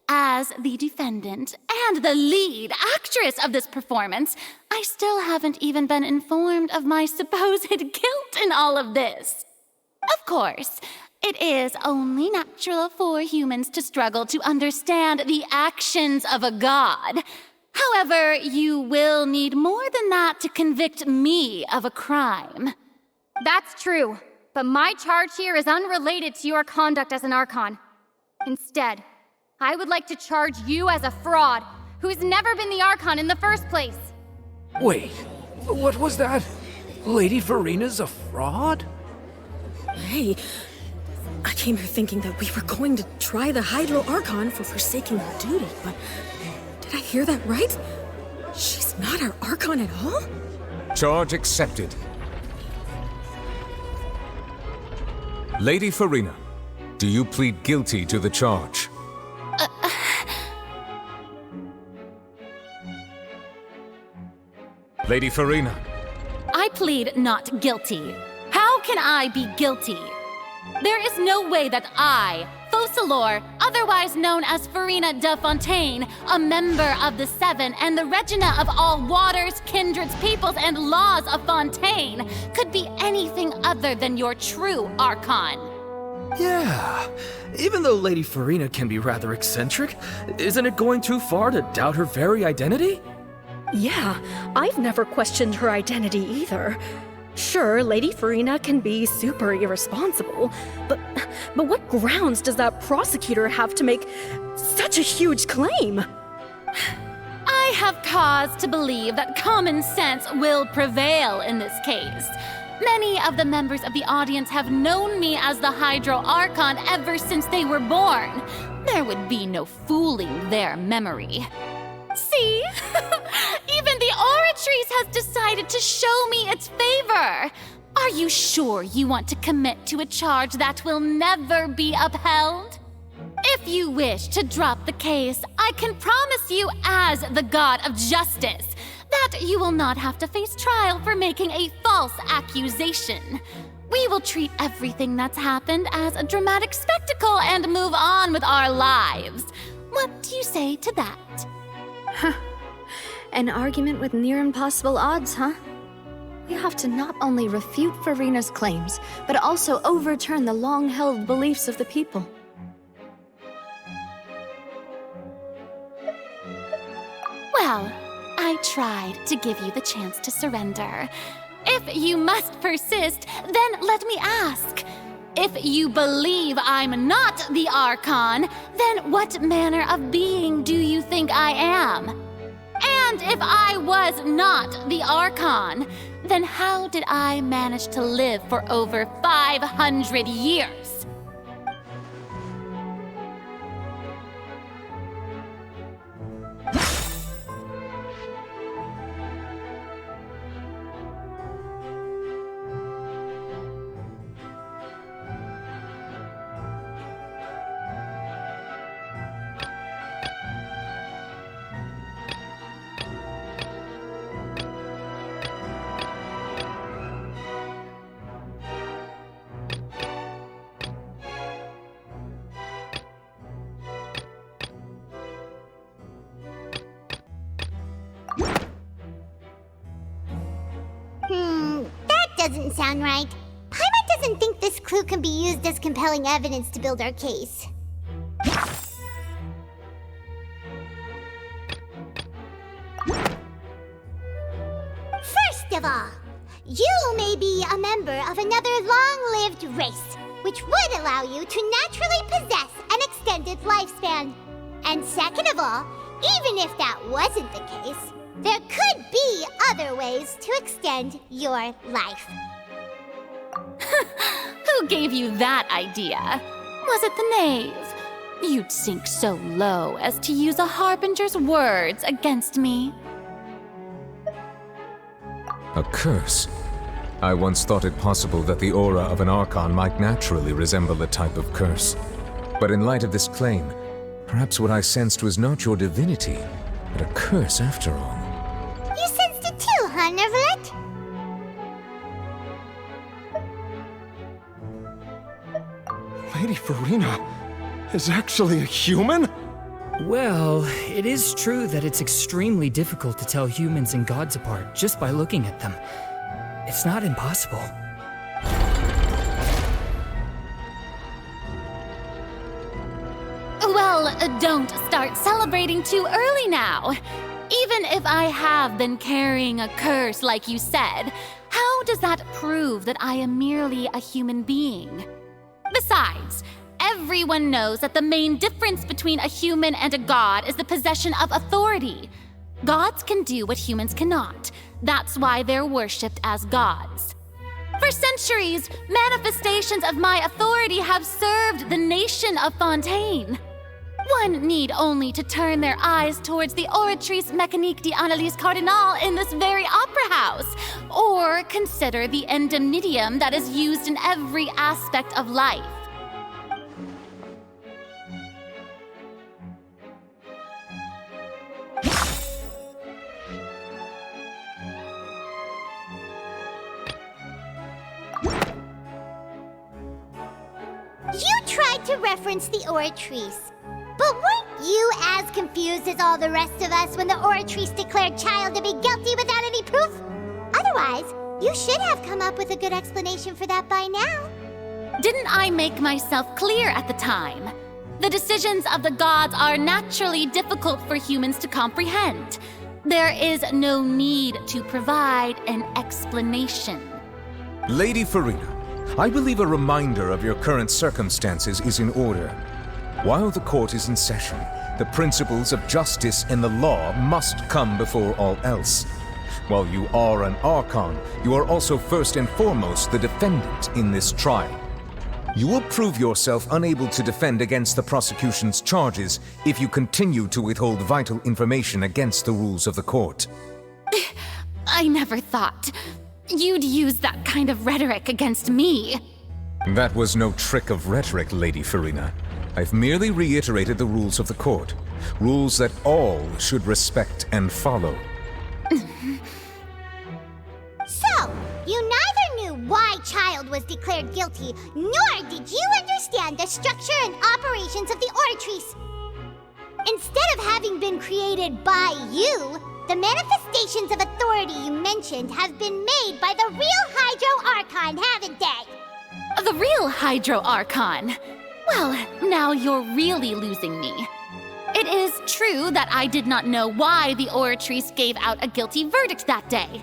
As the defendant and the lead actress of this performance, I still haven't even been informed of my supposed guilt in all of this. Of course, it is only natural for humans to struggle to understand the actions of a god. However, you will need more than that to convict me of a crime. That's true, but my charge here is unrelated to your conduct as an Archon. Instead, I would like to charge you as a fraud who's never been the Archon in the first place. Wait, what was that? Lady Farina's a fraud? Hey, I came here thinking that we were going to try the Hydro Archon for forsaking her duty, but did I hear that right? She's not our Archon at all? Charge accepted. Lady Farina, do you plead guilty to the charge? Lady Farina. I plead not guilty. How can I be guilty? There is no way that I, Focalor, otherwise known as Farina de Fontaine, a member of the Seven and the Regina of all waters, kindreds, peoples, and laws of Fontaine, could be anything other than your true Archon. Yeah. Even though Lady Farina can be rather eccentric, isn't it going too far to doubt her very identity? Yeah, I've never questioned her identity either. Sure, Lady Farina can be super irresponsible, but what grounds does that prosecutor have to make such a huge claim? I have cause to believe that common sense will prevail in this case. Many of the members of the audience have known me as the Hydro Archon ever since they were born. There would be no fooling their memory. See? Even the Oratrice has decided to show me its favor. Are you sure you want to commit to a charge that will never be upheld? If you wish to drop the case, I can promise you as the God of Justice that you will not have to face trial for making a false accusation. We will treat everything that's happened as a dramatic spectacle and move on with our lives. What do you say to that? Huh. An argument with near impossible odds, huh? We have to not only refute Farina's claims, but also overturn the long-held beliefs of the people. Well, I tried to give you the chance to surrender. If you must persist, then let me ask. If you believe I'm not the Archon, then what manner of being do you think I am? And if I was not the Archon, then how did I manage to live for over 500 years? That doesn't sound right. Paimon doesn't think this clue can be used as compelling evidence to build our case. First of all, you may be a member of another long-lived race, which would allow you to naturally possess an extended lifespan. And second of all, even if that wasn't the case, there could be other ways to extend your life. Who gave you that idea? Was it the knave? You'd sink so low as to use a harbinger's words against me. A curse? I once thought it possible that the aura of an Archon might naturally resemble a type of curse. But in light of this claim, perhaps what I sensed was not your divinity, but a curse after all. You sensed it too, huh, Neverlet? Lady Farina is actually a human? Well, it is true that it's extremely difficult to tell humans and gods apart just by looking at them. It's not impossible. Well, don't start celebrating too early now. Even if I have been carrying a curse like you said, how does that prove that I am merely a human being? Besides, everyone knows that the main difference between a human and a god is the possession of authority. Gods can do what humans cannot. That's why they're worshipped as gods. For centuries, manifestations of my authority have served the nation of Fontaine. One need only to turn their eyes towards the Oratrice Mécanique d'Analyse Cardinal in this very opera house, or consider the endemnitium that is used in every aspect of life. You tried to reference the Oratrice, but weren't you as confused as all the rest of us when the Oratrice declared Child to be guilty without any proof? Otherwise, you should have come up with a good explanation for that by now. Didn't I make myself clear at the time? The decisions of the gods are naturally difficult for humans to comprehend. There is no need to provide an explanation. Lady Farina, I believe a reminder of your current circumstances is in order. While the court is in session, the principles of justice and the law must come before all else. While you are an archon, you are also first and foremost the defendant in this trial. You will prove yourself unable to defend against the prosecution's charges if you continue to withhold vital information against the rules of the court. I never thought you'd use that kind of rhetoric against me. That was no trick of rhetoric, Lady Farina. I've merely reiterated the rules of the court. Rules that all should respect and follow. So, you neither knew why Child was declared guilty, nor did you understand the structure and operations of the Oratrice. Instead of having been created by you, the manifestations of authority you mentioned have been made by the real Hydro Archon, haven't they? The real Hydro Archon? Well, now you're really losing me. It is true that I did not know why the Oratrice gave out a guilty verdict that day.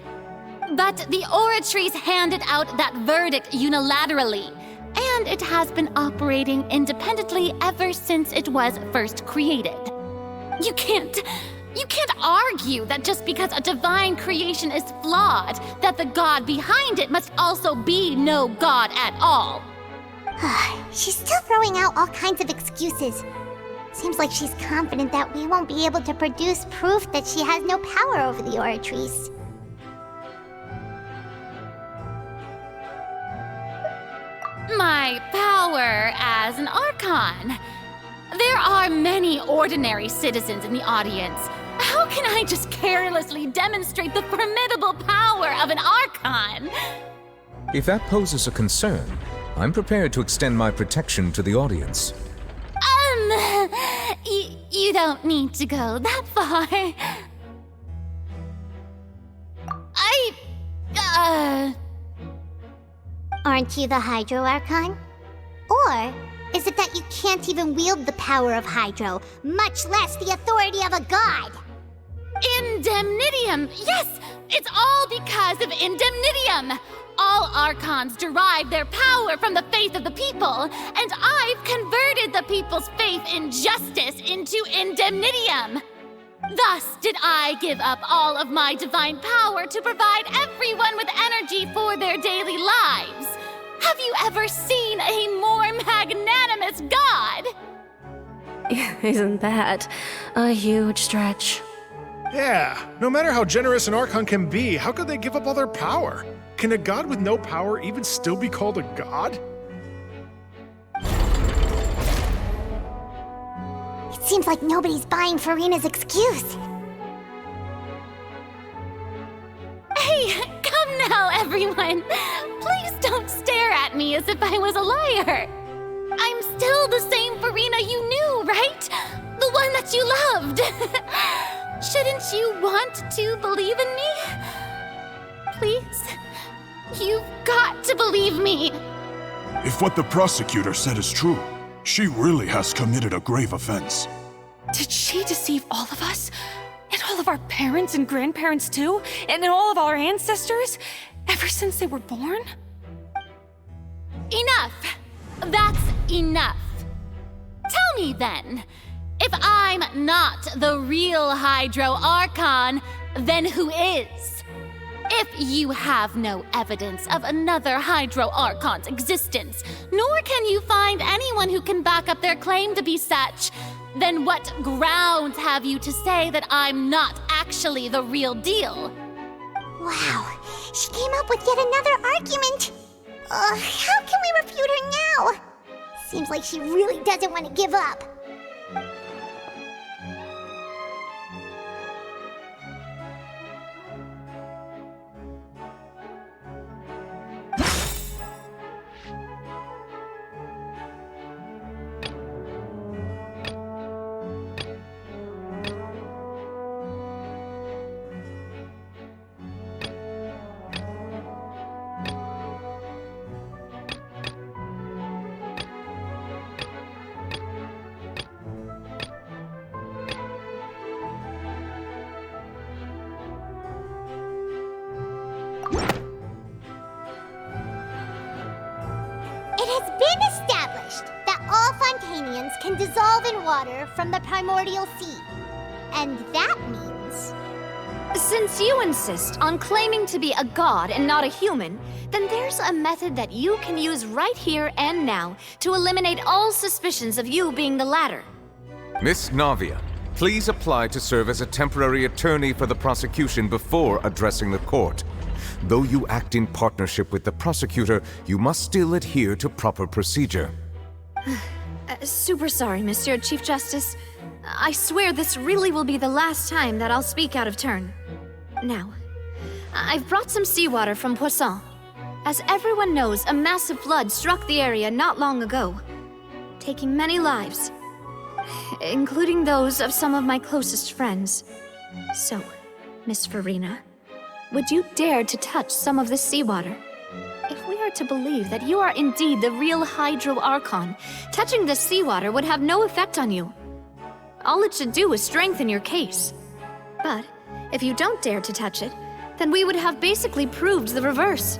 But the Oratrice handed out that verdict unilaterally, and it has been operating independently ever since it was first created. You can't argue that just because a divine creation is flawed, that the god behind it must also be no god at all. She's still throwing out all kinds of excuses. Seems like she's confident that we won't be able to produce proof that she has no power over the Oratrice. My power as an Archon. There are many ordinary citizens in the audience. How can I just carelessly demonstrate the formidable power of an Archon? If that poses a concern, I'm prepared to extend my protection to the audience. You don't need to go that far. Aren't you the Hydro Archon? Or is it that you can't even wield the power of Hydro, much less the authority of a god? Indemnitium! Yes! It's all because of Indemnitium! All Archons derive their power from the faith of the people, and I've converted the people's faith in justice into Indemnitium! Thus did I give up all of my divine power to provide everyone with energy for their daily lives. Have you ever seen a more magnanimous god? Isn't that a huge stretch? Yeah, no matter how generous an Archon can be, how could they give up all their power? Can a god with no power even still be called a god? It seems like nobody's buying Farina's excuse. Hey, come now, everyone! Please don't stare at me as if I was a liar! I'm still the same Farina you knew, right? The one that you loved! Shouldn't you want to believe in me? Please? You've got to believe me! If what the prosecutor said is true, she really has committed a grave offense. Did she deceive all of us? And all of our parents and grandparents too? And all of our ancestors? Ever since they were born? Enough! That's enough. Tell me then, if I'm not the real Hydro Archon, then who is? If you have no evidence of another Hydro Archon's existence, nor can you find anyone who can back up their claim to be such, then what grounds have you to say that I'm not actually the real deal? Wow, she came up with yet another argument. How can we refute her now? Seems like she really doesn't want to give up. has been established that all Fontainians can dissolve in water from the primordial sea. And that means... Since you insist on claiming to be a god and not a human, then there's a method that you can use right here and now to eliminate all suspicions of you being the latter. Miss Navia, please apply to serve as a temporary attorney for the prosecution before addressing the court. Though you act in partnership with the prosecutor, you must still adhere to proper procedure. Super sorry, Monsieur Chief Justice. I swear this really will be the last time that I'll speak out of turn. Now, I've brought some seawater from Poisson. As everyone knows, a massive flood struck the area not long ago, taking many lives, including those of some of my closest friends. So, Miss Farina, would you dare to touch some of this seawater? If we are to believe that you are indeed the real Hydro Archon, touching this seawater would have no effect on you. All it should do is strengthen your case. But if you don't dare to touch it, then we would have basically proved the reverse.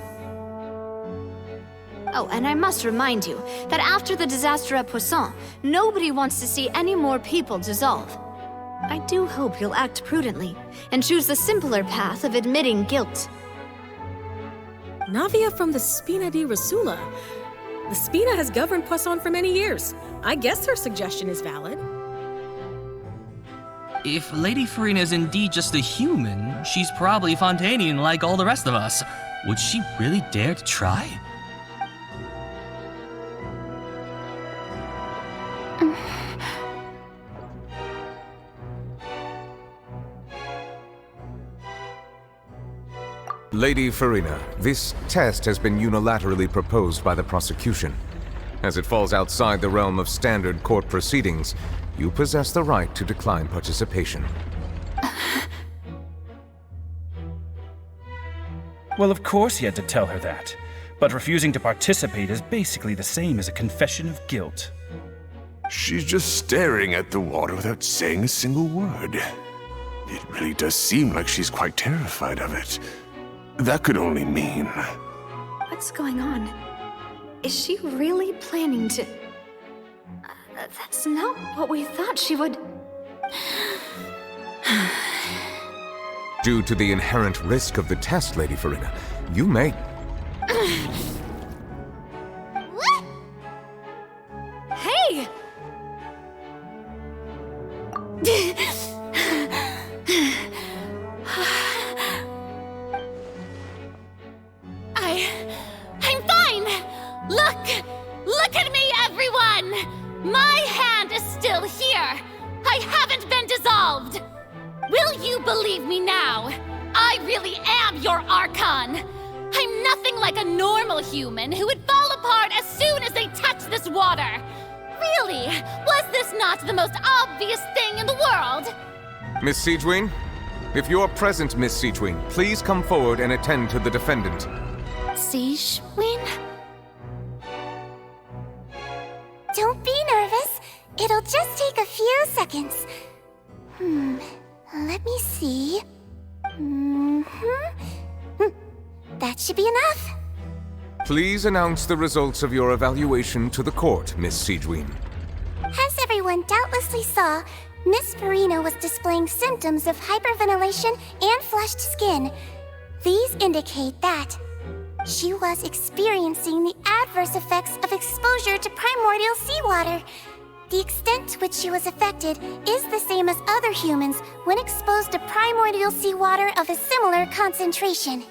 Oh, and I must remind you that after the disaster at Poisson, nobody wants to see any more people dissolve. I do hope you'll act prudently and choose the simpler path of admitting guilt. Navia from the Spina di Rosula. The Spina has governed Poisson for many years. I guess her suggestion is valid. If Lady Farina is indeed just a human, she's probably Fontainian like all the rest of us. Would she really dare to try? Lady Farina, this test has been unilaterally proposed by the prosecution. As it falls outside the realm of standard court proceedings, you possess the right to decline participation. Well, of course he had to tell her that. But refusing to participate is basically the same as a confession of guilt. She's just staring at the water without saying a single word. It really does seem like she's quite terrified of it. That could only mean... What's going on? Is she really planning to... That's not what we thought she would... Due to the inherent risk of the test, Lady Farina, you may... What? Hey! I'm fine! Look at me, everyone! My hand is still here! I haven't been dissolved! Will you believe me now? I really am your Archon! I'm nothing like a normal human who would fall apart as soon as they touch this water! Really? Was this not the most obvious thing in the world? Miss Siegewien? If you're present, Miss Siegewien, please come forward and attend to the defendant. Siegewien? Don't be nervous. It'll just take a few seconds. Let me see. That should be enough. Please announce the results of your evaluation to the court, Miss Siegewien. As everyone doubtlessly saw, Miss Farina was displaying symptoms of hyperventilation and flushed skin. These indicate that she was experiencing the adverse effects of exposure to primordial seawater. The extent to which she was affected is the same as other humans when exposed to primordial seawater of a similar concentration.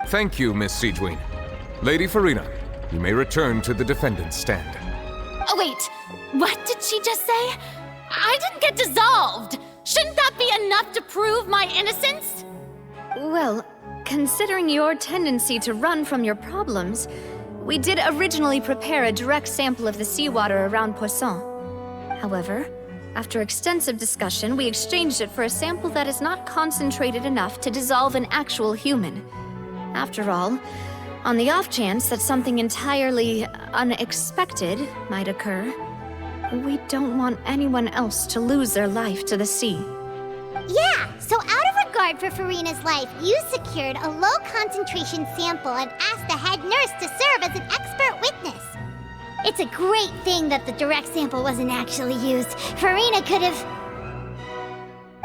Thank you, Miss Siegewien. Lady Farina, you may return to the defendant's stand. Oh, wait. What did she just say? I didn't get dissolved! Shouldn't that be enough to prove my innocence? Well, considering your tendency to run from your problems, we did originally prepare a direct sample of the seawater around Poisson. However, after extensive discussion, we exchanged it for a sample that is not concentrated enough to dissolve an actual human. After all, on the off chance that something entirely unexpected might occur, we don't want anyone else to lose their life to the sea. Yeah, so out of regard for Farina's life, you secured a low-concentration sample and asked the head nurse to serve as an expert witness. It's a great thing that the direct sample wasn't actually used. Farina could have...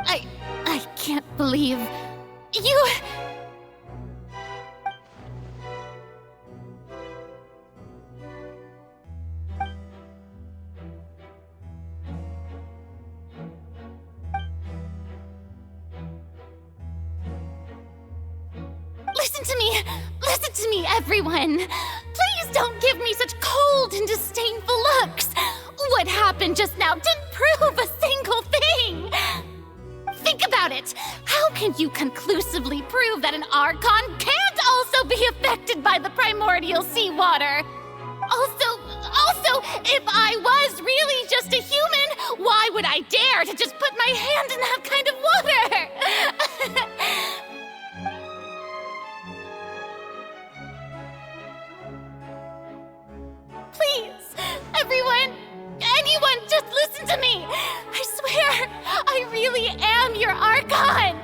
I can't believe... you... Listen to me, everyone! Please don't give me such cold and disdainful looks! What happened just now didn't prove a single thing! Think about it! How can you conclusively prove that an archon can't also be affected by the primordial seawater? Also, if I was really just a human, why would I dare to just put my hand in that kind of water? Please, everyone, anyone, just listen to me! I swear, I really am your archon!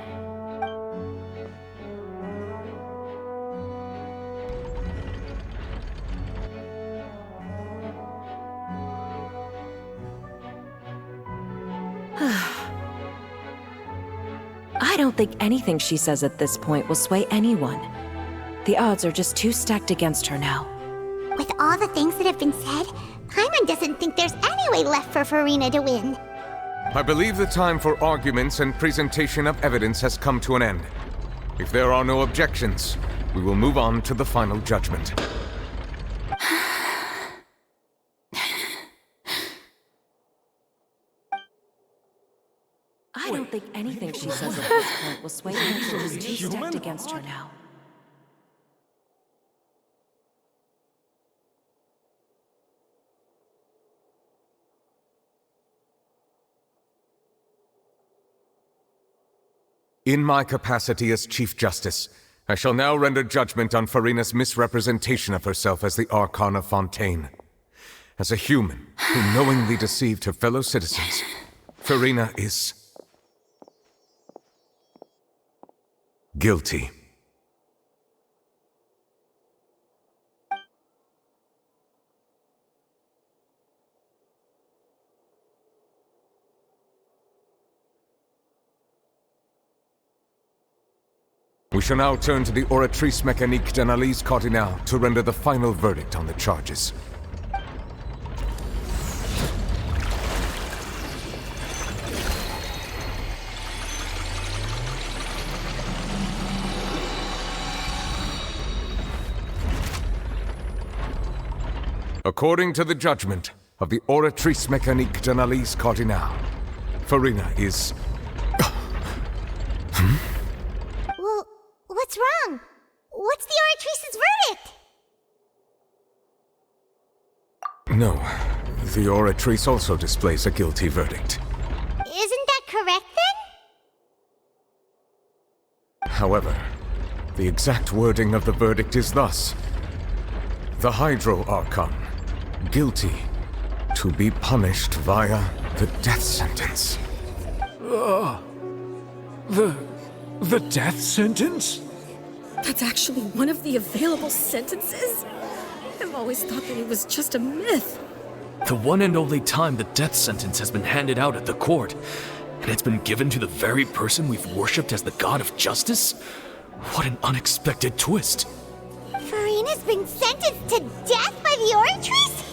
I don't think anything she says at this point will sway anyone. The odds are just too stacked against her now. With all the things that have been said, Paimon doesn't think there's any way left for Farina to win. I believe the time for arguments and presentation of evidence has come to an end. If there are no objections, we will move on to the final judgment. I don't think anything she says at this point will sway anyone. She's too stacked against her now. In my capacity as Chief Justice, I shall now render judgment on Farina's misrepresentation of herself as the Archon of Fontaine. As a human who knowingly deceived her fellow citizens, Farina is... guilty. We shall now turn to the Oratrice Mécanique d'Analyse Cardinale to render the final verdict on the charges. According to the judgment of the Oratrice Mécanique d'Analyse Cardinale, Farina is... Well, what's wrong? What's the Oratrice's verdict? No, the Oratrice also displays a guilty verdict. Isn't that correct then? However, the exact wording of the verdict is thus: the Hydro Archon, guilty, to be punished via the death sentence. The death sentence? That's actually one of the available sentences? I've always thought that it was just a myth. The one and only time the death sentence has been handed out at the court, and it's been given to the very person we've worshipped as the god of justice? What an unexpected twist. Farina's been sentenced to death by the Oratrice?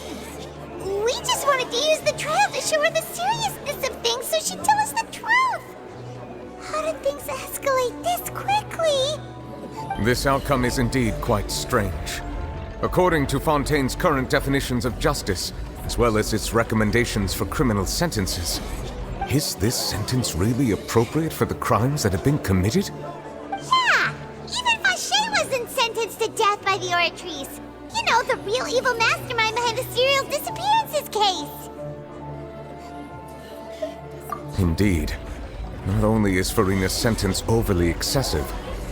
We just wanted to use the trial to show her the seriousness of things so she'd tell us the truth. How did things escalate this quickly? This outcome is indeed quite strange. According to Fontaine's current definitions of justice, as well as its recommendations for criminal sentences, is this sentence really appropriate for the crimes that have been committed? Yeah! Even Fauché wasn't sentenced to death by the Oratrice. You know, the real evil mastermind behind the serial disappearances case. Indeed. Not only is Farina's sentence overly excessive,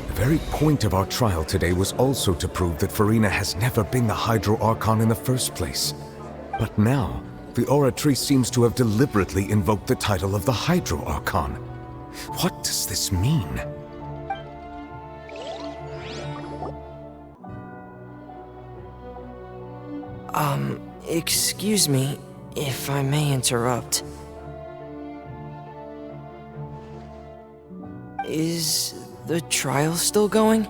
the very point of our trial today was also to prove that Farina has never been the Hydro Archon in the first place. But now, the Oratrice seems to have deliberately invoked the title of the Hydro Archon. What does this mean? Excuse me, if I may interrupt. Is the trial still going?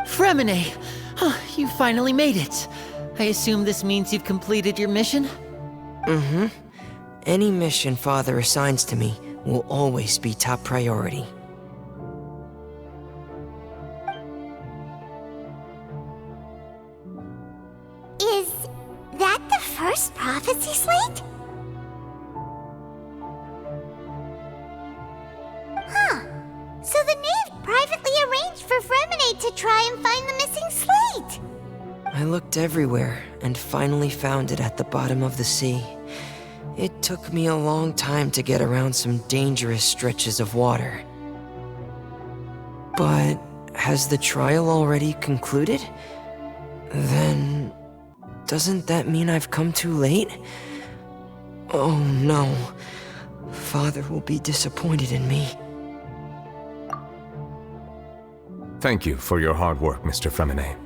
Fremine! You finally made it. I assume this means you've completed your mission? Mm-hmm. Any mission Father assigns to me will always be top priority. Is that the first prophecy slate? Huh. So the knave privately arranged for Fremine to try and find the missing slate. I looked everywhere and finally found it at the bottom of the sea. It took me a long time to get around some dangerous stretches of water. But has the trial already concluded? Then doesn't that mean I've come too late? Oh no. Father will be disappointed in me. Thank you for your hard work, Mr. Fremine.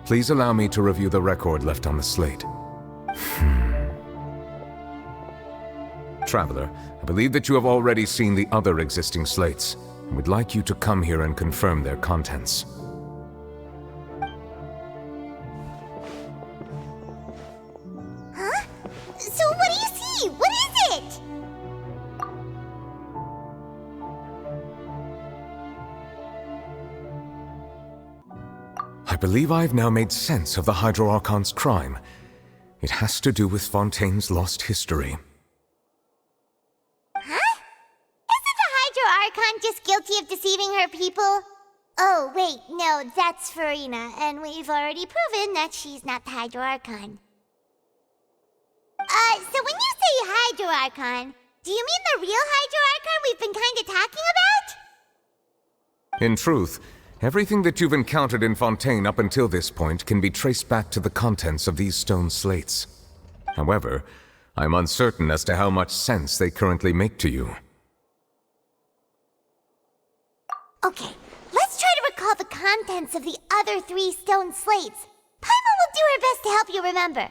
Please allow me to review the record left on the slate. Traveler, I believe that you have already seen the other existing slates, and would like you to come here and confirm their contents. Huh? So what do you see? What is it? I believe I've now made sense of the Hydro Archon's crime. It has to do with Fontaine's lost history. Huh? Isn't the Hydro Archon just guilty of deceiving her people? Oh, wait, no, that's Farina, and we've already proven that she's not the Hydro Archon. So when you say Hydro Archon, do you mean the real Hydro Archon we've been kinda talking about? In truth, everything that you've encountered in Fontaine up until this point can be traced back to the contents of these stone slates. However, I'm uncertain as to how much sense they currently make to you. Okay, let's try to recall the contents of the other 3 stone slates. Paimon will do her best to help you remember.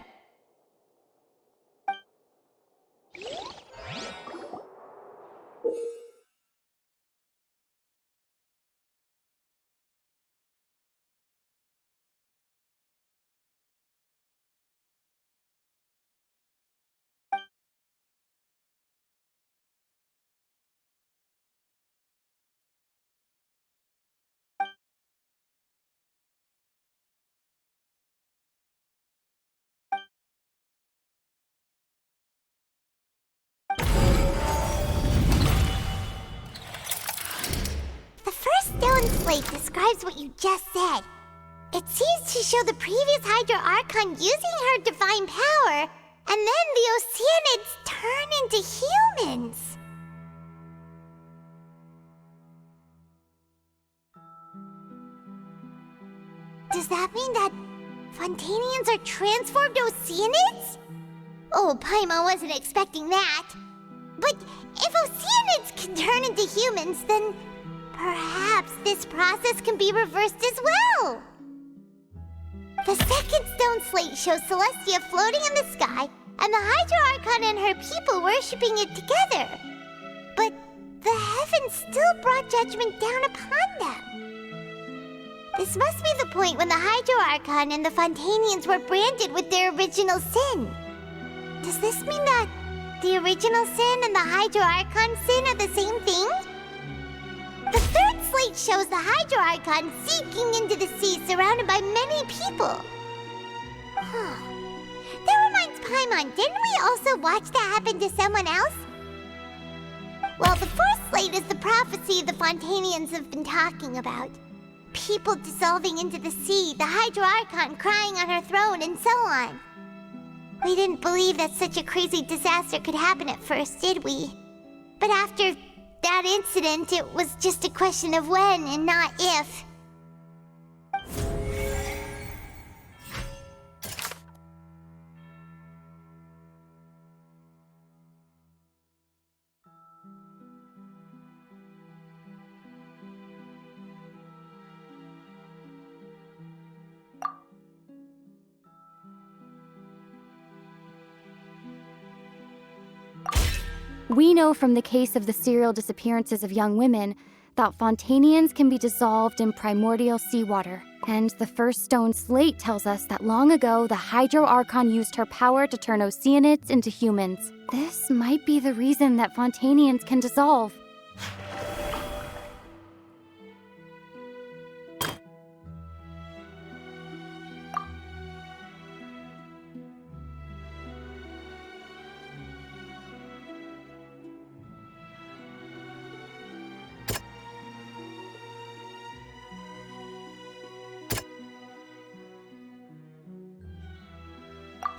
The first stone slate describes what you just said. It seems to show the previous Hydro Archon using her divine power, and then the Oceanids turn into humans. Does that mean that Fontainians are transformed Oceanids? Oh, Paimon wasn't expecting that. But if Oceanids can turn into humans, then perhaps this process can be reversed as well. The second stone slate shows Celestia floating in the sky, and the Hydro Archon and her people worshipping it together. But the heavens still brought judgment down upon them. This must be the point when the Hydro Archon and the Fontainians were branded with their original sin. Does this mean that the original sin and the Hydro Archon sin are the same thing? The third slate shows the Hydro Archon sinking into the sea surrounded by many people. That reminds Paimon, didn't we also watch that happen to someone else? Well, the fourth slate is the prophecy the Fontainians have been talking about. People dissolving into the sea, the Hydro Archon crying on her throne, and so on. We didn't believe that such a crazy disaster could happen at first, did we? But after that incident, it was just a question of when and not if. We know from the case of the serial disappearances of young women that Fontainians can be dissolved in primordial seawater. And the first stone slate tells us that long ago, the Hydro Archon used her power to turn Oceanids into humans. This might be the reason that Fontainians can dissolve.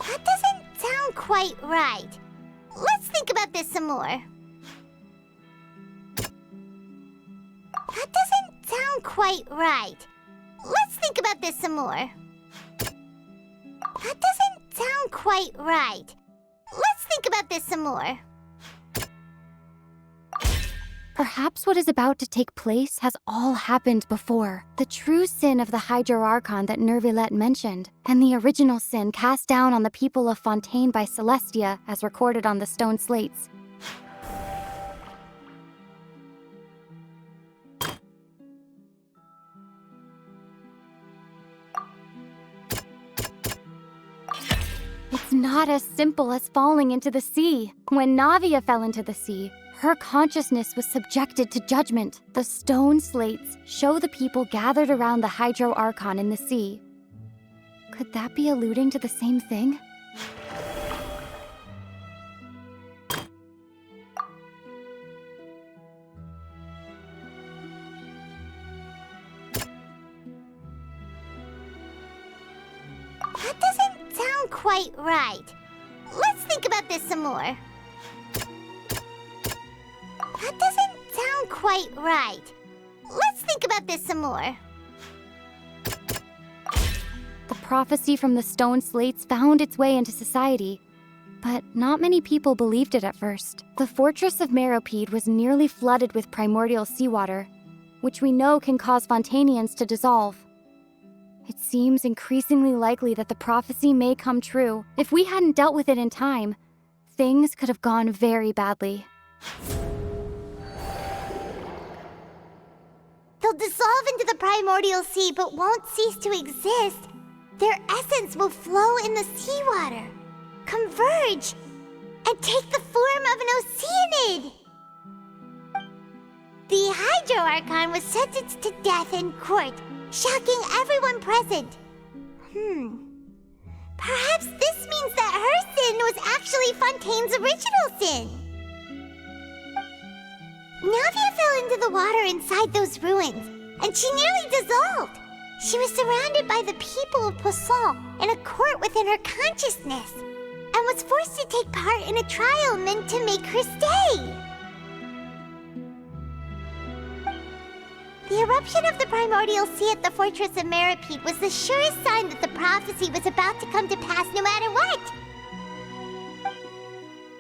That doesn't sound quite right. Let's think about this some more. That doesn't sound quite right. Let's think about this some more. That doesn't sound quite right. Let's think about this some more. Perhaps what is about to take place has all happened before. The true sin of the Hydro Archon that Nervilette mentioned, and the original sin cast down on the people of Fontaine by Celestia as recorded on the stone slates. It's not as simple as falling into the sea. When Navia fell into the sea, her consciousness was subjected to judgment. The stone slates show the people gathered around the Hydro Archon in the sea. Could that be alluding to the same thing? That doesn't sound quite right. Let's think about this some more. That doesn't sound quite right. Let's think about this some more. The prophecy from the stone slates found its way into society, but not many people believed it at first. The fortress of Meropide was nearly flooded with primordial seawater, which we know can cause Fontainians to dissolve. It seems increasingly likely that the prophecy may come true. If we hadn't dealt with it in time, things could have gone very badly. They'll dissolve into the primordial sea but won't cease to exist. Their essence will flow in the seawater, converge, and take the form of an Oceanid. The Hydro Archon was sentenced to death in court, shocking everyone present. Perhaps this means that her sin was actually Fontaine's original sin. Navia fell into the water inside those ruins, and she nearly dissolved. She was surrounded by the people of Poisson in a court within her consciousness, and was forced to take part in a trial meant to make her stay. The eruption of the primordial sea at the fortress of Meropide was the surest sign that the prophecy was about to come to pass no matter what.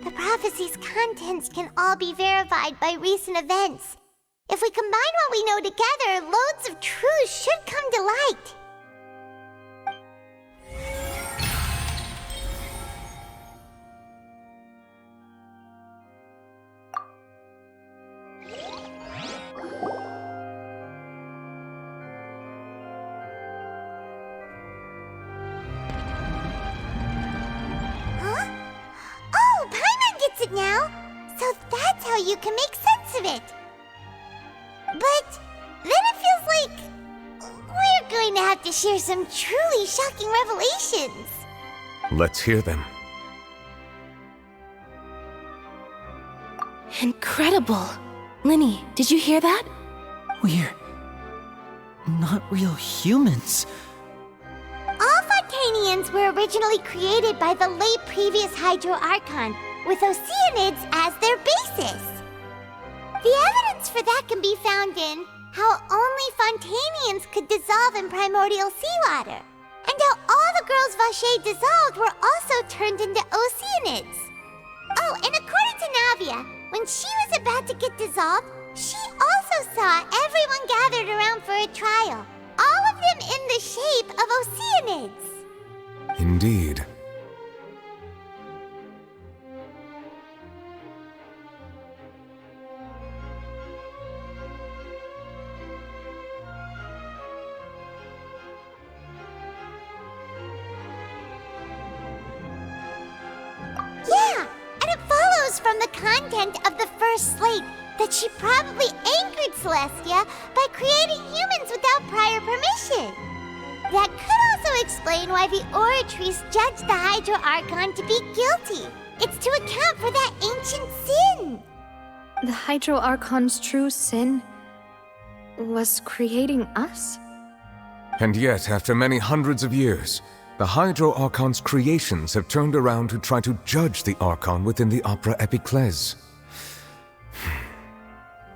The prophecy's contents can all be verified by recent events. If we combine what we know together, loads of truths should come to light. It now, so that's how you can make sense of it. But then it feels like we're going to have to share some truly shocking revelations. Let's hear them. Incredible. Linny, did you hear that? We're not real humans. All Fontainians were originally created by the late previous Hydro Archon, with Oceanids as their basis. The evidence for that can be found in how only Fontainians could dissolve in primordial seawater, and how all the girls Vacher dissolved were also turned into Oceanids. Oh, and according to Navia, when she was about to get dissolved, she also saw everyone gathered around for a trial, all of them in the shape of Oceanids. Indeed. from the content of the first slate that she probably angered Celestia by creating humans without prior permission. That could also explain why the Oratrice judged the Hydro Archon to be guilty. It's to account for that ancient sin. The Hydro Archon's true sin was creating us? And yet, after many hundreds of years, the Hydro Archon's creations have turned around to try to judge the Archon within the Opera Epiclese.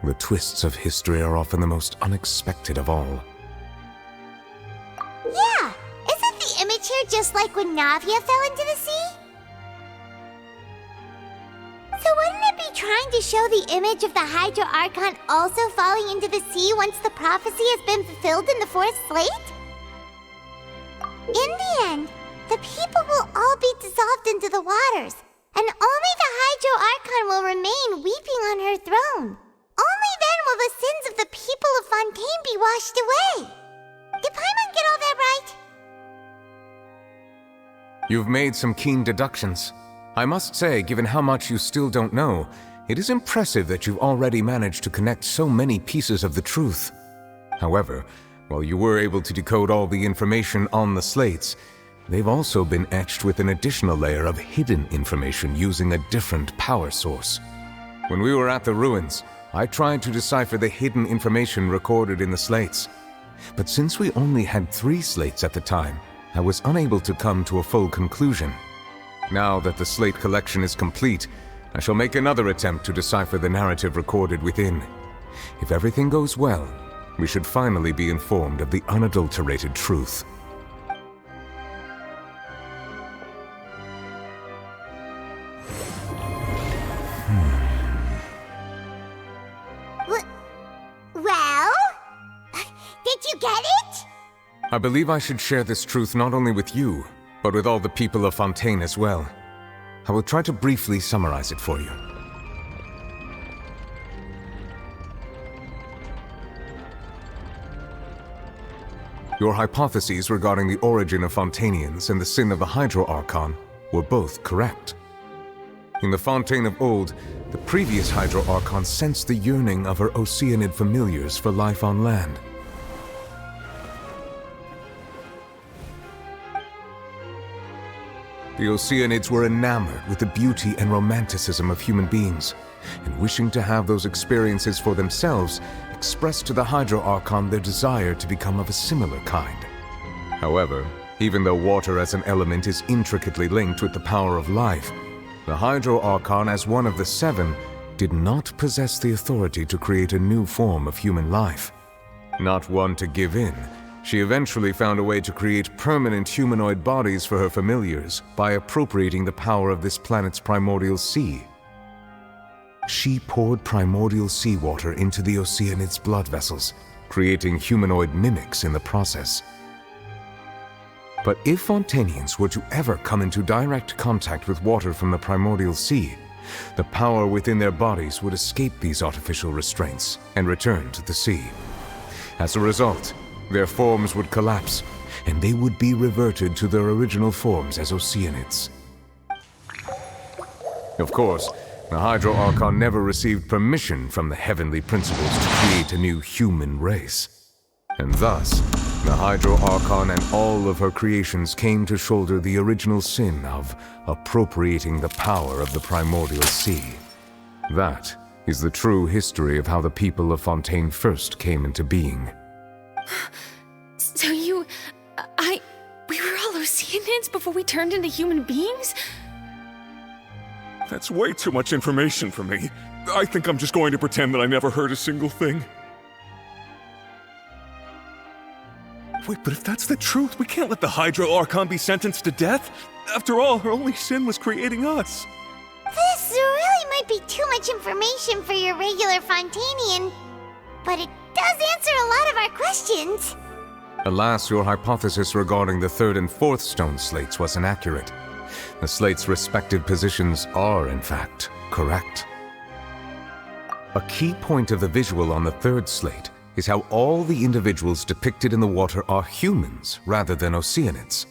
The twists of history are often the most unexpected of all. Yeah, isn't the image here just like when Navia fell into the sea? So wouldn't it be trying to show the image of the Hydro Archon also falling into the sea once the prophecy has been fulfilled in the fourth slate? In the end, the people will all be dissolved into the waters, and only the Hydro Archon will remain weeping on her throne. Only then will the sins of the people of Fontaine be washed away. Did Paimon get all that right? You've made some keen deductions. I must say, given how much you still don't know, it is impressive that you've already managed to connect so many pieces of the truth. However, while you were able to decode all the information on the slates, they've also been etched with an additional layer of hidden information using a different power source. When we were at the ruins, I tried to decipher the hidden information recorded in the slates. But since we only had 3 slates at the time, I was unable to come to a full conclusion. Now that the slate collection is complete, I shall make another attempt to decipher the narrative recorded within. If everything goes well, we should finally be informed of the unadulterated truth. Well? Did you get it? I believe I should share this truth not only with you, but with all the people of Fontaine as well. I will try to briefly summarize it for you. Your hypotheses regarding the origin of Fontainians and the sin of the Hydro Archon were both correct. In the Fontaine of old, the previous Hydro Archon sensed the yearning of her Oceanid familiars for life on land. The Oceanids were enamored with the beauty and romanticism of human beings, and wishing to have those experiences for themselves, expressed to the Hydro Archon their desire to become of a similar kind. However, even though water as an element is intricately linked with the power of life, the Hydro Archon, as one of the 7, did not possess the authority to create a new form of human life. Not one to give in, she eventually found a way to create permanent humanoid bodies for her familiars by appropriating the power of this planet's primordial sea. She poured primordial seawater into the Oceanid's blood vessels, creating humanoid mimics in the process. But if Fontainians were to ever come into direct contact with water from the primordial sea, the power within their bodies would escape these artificial restraints and return to the sea. As a result, their forms would collapse, and they would be reverted to their original forms as Oceanids. Of course, the Hydro Archon never received permission from the heavenly principles to create a new human race. And thus, the Hydro Archon and all of her creations came to shoulder the original sin of appropriating the power of the primordial sea. That is the true history of how the people of Fontaine first came into being. So we were all Oceanids before we turned into human beings? That's way too much information for me. I think I'm just going to pretend that I never heard a single thing. Wait, but if that's the truth, we can't let the Hydro Archon be sentenced to death. After all, her only sin was creating us. This really might be too much information for your regular Fontainian, but it does answer a lot of our questions. Alas, your hypothesis regarding the 3rd and 4th stone slates was inaccurate. The slates' respective positions are, in fact, correct. A key point of the visual on the 3rd slate is how all the individuals depicted in the water are humans rather than Oceanids.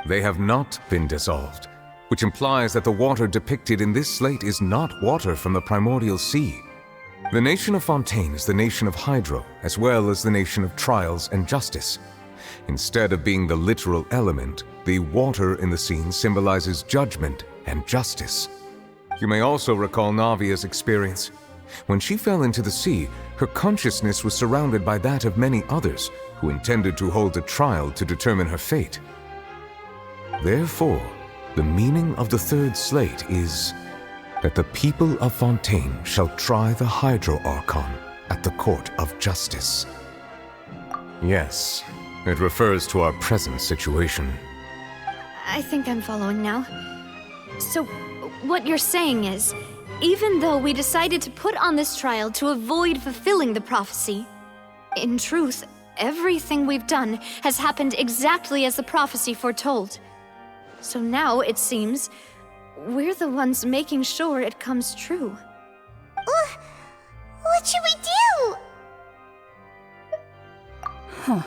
They have not been dissolved, which implies that the water depicted in this slate is not water from the primordial sea. The nation of Fontaine is the nation of Hydro, as well as the nation of trials and justice. Instead of being the literal element, the water in the scene symbolizes judgment and justice. You may also recall Navia's experience. When she fell into the sea, her consciousness was surrounded by that of many others who intended to hold a trial to determine her fate. Therefore, the meaning of the third slate is that the people of Fontaine shall try the Hydro Archon at the court of justice. Yes, it refers to our present situation. I think I'm following now. So, what you're saying is, even though we decided to put on this trial to avoid fulfilling the prophecy, in truth, everything we've done has happened exactly as the prophecy foretold. So now, it seems, we're the ones making sure it comes true. What should we do? Huh.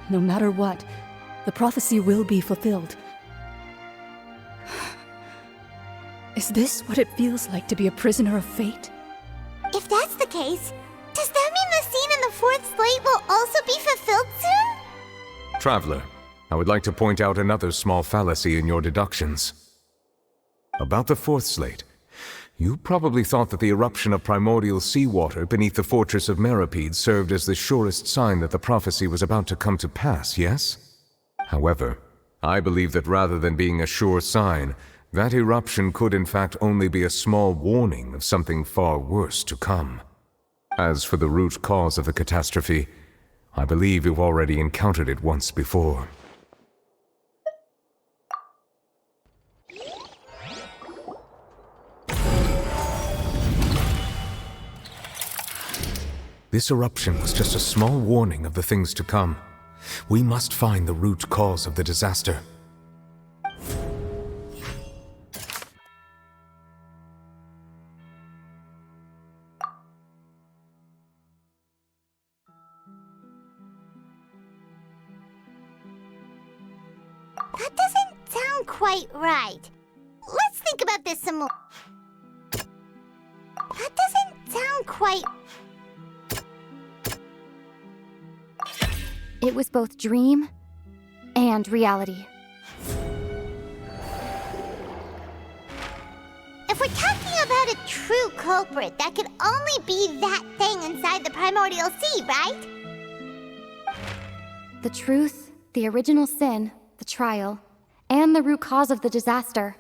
No matter what, the prophecy will be fulfilled. Is this what it feels like to be a prisoner of fate? If that's the case, does that mean the scene in the fourth slate will also be fulfilled soon? Traveler, I would like to point out another small fallacy in your deductions. About the fourth slate, you probably thought that the eruption of primordial seawater beneath the fortress of Meripede served as the surest sign that the prophecy was about to come to pass, yes? However, I believe that rather than being a sure sign, that eruption could in fact only be a small warning of something far worse to come. As for the root cause of the catastrophe, I believe you've already encountered it once before. This eruption was just a small warning of the things to come. We must find the root cause of the disaster. That doesn't sound quite right. Let's think about this some more. That doesn't sound quite... It was both dream and reality. If we're talking about a true culprit, that could only be that thing inside the primordial sea, right? The truth, the original sin, the trial, and the root cause of the disaster.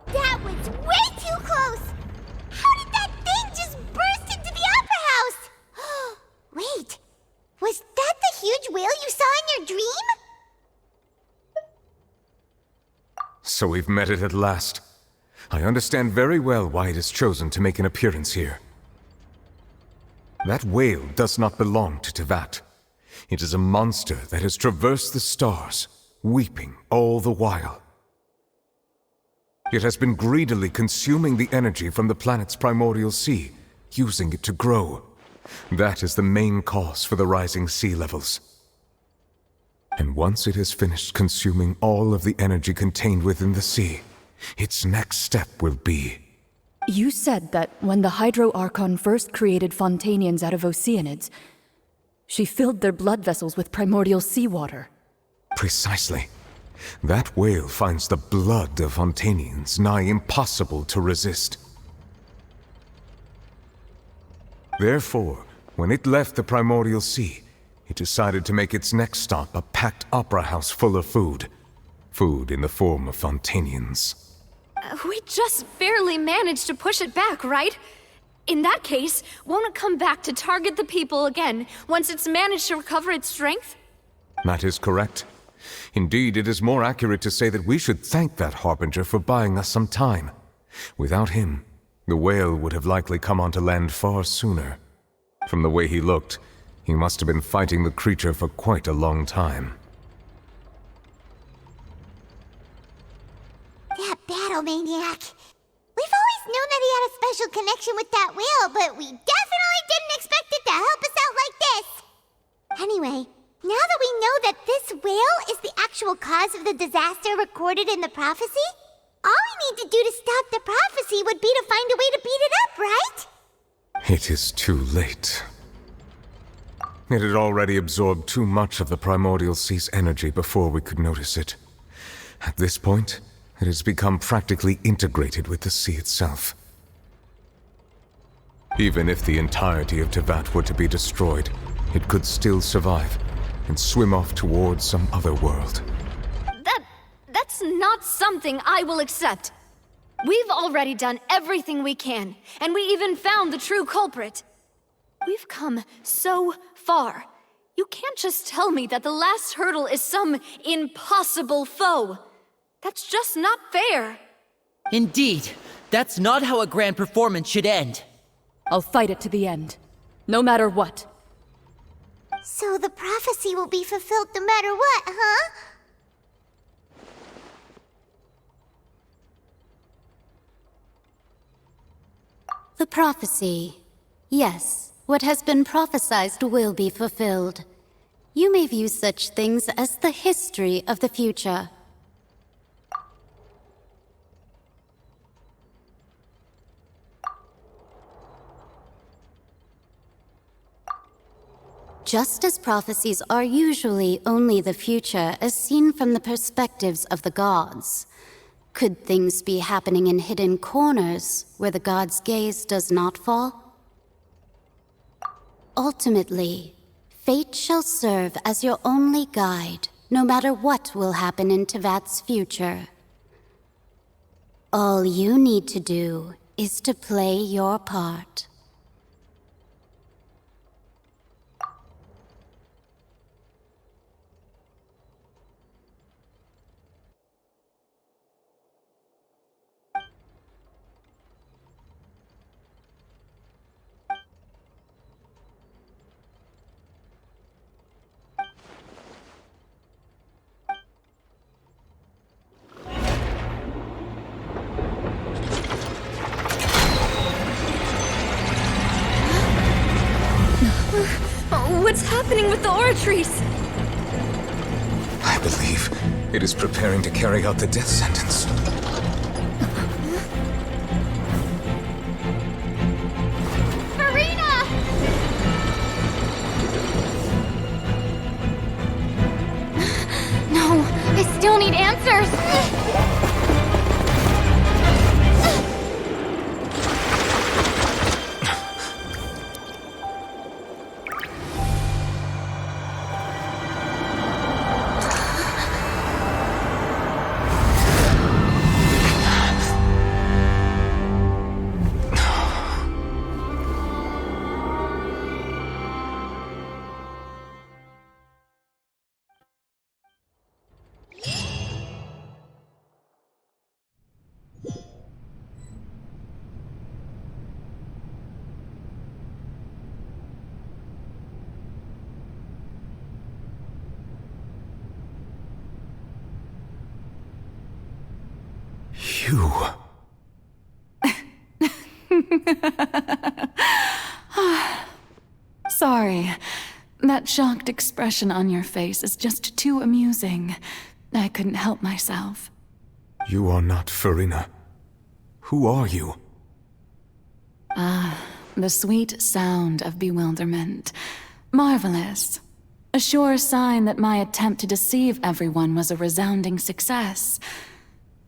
That was way too close! How did that thing just burst into the Opera House? Wait, was that the huge whale you saw in your dream? So we've met it at last. I understand very well why it has chosen to make an appearance here. That whale does not belong to Tevat. It is a monster that has traversed the stars, weeping all the while. It has been greedily consuming the energy from the planet's primordial sea, using it to grow. That is the main cause for the rising sea levels. And once it has finished consuming all of the energy contained within the sea, its next step will be... You said that when the Hydro Archon first created Fontainians out of Oceanids, she filled their blood vessels with primordial seawater. Precisely. That whale finds the blood of Fontainians nigh impossible to resist. Therefore, when it left the primordial sea, it decided to make its next stop a packed opera house full of food. Food in the form of Fontainians. We just barely managed to push it back, right? In that case, won't it come back to target the people again once it's managed to recover its strength? That is correct. Indeed, it is more accurate to say that we should thank that Harbinger for buying us some time. Without him, the whale would have likely come onto land far sooner. From the way he looked, he must have been fighting the creature for quite a long time. That battle maniac. We've always known that he had a special connection with that whale, but we definitely didn't expect it to help us out like this. Anyway, now that we know that this whale is the actual cause of the disaster recorded in the prophecy, all we need to do to stop the prophecy would be to find a way to beat it up, right? It is too late. It had already absorbed too much of the primordial sea's energy before we could notice it. At this point, it has become practically integrated with the sea itself. Even if the entirety of Tevat were to be destroyed, it could still survive and swim off towards some other world. That's not something I will accept. We've already done everything we can, and we even found the true culprit. We've come so far. You can't just tell me that the last hurdle is some impossible foe. That's just not fair. Indeed, that's not how a grand performance should end. I'll fight it to the end, no matter what. So the prophecy will be fulfilled no matter what, huh? The prophecy. Yes, what has been prophesied will be fulfilled. You may view such things as the history of the future. Just as prophecies are usually only the future as seen from the perspectives of the gods, could things be happening in hidden corners where the gods' gaze does not fall? Ultimately, fate shall serve as your only guide, no matter what will happen in Tevat's future. All you need to do is to play your part. What's happening with the oratories? I believe it is preparing to carry out the death sentence. Farina! No, I still need answers. You. Sorry. That shocked expression on your face is just too amusing. I couldn't help myself. You are not Farina. Who are you? The sweet sound of bewilderment. Marvelous. A sure sign that my attempt to deceive everyone was a resounding success.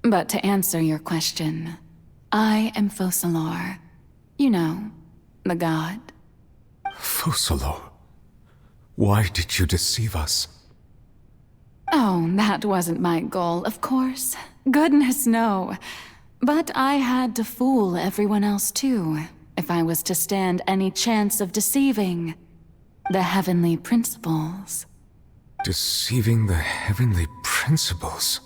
But to answer your question, I am Focalor. You know, the god. Focalor? Why did you deceive us? Oh, that wasn't my goal, of course. Goodness, no. But I had to fool everyone else too, if I was to stand any chance of deceiving the heavenly principles. Deceiving the heavenly principles?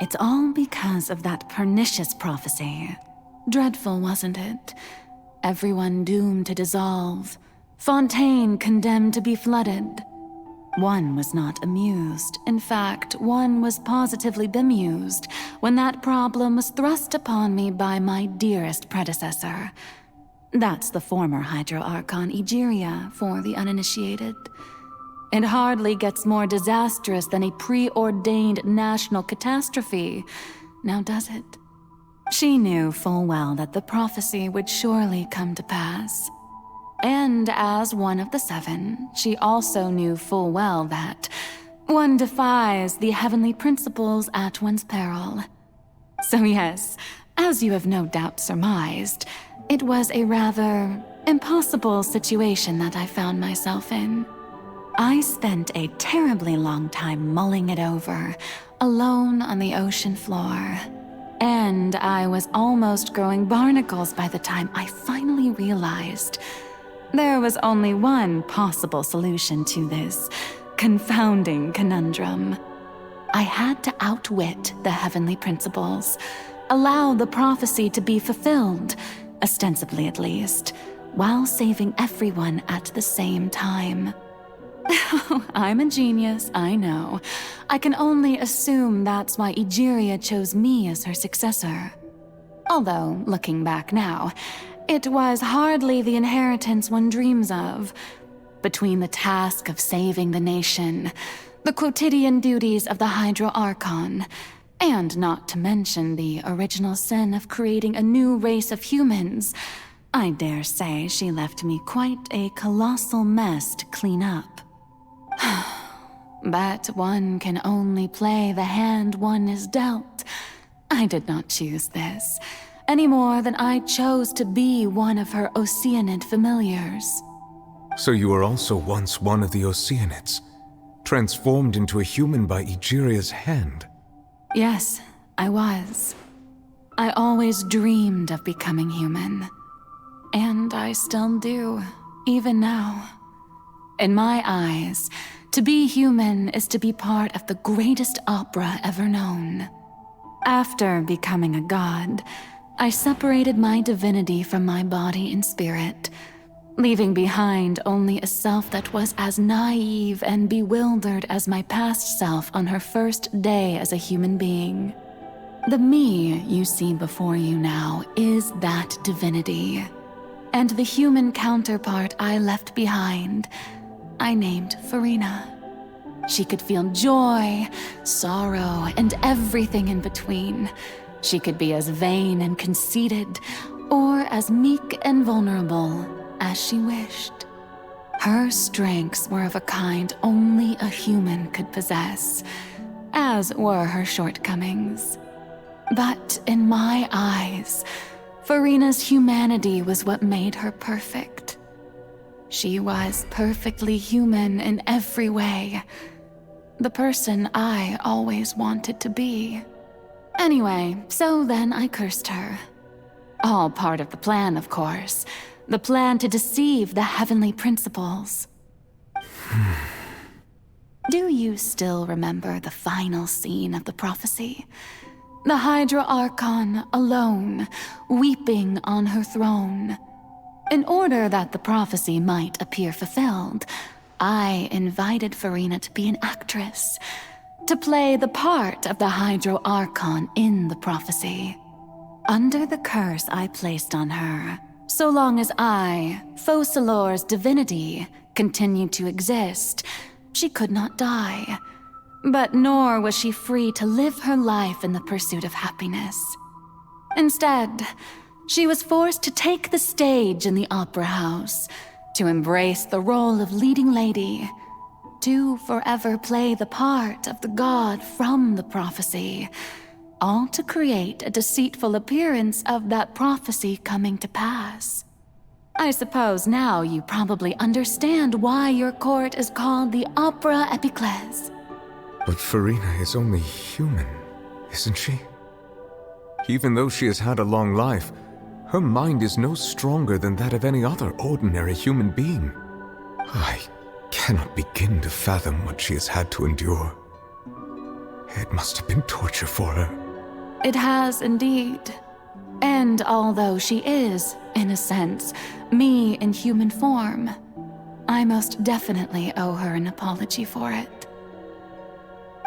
It's all because of that pernicious prophecy. Dreadful, wasn't it? Everyone doomed to dissolve. Fontaine condemned to be flooded. One was not amused. In fact, one was positively bemused when that problem was thrust upon me by my dearest predecessor. That's the former Hydro Archon Egeria for the uninitiated. It hardly gets more disastrous than a preordained national catastrophe, now does it? She knew full well that the prophecy would surely come to pass. And as one of the seven, she also knew full well that one defies the heavenly principles at one's peril. So yes, as you have no doubt surmised, it was a rather impossible situation that I found myself in. I spent a terribly long time mulling it over, alone on the ocean floor. And I was almost growing barnacles by the time I finally realized there was only one possible solution to this confounding conundrum. I had to outwit the heavenly principles, allow the prophecy to be fulfilled, ostensibly at least, while saving everyone at the same time. I'm a genius, I know. I can only assume that's why Egeria chose me as her successor. Although, looking back now, it was hardly the inheritance one dreams of. Between the task of saving the nation, the quotidian duties of the Hydro Archon, and not to mention the original sin of creating a new race of humans, I dare say she left me quite a colossal mess to clean up. But one can only play the hand one is dealt. I did not choose this, any more than I chose to be one of her Oceanid familiars. So you were also once one of the Oceanids, transformed into a human by Egeria's hand? Yes, I was. I always dreamed of becoming human. And I still do, even now. In my eyes, to be human is to be part of the greatest opera ever known. After becoming a god, I separated my divinity from my body and spirit, leaving behind only a self that was as naive and bewildered as my past self on her first day as a human being. The me you see before you now is that divinity. And the human counterpart I left behind, I named Farina. She could feel joy, sorrow, and everything in between. She could be as vain and conceited, or as meek and vulnerable as she wished. Her strengths were of a kind only a human could possess, as were her shortcomings. But in my eyes, Farina's humanity was what made her perfect. She was perfectly human in every way. The person I always wanted to be. Anyway, so then I cursed her. All part of the plan, of course. The plan to deceive the heavenly principles. Do you still remember the final scene of the prophecy? The Hydra Archon alone, weeping on her throne. In order that the prophecy might appear fulfilled, I invited Farina to be an actress, to play the part of the Hydro Archon in the prophecy. under the curse I placed on her, so long as I, Focalor's divinity, continued to exist, she could not die. But nor was she free to live her life in the pursuit of happiness. Instead, she was forced to take the stage in the opera house, to embrace the role of leading lady, to forever play the part of the god from the prophecy, all to create a deceitful appearance of that prophecy coming to pass. I suppose now you probably understand why your court is called the Opera Epiclese. But Farina is only human, isn't she? Even though she has had a long life, her mind is no stronger than that of any other ordinary human being. I cannot begin to fathom what she has had to endure. It must have been torture for her. It has indeed. And although she is, in a sense, me in human form, I most definitely owe her an apology for it.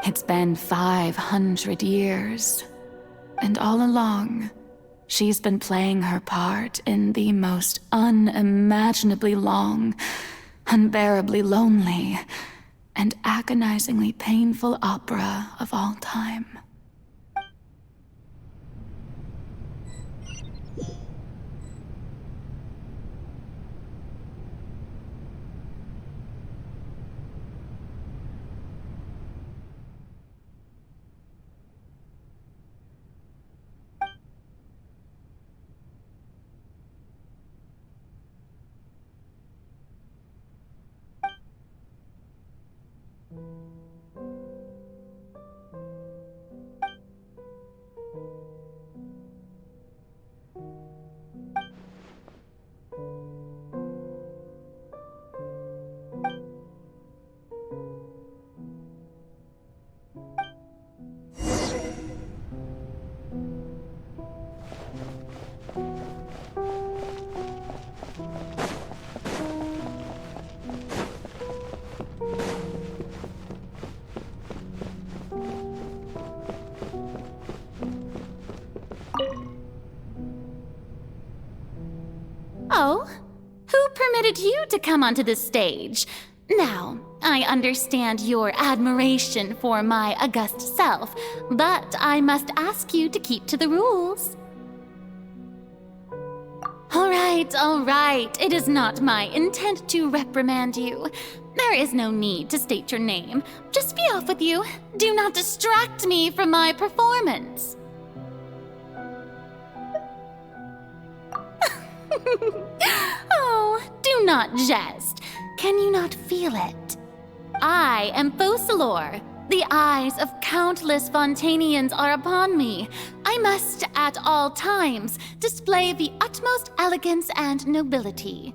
It's been 500 years, and all along, she's been playing her part in the most unimaginably long, unbearably lonely, and agonizingly painful opera of all time. Oh, who permitted you to come onto the stage? Now, I understand your admiration for my august self, but I must ask you to keep to the rules. All right. It is not my intent to reprimand you. There is no need to state your name. Just be off with you. Do not distract me from my performance. Oh, do not jest. Can you not feel it? I am Focalor. The eyes of countless Fontainians are upon me. I must, at all times, display the utmost elegance and nobility.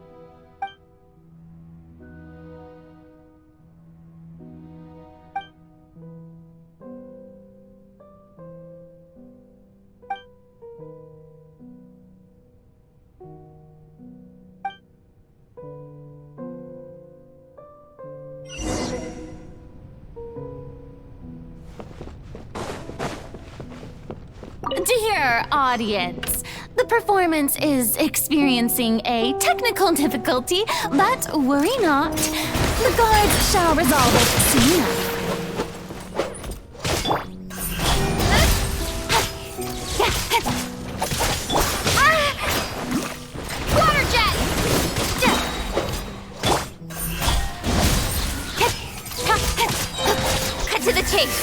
Dear audience, the performance is experiencing a technical difficulty, but worry not. The guards shall resolve it soon enough. Water jet! Cut to the chase.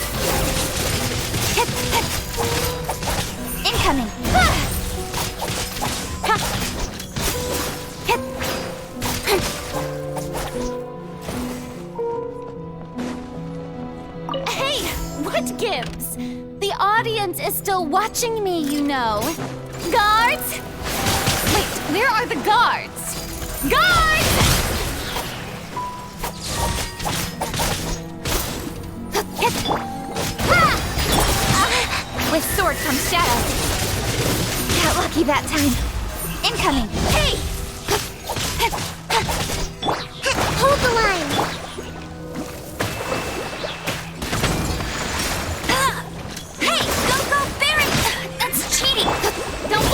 Incoming. Hey, what gives? The audience is still watching me, you know. Guards? Wait, where are the guards? Guards! With sword comes shadow. Got lucky that time. Incoming. Hey! Hold the line. Hey, go, Baron! That's cheating. Don't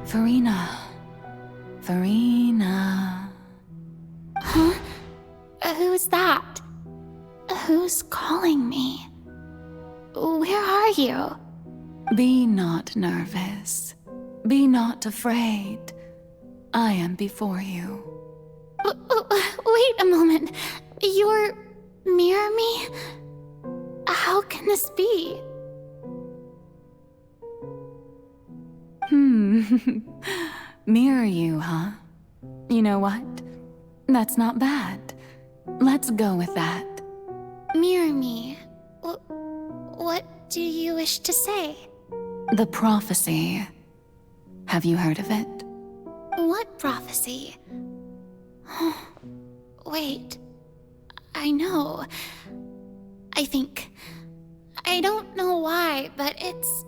Farina. Huh? Who's that? Who's calling me? Where are you? Be not nervous. Be not afraid. I am before you. Wait a moment. You're near me? How can this be? Mirror you, huh? You know what? That's not bad. Let's go with that. Mirror me? What do you wish to say? The prophecy. Have you heard of it? What prophecy? Wait. I know. I think. I don't know why, but it's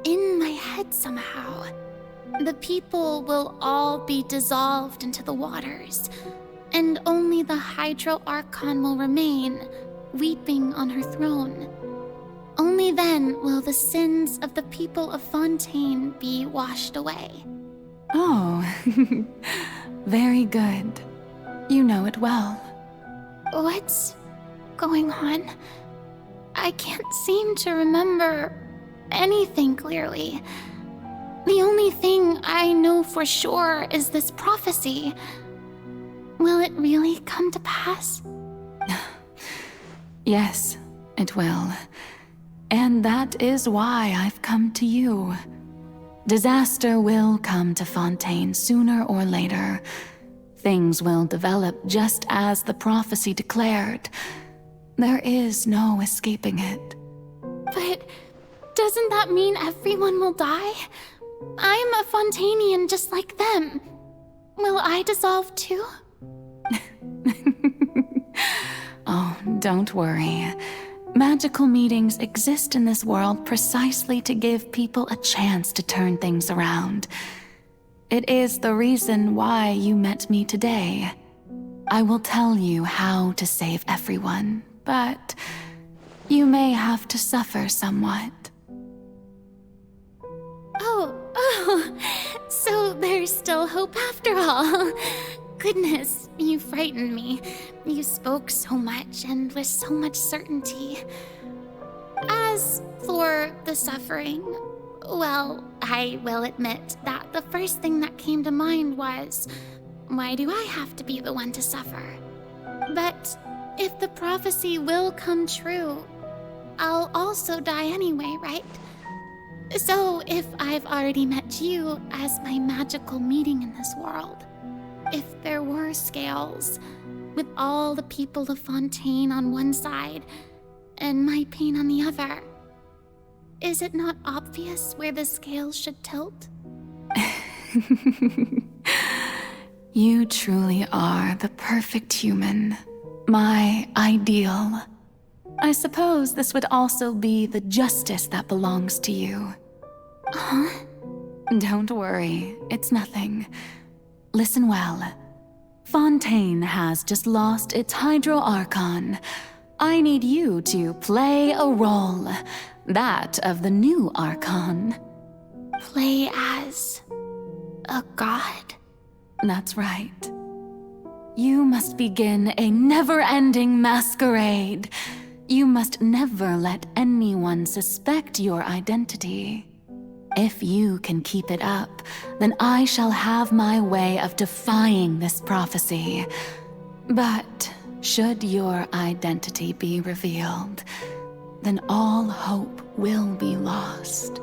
in my head somehow. The people will all be dissolved into the waters, and only the Hydro Archon will remain, weeping on her throne. Only then will the sins of the people of Fontaine be washed away. Oh, very good. You know it well. What's going on? I can't seem to remember anything clearly. The only thing I know for sure is this prophecy. Will it really come to pass? Yes, it will. And that is why I've come to you. Disaster will come to Fontaine sooner or later. Things will develop just as the prophecy declared. There is no escaping it. But doesn't that mean everyone will die? I'm a Fontainian just like them. Will I dissolve too? Oh, don't worry. Magical meetings exist in this world precisely to give people a chance to turn things around. It is the reason why you met me today. I will tell you how to save everyone, but you may have to suffer somewhat. Oh, so there's still hope after all. Goodness, you frightened me. You spoke so much and with so much certainty. As for the suffering, well, I will admit that the first thing that came to mind was, why do I have to be the one to suffer? But if the prophecy will come true, I'll also die anyway, right? So if I've already met you as my magical meeting in this world, if there were scales, with all the people of Fontaine on one side and my pain on the other, is it not obvious where the scales should tilt? You truly are the perfect human, my ideal. I suppose this would also be the justice that belongs to you. Huh? Don't worry, it's nothing. Listen well. Fontaine has just lost its Hydro Archon. I need you to play a role, that of the new Archon. Play as a god? That's right. You must begin a never-ending masquerade. You must never let anyone suspect your identity. If you can keep it up, then I shall have my way of defying this prophecy. But should your identity be revealed, then all hope will be lost.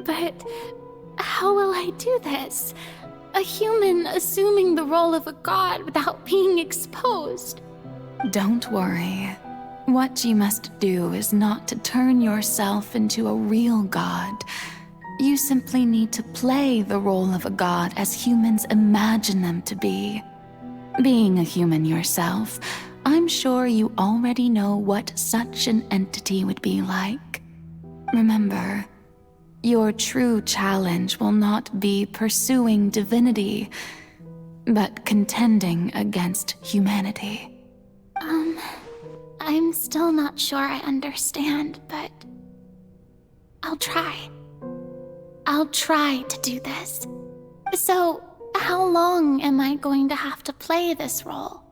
But how will I do this? A human assuming the role of a god without being exposed. Don't worry. What you must do is not to turn yourself into a real god. You simply need to play the role of a god as humans imagine them to be. Being a human yourself, I'm sure you already know what such an entity would be like. Remember, your true challenge will not be pursuing divinity, but contending against humanity. I'm still not sure I understand, but I'll try. I'll try to do this. So, how long am I going to have to play this role?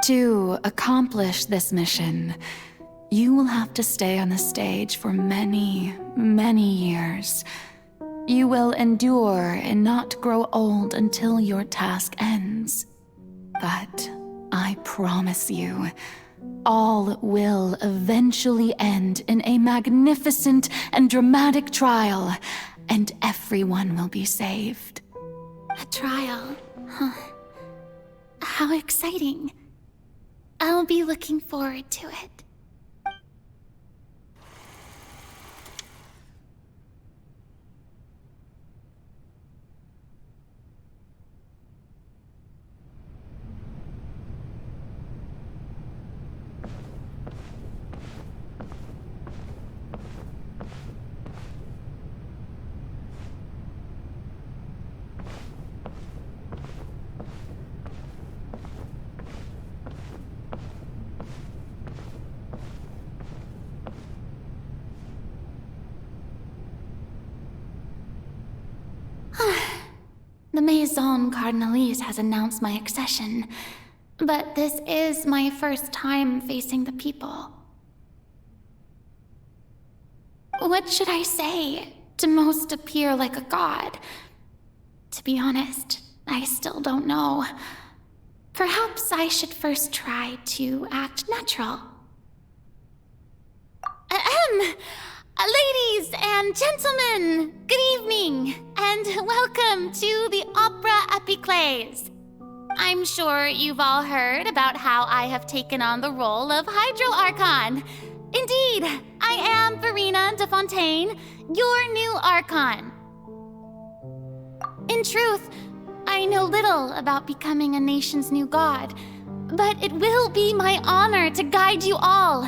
To accomplish this mission, you will have to stay on the stage for many, many years. You will endure and not grow old until your task ends. But I promise you, all will eventually end in a magnificent and dramatic trial, and everyone will be saved. A trial? Huh. How exciting. I'll be looking forward to it. The Maison Cardinalise has announced my accession, but this is my first time facing the people. What should I say to most appear like a god? To be honest, I still don't know. Perhaps I should first try to act natural. Ladies and gentlemen, good evening, and welcome to the Opera Epiclese. I'm sure you've all heard about how I have taken on the role of Hydro Archon. Indeed, I am Verena de Fontaine, your new Archon. In truth, I know little about becoming a nation's new god, but it will be my honor to guide you all.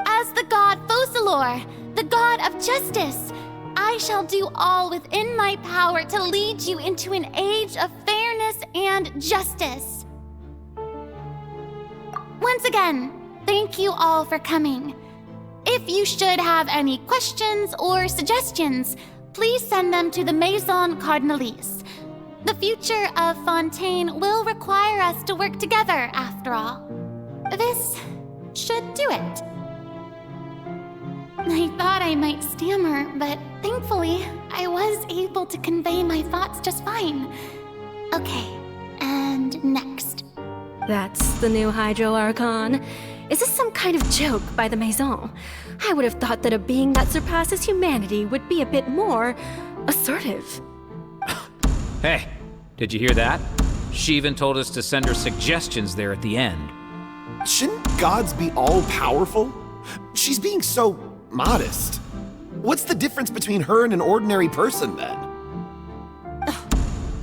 As the god Focalor, the god of justice, I shall do all within my power to lead you into an age of fairness and justice. Once again, thank you all for coming. If you should have any questions or suggestions, please send them to the Maison Cardinalise. The future of Fontaine will require us to work together, after all. This should do it. I thought I might stammer, but thankfully, I was able to convey my thoughts just fine. Okay, and next. That's the new Hydro Archon. Is this some kind of joke by the Maison? I would have thought that a being that surpasses humanity would be a bit more assertive. Hey, did you hear that? She even told us to send her suggestions there at the end. Shouldn't gods be all-powerful? She's being so modest. What's the difference between her and an ordinary person, then?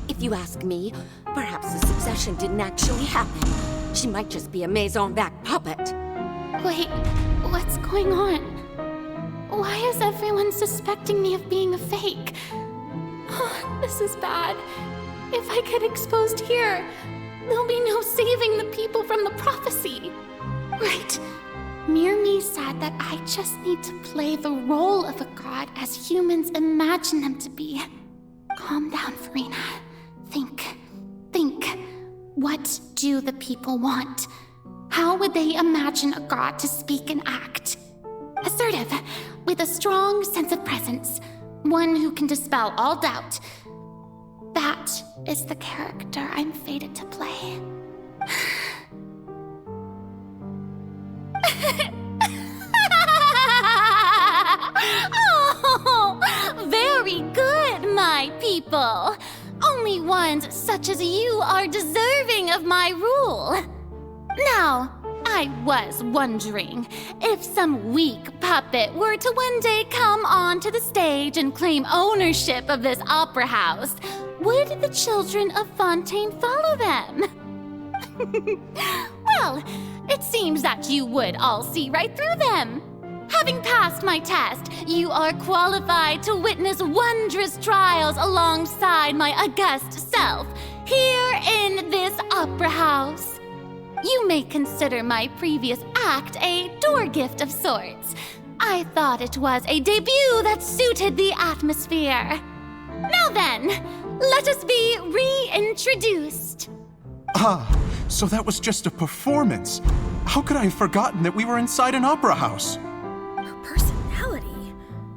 If you ask me, perhaps the succession didn't actually happen. She might just be a Maison back puppet. Wait, what's going on? Why is everyone suspecting me of being a fake? Oh, this is bad. If I get exposed here, there'll be no saving the people from the prophecy. Right. Mirmi said that I just need to play the role of a god as humans imagine them to be. Calm down, Verena. Think. What do the people want? How would they imagine a god to speak and act? Assertive, with a strong sense of presence. One who can dispel all doubt. That is the character I'm fated to play. Oh, very good, my people. Only ones such as you are deserving of my rule. Now, I was wondering if some weak puppet were to one day come onto the stage and claim ownership of this opera house, would the children of Fontaine follow them? Well, it seems that you would all see right through them. Having passed my test, you are qualified to witness wondrous trials alongside my august self, here in this opera house. You may consider my previous act a door gift of sorts. I thought it was a debut that suited the atmosphere. Now then, let us be reintroduced. Ah, so that was just a performance. How could I have forgotten that we were inside an opera house? Her personality?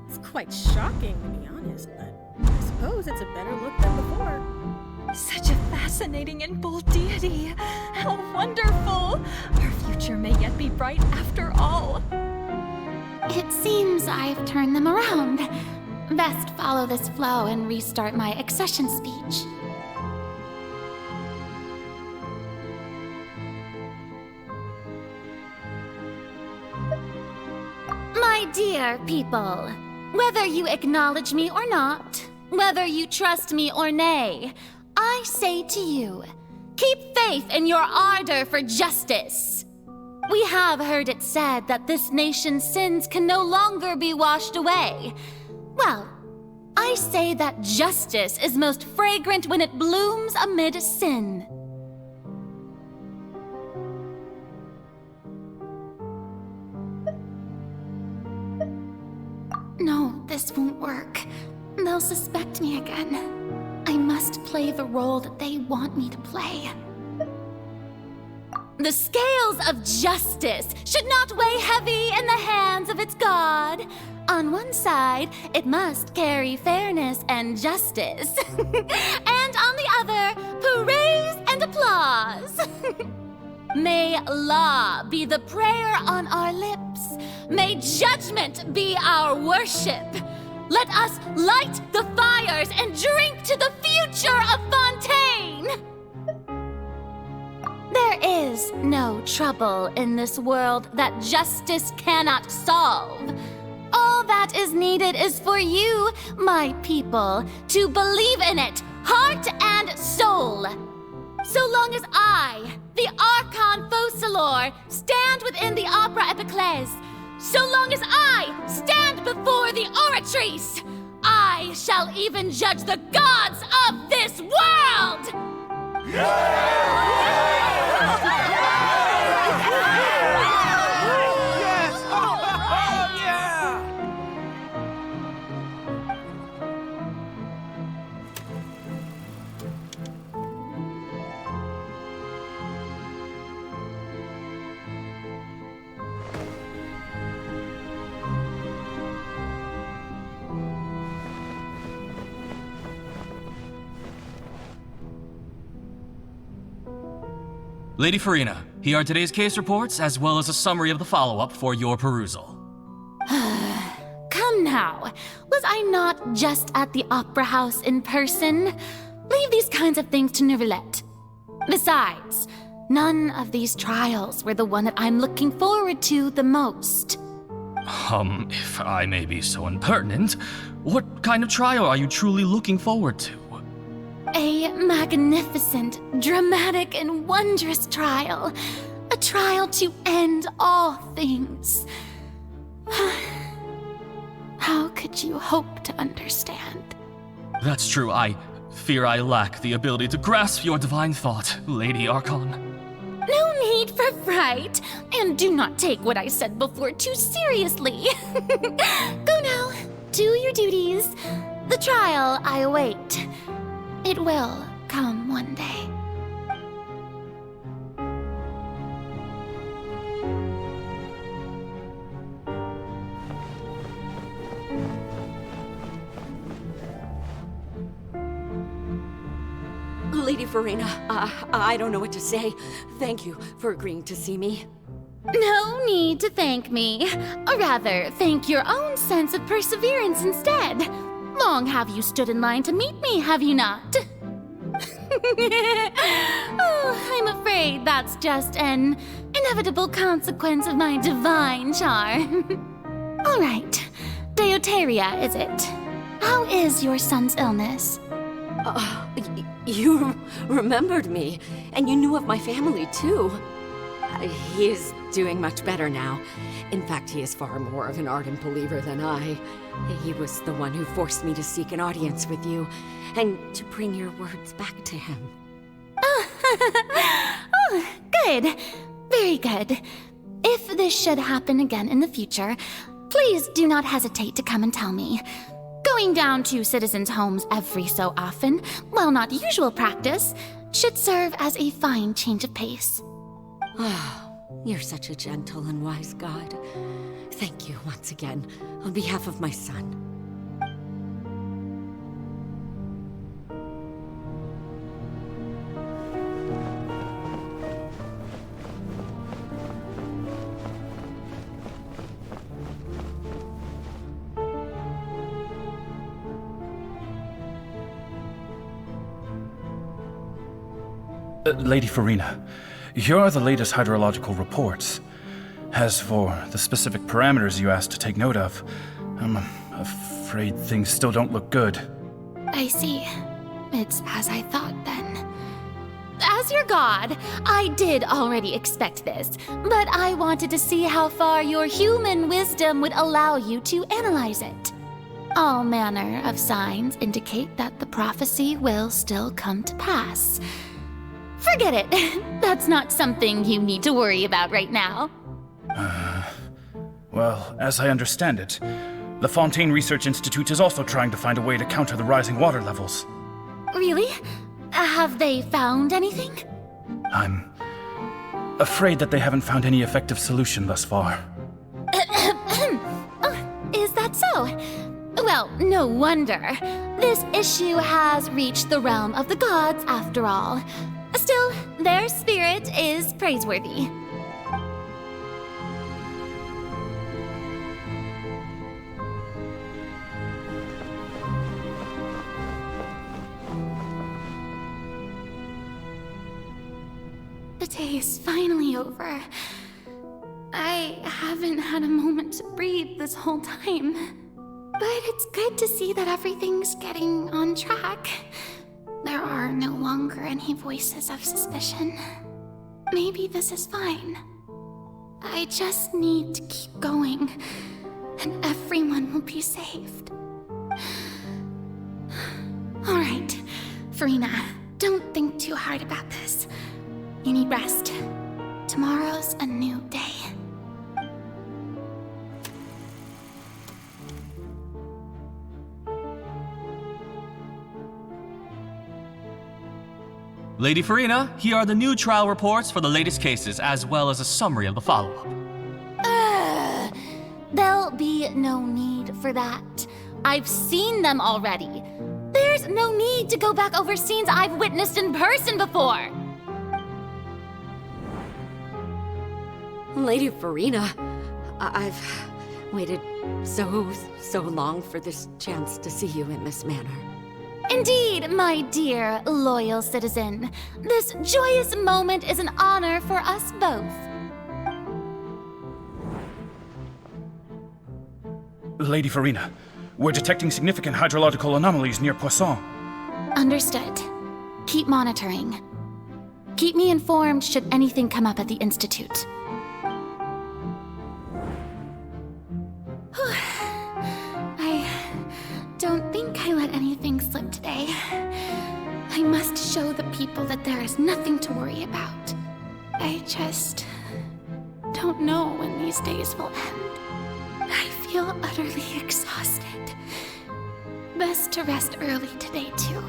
It's quite shocking, to be honest, but I suppose it's a better look than before. Such a fascinating and bold deity. How wonderful! Our future may yet be bright after all. It seems I've turned them around. Best follow this flow and restart my accession speech. My dear people, whether you acknowledge me or not, whether you trust me or nay, I say to you, keep faith in your ardor for justice. We have heard it said that this nation's sins can no longer be washed away. Well, I say that justice is most fragrant when it blooms amid sin. No, this won't work. They'll suspect me again. I must play the role that they want me to play. The scales of justice should not weigh heavy in the hands of its god. On one side, it must carry fairness and justice. And on the other, praise and applause. May law be the prayer on our lips. May judgment be our worship. Let us light the fires and drink to the future of Fontaine. There is no trouble in this world that justice cannot solve. All that is needed is for you, my people, to believe in it, heart and soul. So long as I, the Archon Focalor, stand within the Opera Epiclese, so long as I stand before the Oratrice, I shall even judge the gods of this world! Lady Farina, here are today's case reports, as well as a summary of the follow-up for your perusal. Come now, was I not just at the Opera House in person? Leave these kinds of things to Neuvillette. Besides, none of these trials were the one that I'm looking forward to the most. If I may be so impertinent, what kind of trial are you truly looking forward to? A magnificent, dramatic, and wondrous trial. A trial to end all things. How could you hope to understand? That's true. I fear I lack the ability to grasp your divine thought, Lady Archon. No need for fright, and do not take what I said before too seriously. Go now, do your duties. The trial I await. It will come one day. Lady Farina, I don't know what to say. Thank you for agreeing to see me. No need to thank me. Or rather, thank your own sense of perseverance instead. Long have you stood in line to meet me, have you not? Oh, I'm afraid that's just an inevitable consequence of my divine charm. All right, Deoteria, is it? How is your son's illness? You remembered me, and you knew of my family, too. He is doing much better now. In fact, he is far more of an ardent believer than I. He was the one who forced me to seek an audience with you, and to bring your words back to him. Oh, good. Very good. If this should happen again in the future, please do not hesitate to come and tell me. Go Going down to citizens' homes every so often, while not usual practice, should serve as a fine change of pace. You're such a gentle and wise god. Thank you once again, on behalf of my son. Lady Farina, here are the latest hydrological reports. As for the specific parameters you asked to take note of, I'm afraid things still don't look good. I see. It's as I thought then. As your god, I did already expect this, but I wanted to see how far your human wisdom would allow you to analyze it. All manner of signs indicate that the prophecy will still come to pass. Forget it. That's not something you need to worry about right now. Well, as I understand it, the Fontaine Research Institute is also trying to find a way to counter the rising water levels. Really? Have they found anything? I'm afraid that they haven't found any effective solution thus far. Oh, is that so? Well, no wonder. This issue has reached the realm of the gods after all. Still, their spirit is praiseworthy. The day is finally over. I haven't had a moment to breathe this whole time. But it's good to see that everything's getting on track. There are no longer any voices of suspicion. Maybe this is fine. I just need to keep going, and everyone will be saved. All right, Farina, don't think too hard about this. You need rest. Tomorrow's a new day. Lady Farina, here are the new trial reports for the latest cases, as well as a summary of the follow-up. There'll be no need for that. I've seen them already. There's no need to go back over scenes I've witnessed in person before. Lady Farina, I've waited so long for this chance to see you in this manner. Indeed, my dear, loyal citizen. This joyous moment is an honor for us both. Lady Farina, we're detecting significant hydrological anomalies near Poisson. Understood. Keep monitoring. Keep me informed should anything come up at the Institute. I don't think I let anything slip today. I must show the people that there is nothing to worry about. I just don't know when these days will end. I feel utterly exhausted. Best to rest early today, too.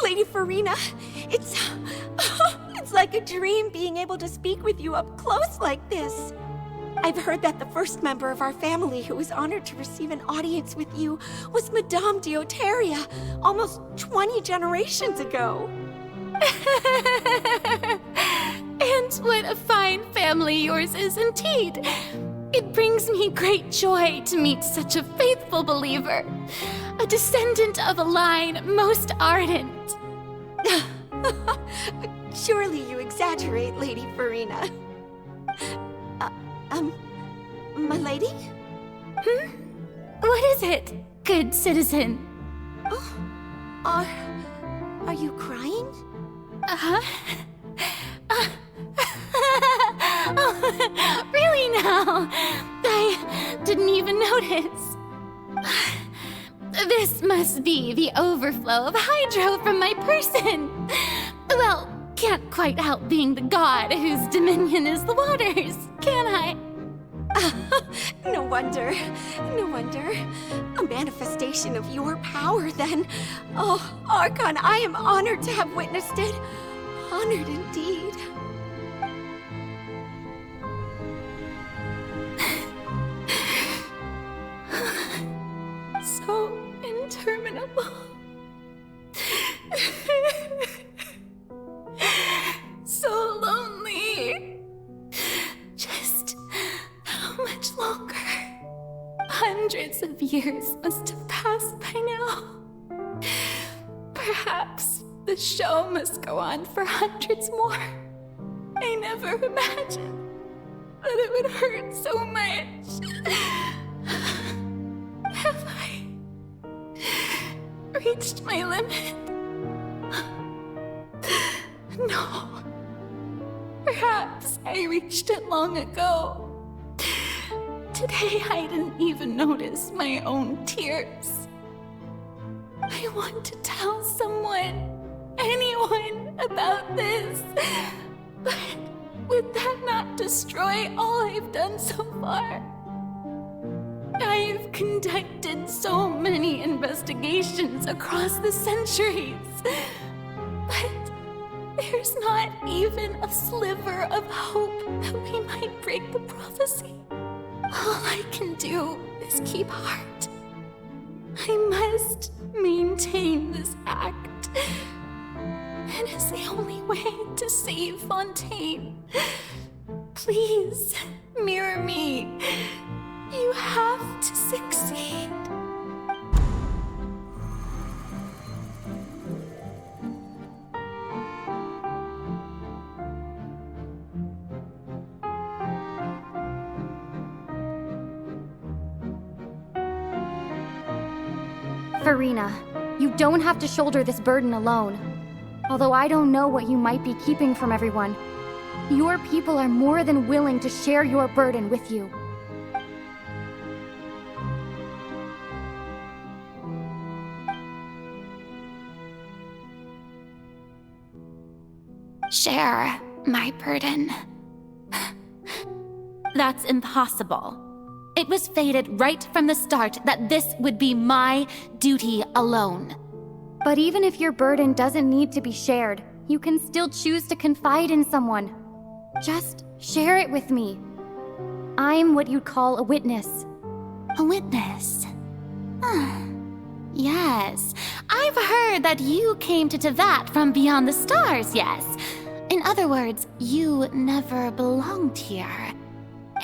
Lady Farina, it's like a dream being able to speak with you up close like this. I've heard that the first member of our family who was honored to receive an audience with you was Madame Dioteria, almost 20 generations ago. And what a fine family yours is indeed. It brings me great joy to meet such a faithful believer, a descendant of a line most ardent. Surely you exaggerate, Lady Farina. My lady? What is it, good citizen? Are you crying? Oh, really now? I didn't even notice. This must be the overflow of hydro from my person. Well, can't quite help being the god whose dominion is the waters, can I? No wonder. No wonder. A manifestation of your power, then. Oh, Archon, I am honored to have witnessed it. Honored indeed. So interminable. So lonely. Just how much longer? Hundreds of years must have passed by now. Perhaps the show must go on for hundreds more. I never imagined that it would hurt so much. Have I reached my limit? No. Perhaps I reached it long ago. Today I didn't even notice my own tears. I want to tell someone, anyone, about this. But would that not destroy all I've done so far? I've conducted so many investigations across the centuries, but there's not even a sliver of hope that we might break the prophecy. All I can do is keep heart. I must maintain this act. It is the only way to save Fontaine. Please, mirror me. You have to succeed. Farina, you don't have to shoulder this burden alone. Although I don't know what you might be keeping from everyone, your people are more than willing to share your burden with you. Share my burden. That's impossible. It was fated right from the start that this would be my duty alone. But even if your burden doesn't need to be shared, you can still choose to confide in someone. Just share it with me. I'm what you'd call a witness. A witness? Yes, I've heard that you came to Tevat from beyond the stars, yes. In other words, you never belonged here.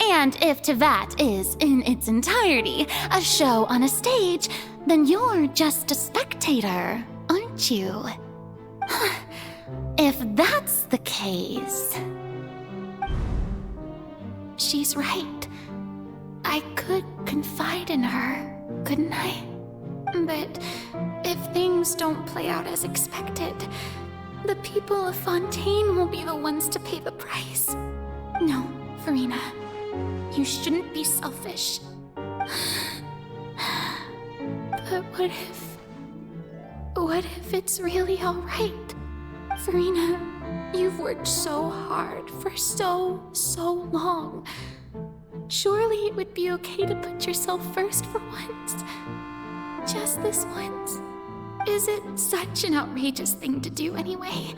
And if Tevat is, in its entirety, a show on a stage, then you're just a spectator, aren't you? If that's the case... She's right. I could confide in her, couldn't I? But if things don't play out as expected, the people of Fontaine will be the ones to pay the price. No, Farina. You shouldn't be selfish. But what if it's really all right? Farina, you've worked so hard for so long. Surely it would be okay to put yourself first for once. Just this once. Is it such an outrageous thing to do anyway?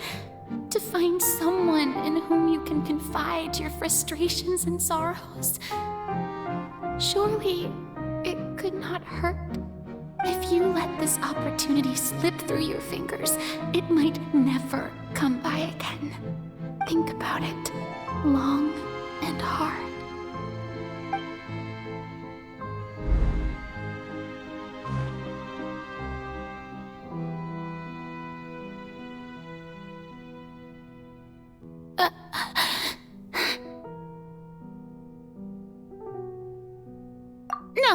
To find someone in whom you can confide your frustrations and sorrows? Surely it could not hurt. If you let this opportunity slip through your fingers, it might never come by again. Think about it long and hard.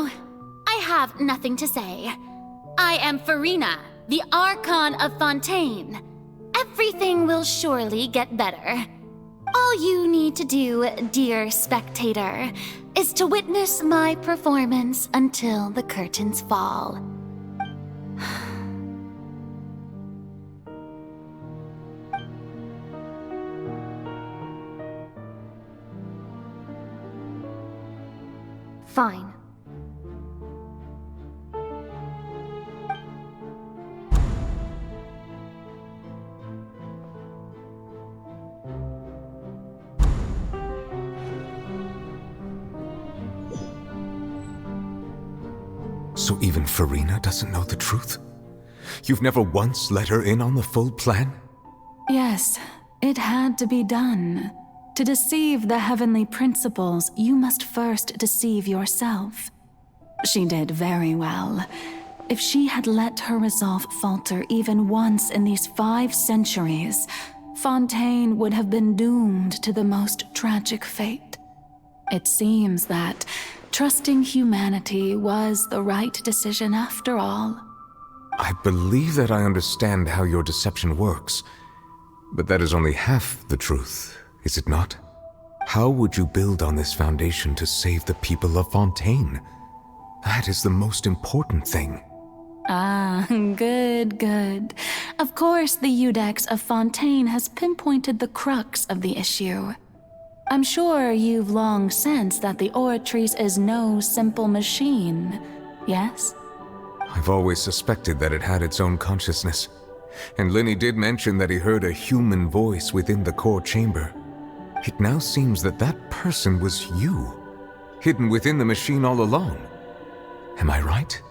Oh, I have nothing to say. I am Farina, the Archon of Fontaine. Everything will surely get better. All you need to do, dear spectator, is to witness my performance until the curtains fall. Fine. So even Farina doesn't know the truth? You've never once let her in on the full plan? Yes, it had to be done. To deceive the heavenly principles, you must first deceive yourself. She did very well. If she had let her resolve falter even once in these 5 centuries, Fontaine would have been doomed to the most tragic fate. It seems that trusting humanity was the right decision after all. I believe that I understand how your deception works, but that is only half the truth, is it not? How would you build on this foundation to save the people of Fontaine? That is the most important thing. Ah, good. Of course, the Judex of Fontaine has pinpointed the crux of the issue. I'm sure you've long sensed that the Oratrice is no simple machine, yes? I've always suspected that it had its own consciousness, and Lenny did mention that he heard a human voice within the core chamber. It now seems that that person was you, hidden within the machine all along. Am I right?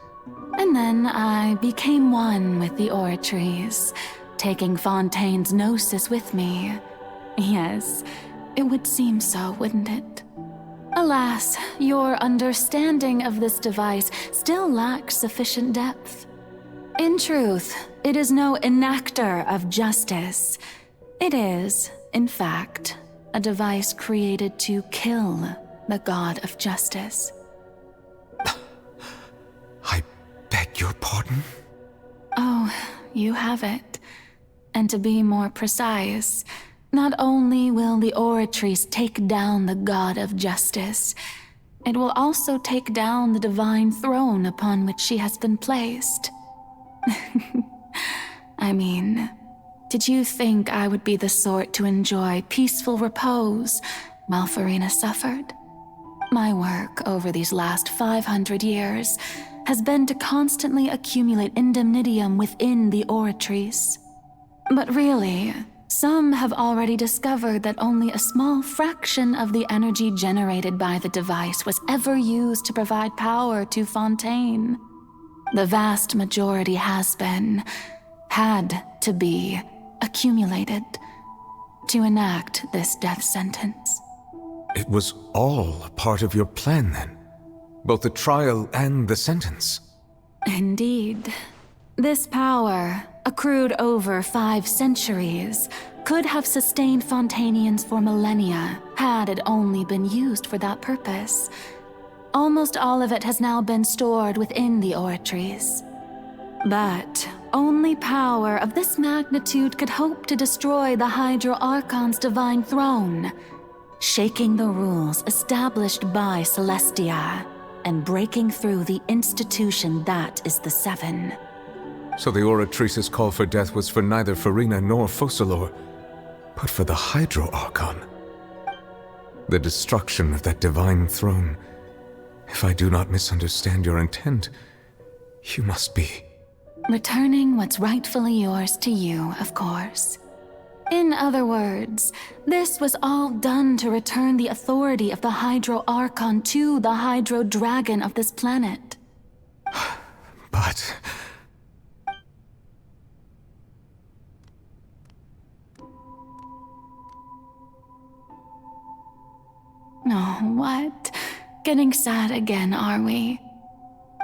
And then I became one with the Oratrice, taking Fontaine's gnosis with me. Yes, it would seem so, wouldn't it? Alas, your understanding of this device still lacks sufficient depth. In truth, it is no enactor of justice. It is, in fact, a device created to kill the god of justice. I beg your pardon? Oh, you have it. And to be more precise, not only will the Oratrice take down the god of justice, it will also take down the divine throne upon which she has been placed. I mean, did you think I would be the sort to enjoy peaceful repose while Farina suffered? My work over these last 500 years has been to constantly accumulate indemnitium within the Oratrice. But really, some have already discovered that only a small fraction of the energy generated by the device was ever used to provide power to Fontaine. The vast majority had to be, accumulated to enact this death sentence. It was all a part of your plan then? Both the trial and the sentence? Indeed. This power, accrued over 5 centuries, could have sustained Fontainians for millennia had it only been used for that purpose. Almost all of it has now been stored within the Oratrice. But only power of this magnitude could hope to destroy the Hydro Archon's divine throne, shaking the rules established by Celestia and breaking through the institution that is the Seven. So the Oratrice's call for death was for neither Farina nor Focalor, but for the Hydro Archon. The destruction of that divine throne. If I do not misunderstand your intent, you must be... returning what's rightfully yours to you, of course. In other words, this was all done to return the authority of the Hydro Archon to the Hydro Dragon of this planet. But... Oh, what? Getting sad again, are we?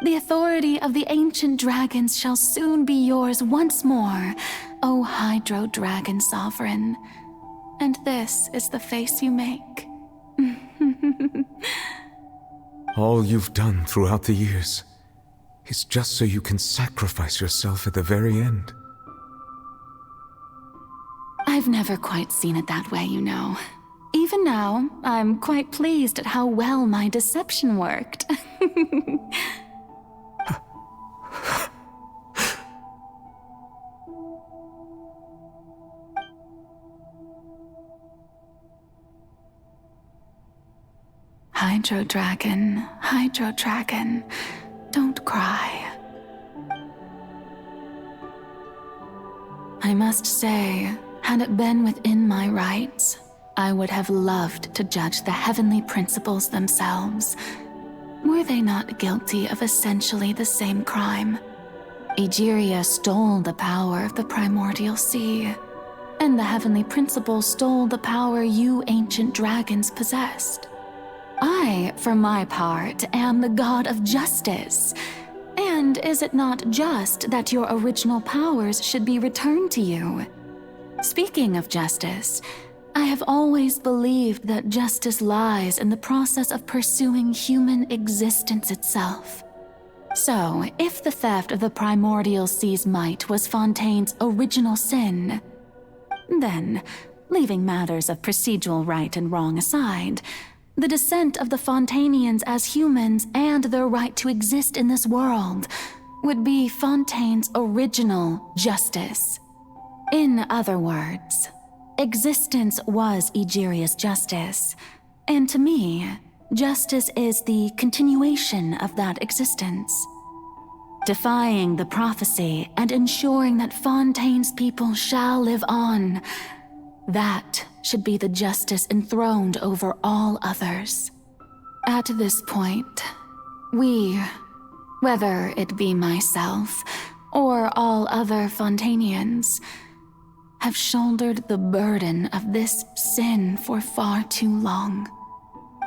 The authority of the ancient dragons shall soon be yours once more, O Hydro Dragon Sovereign. And this is the face you make. All you've done throughout the years is just so you can sacrifice yourself at the very end. I've never quite seen it that way, you know. Even now, I'm quite pleased at how well my deception worked. Hydro Dragon, don't cry. I must say, had it been within my rights, I would have loved to judge the heavenly principles themselves. Were they not guilty of essentially the same crime? Egeria stole the power of the primordial sea, and the heavenly principles stole the power you ancient dragons possessed. I, for my part, am the god of justice. And is it not just that your original powers should be returned to you? Speaking of justice, I have always believed that justice lies in the process of pursuing human existence itself. So, if the theft of the primordial sea's might was Fontaine's original sin, then, leaving matters of procedural right and wrong aside, the descent of the Fontainians as humans and their right to exist in this world would be Fontaine's original justice. In other words, existence was Egeria's justice, and to me, justice is the continuation of that existence. Defying the prophecy and ensuring that Fontaine's people shall live on, that should be the justice enthroned over all others. At this point, we, whether it be myself or all other Fontainians, have shouldered the burden of this sin for far too long.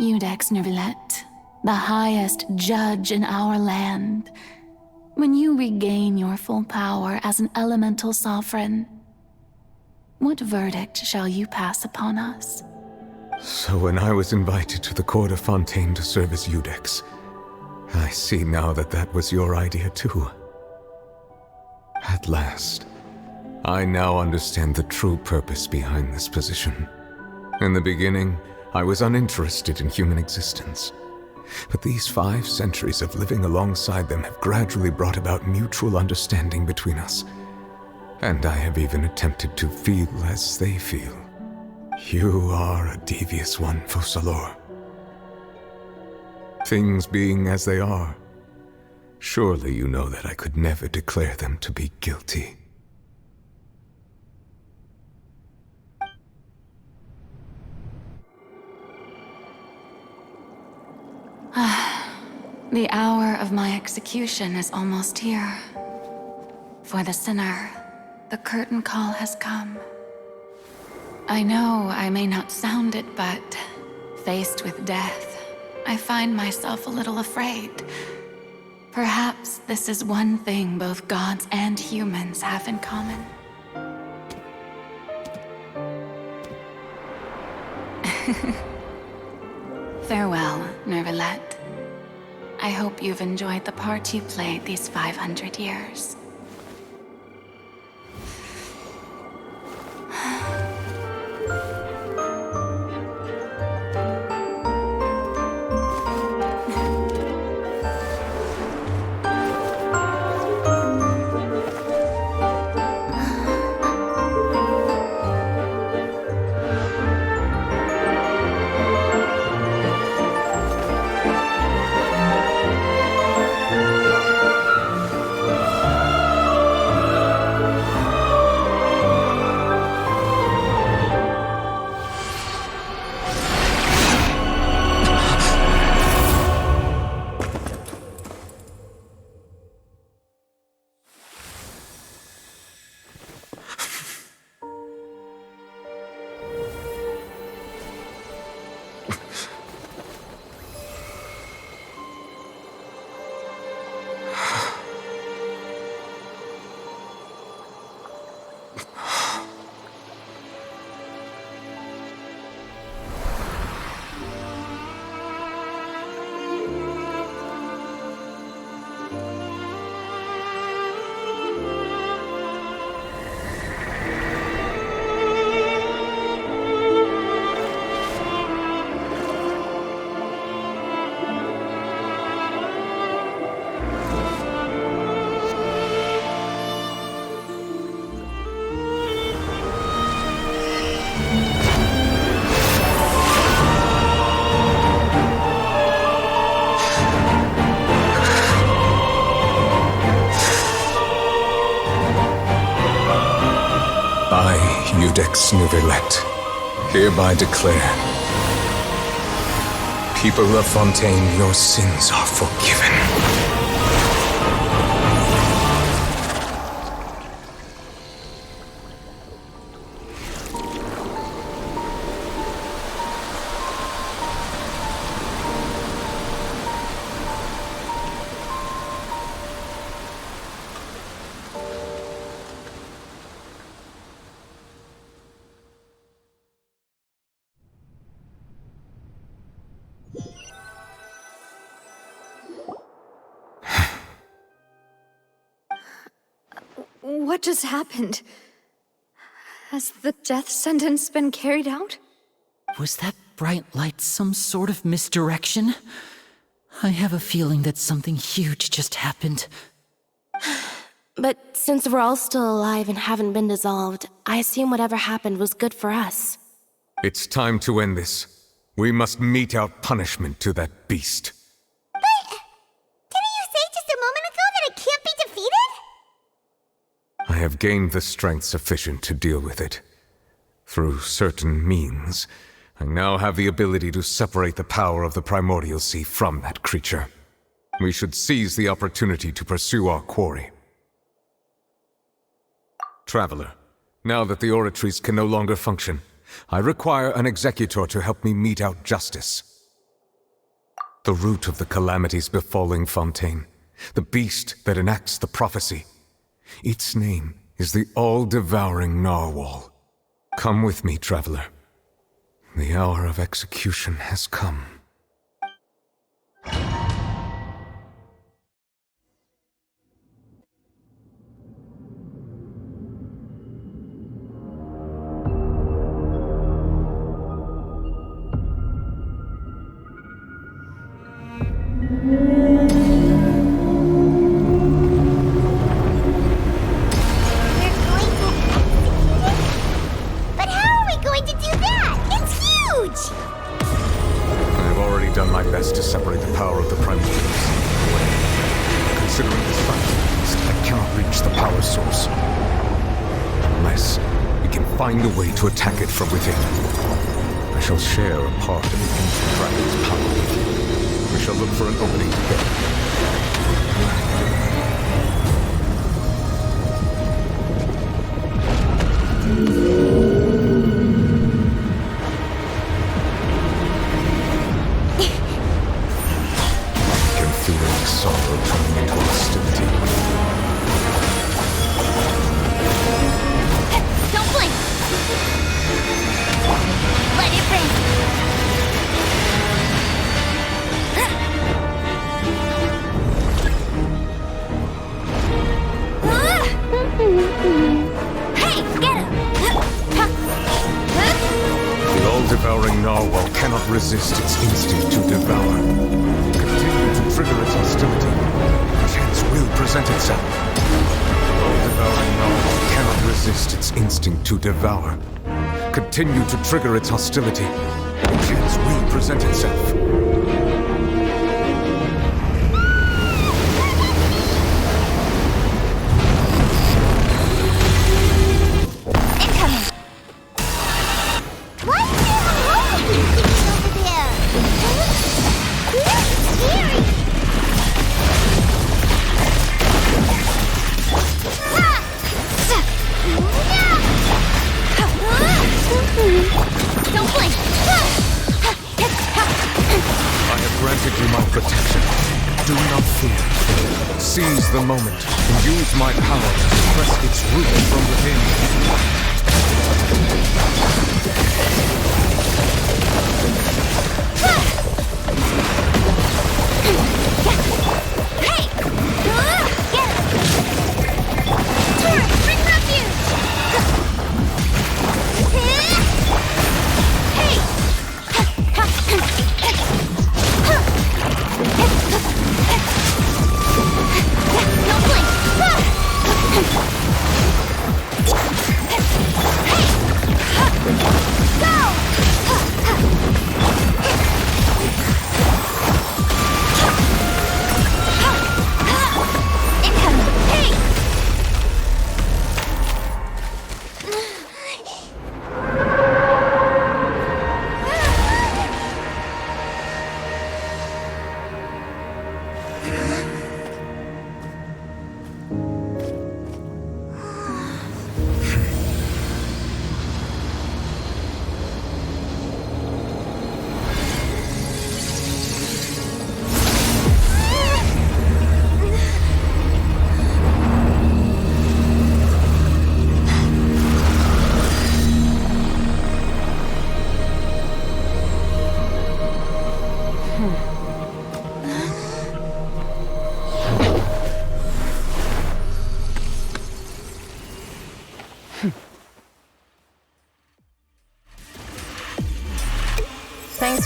Iudex Nervillet, the highest judge in our land, when you regain your full power as an elemental sovereign, what verdict shall you pass upon us? So when I was invited to the court of Fontaine to serve as Iudex, I see now that that was your idea too. At last, I now understand the true purpose behind this position. In the beginning, I was uninterested in human existence. But these 5 centuries of living alongside them have gradually brought about mutual understanding between us. And I have even attempted to feel as they feel. You are a devious one, Focalors. Things being as they are, surely you know that I could never declare them to be guilty. The hour of my execution is almost here. For the sinner, the curtain call has come. I know I may not sound it, but faced with death, I find myself a little afraid. Perhaps this is one thing both gods and humans have in common. Farewell, Nervillet. I hope you've enjoyed the part you played these 500 years. Judex Nouvellette, hereby declare, people of Fontaine, your sins are forgiven. What just happened? Has the death sentence been carried out? Was that bright light some sort of misdirection? I have a feeling that something huge just happened. But since we're all still alive and haven't been dissolved, I assume whatever happened was good for us. It's time to end this. We must mete out punishment to that beast. Didn't you say just a moment ago that it can't be defeated? I have gained the strength sufficient to deal with it. Through certain means, I now have the ability to separate the power of the primordial sea from that creature. We should seize the opportunity to pursue our quarry. Traveler, now that the oratories can no longer function, I require an executor to help me mete out justice. The root of the calamities befalling Fontaine, the beast that enacts the prophecy. Its name is the all-devouring narwhal. Come with me, traveler. The hour of execution has come. Find a way to attack it from within. I shall share a part of the ancient dragon's power with you. We shall look for an opening together. I can feel the sorrow turning into hostility. Let it rain! Hey, get him! The all-devouring narwhal cannot resist its instinct to devour. Continue to trigger its hostility. A chance will present itself. The all-devouring narwhal cannot resist its instinct to devour. Continue to trigger its hostility. A chance will present itself. Incoming! What the hell are you doing over there? That's scary! Don't blink! I have granted you my protection. Do not fear. Seize the moment and use my power to suppress its roots from within. Go!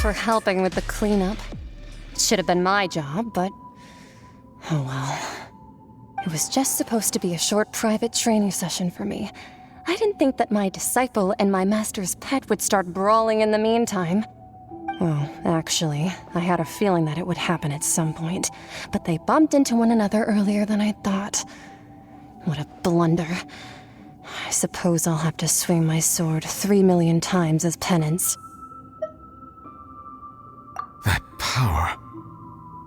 for helping with the cleanup. Should have been my job, but... oh well. It was just supposed to be a short private training session for me. I didn't think that my disciple and my master's pet would start brawling in the meantime. Well, actually, I had a feeling that it would happen at some point, but they bumped into one another earlier than I thought. What a blunder. I suppose I'll have to swing my sword 3 million times as penance. That power.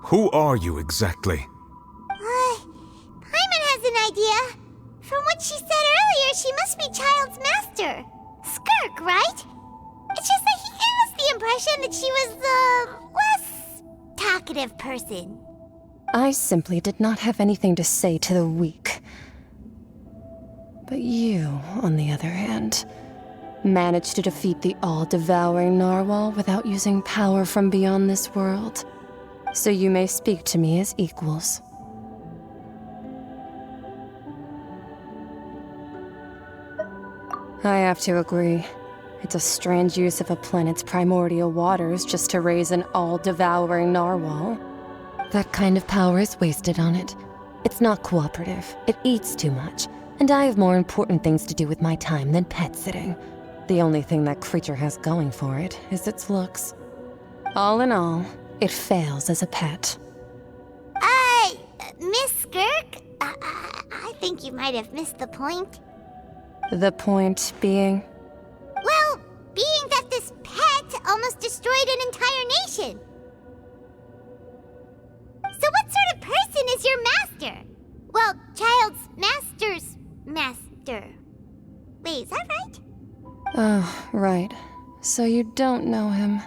Who are you exactly? Paimon has an idea. From what she said earlier, she must be Child's master. Skirk, right? It's just that he gave us the impression that she was the less talkative person. I simply did not have anything to say to the weak. But you, on the other hand, managed to defeat the all-devouring narwhal without using power from beyond this world. So you may speak to me as equals. I have to agree. It's a strange use of a planet's primordial waters just to raise an all-devouring narwhal. That kind of power is wasted on it. It's not cooperative. It eats too much. And I have more important things to do with my time than pet sitting. The only thing that creature has going for it is its looks. All in all, it fails as a pet. Miss Skirk? I think you might have missed the point. The point being? Well, being that this pet almost destroyed an entire nation. So what sort of person is your master? Well, Child's master's master. Wait, is that right? Oh, right. So you don't know him.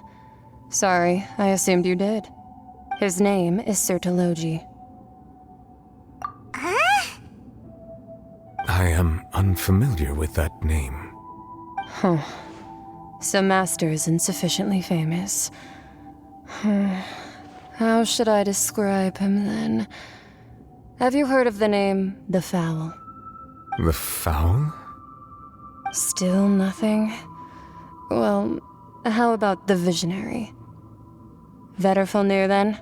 Sorry, I assumed you did. His name is Sertologi. Huh? I am unfamiliar with that name. Huh. So Master isn't sufficiently famous. How should I describe him then? Have you heard of the name The Fowl? The Fowl? Still nothing? Well, how about the Visionary? Vetterfulnir then?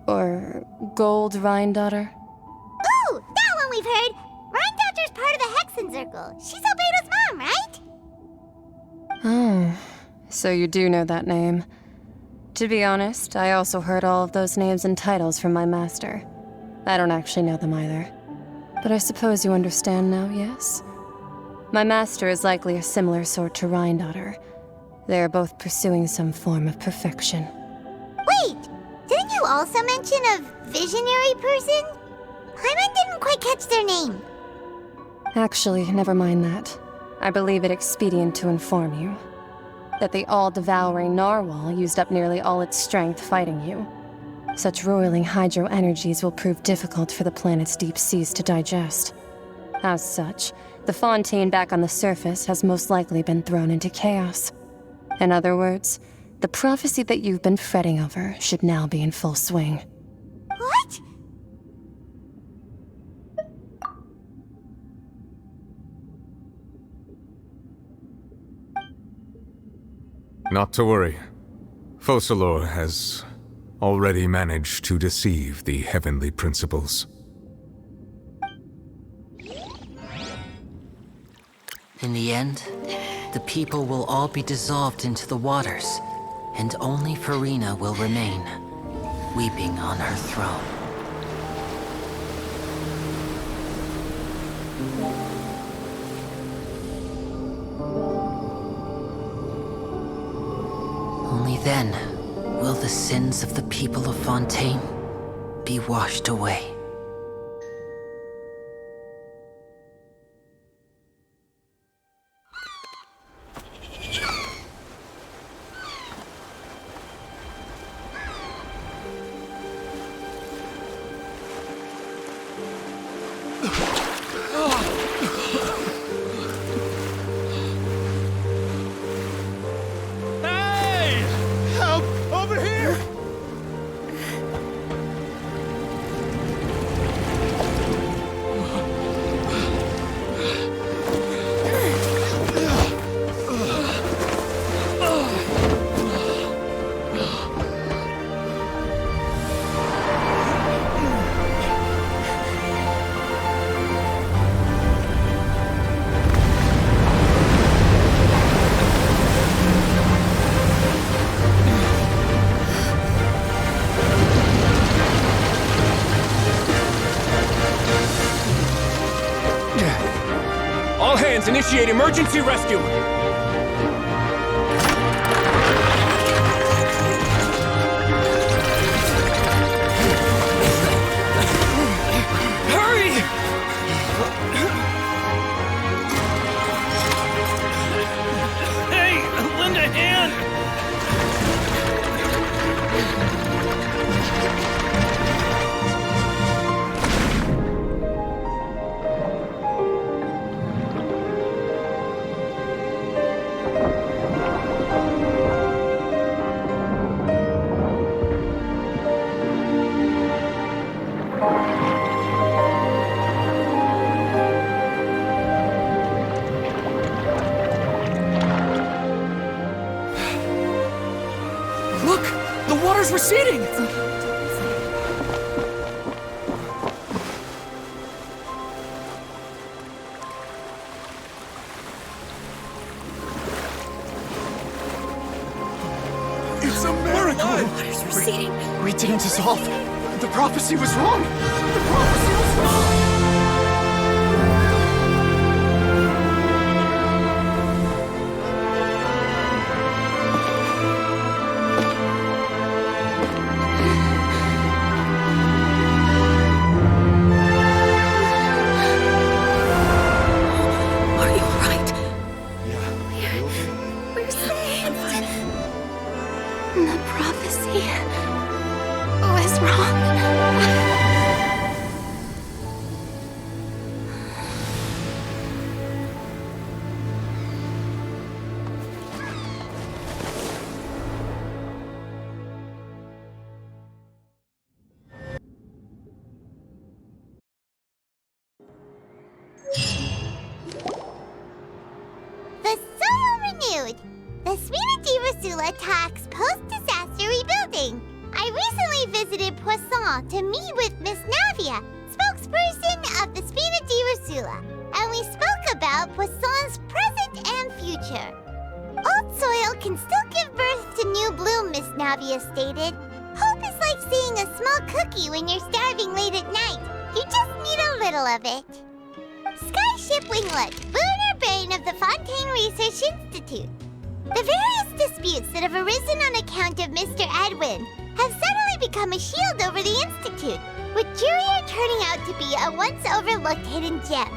Or Gold Rhindaughter? Ooh, that one we've heard! Rhindaughter's part of the Hexen Circle. She's Albedo's mom, right? Oh, so you do know that name. To be honest, I also heard all of those names and titles from my master. I don't actually know them either. But I suppose you understand now, yes? My master is likely a similar sort to Rhindaughter. They are both pursuing some form of perfection. Wait! Didn't you also mention a visionary person? Paimon didn't quite catch their name. Actually, never mind that. I believe it expedient to inform you that the all-devouring narwhal used up nearly all its strength fighting you. Such roiling hydro energies will prove difficult for the planet's deep seas to digest. As such, the Fontaine back on the surface has most likely been thrown into chaos. In other words, the prophecy that you've been fretting over should now be in full swing. What? Not to worry. Focalor has already managed to deceive the heavenly principles. In the end, the people will all be dissolved into the waters, and only Farina will remain, weeping on her throne. Only then will the sins of the people of Fontaine be washed away. Initiate emergency rescue! Look! The water's receding! It's a miracle! Water's receding. We didn't dissolve. The prophecy was wrong. The prophecy was wrong! The prophecy was wrong. The soil renewed. The Sphena talks post-disaster rebuilding. I recently visited Poisson to meet with Miss Navia, spokesperson of the Sphena, and we spoke about Poisson's present and future. Old soil can still give birth to new bloom, Miss Navia stated. Hope is like seeing a small cookie when you're starving late at night. You just need a little of it. Skyship Winglet, lunar brain of the Fontaine Research Institute. The various disputes that have arisen on account of Mr. Edwin have suddenly become a shield over the Institute, with Jurier turning out to be a once-overlooked hidden gem.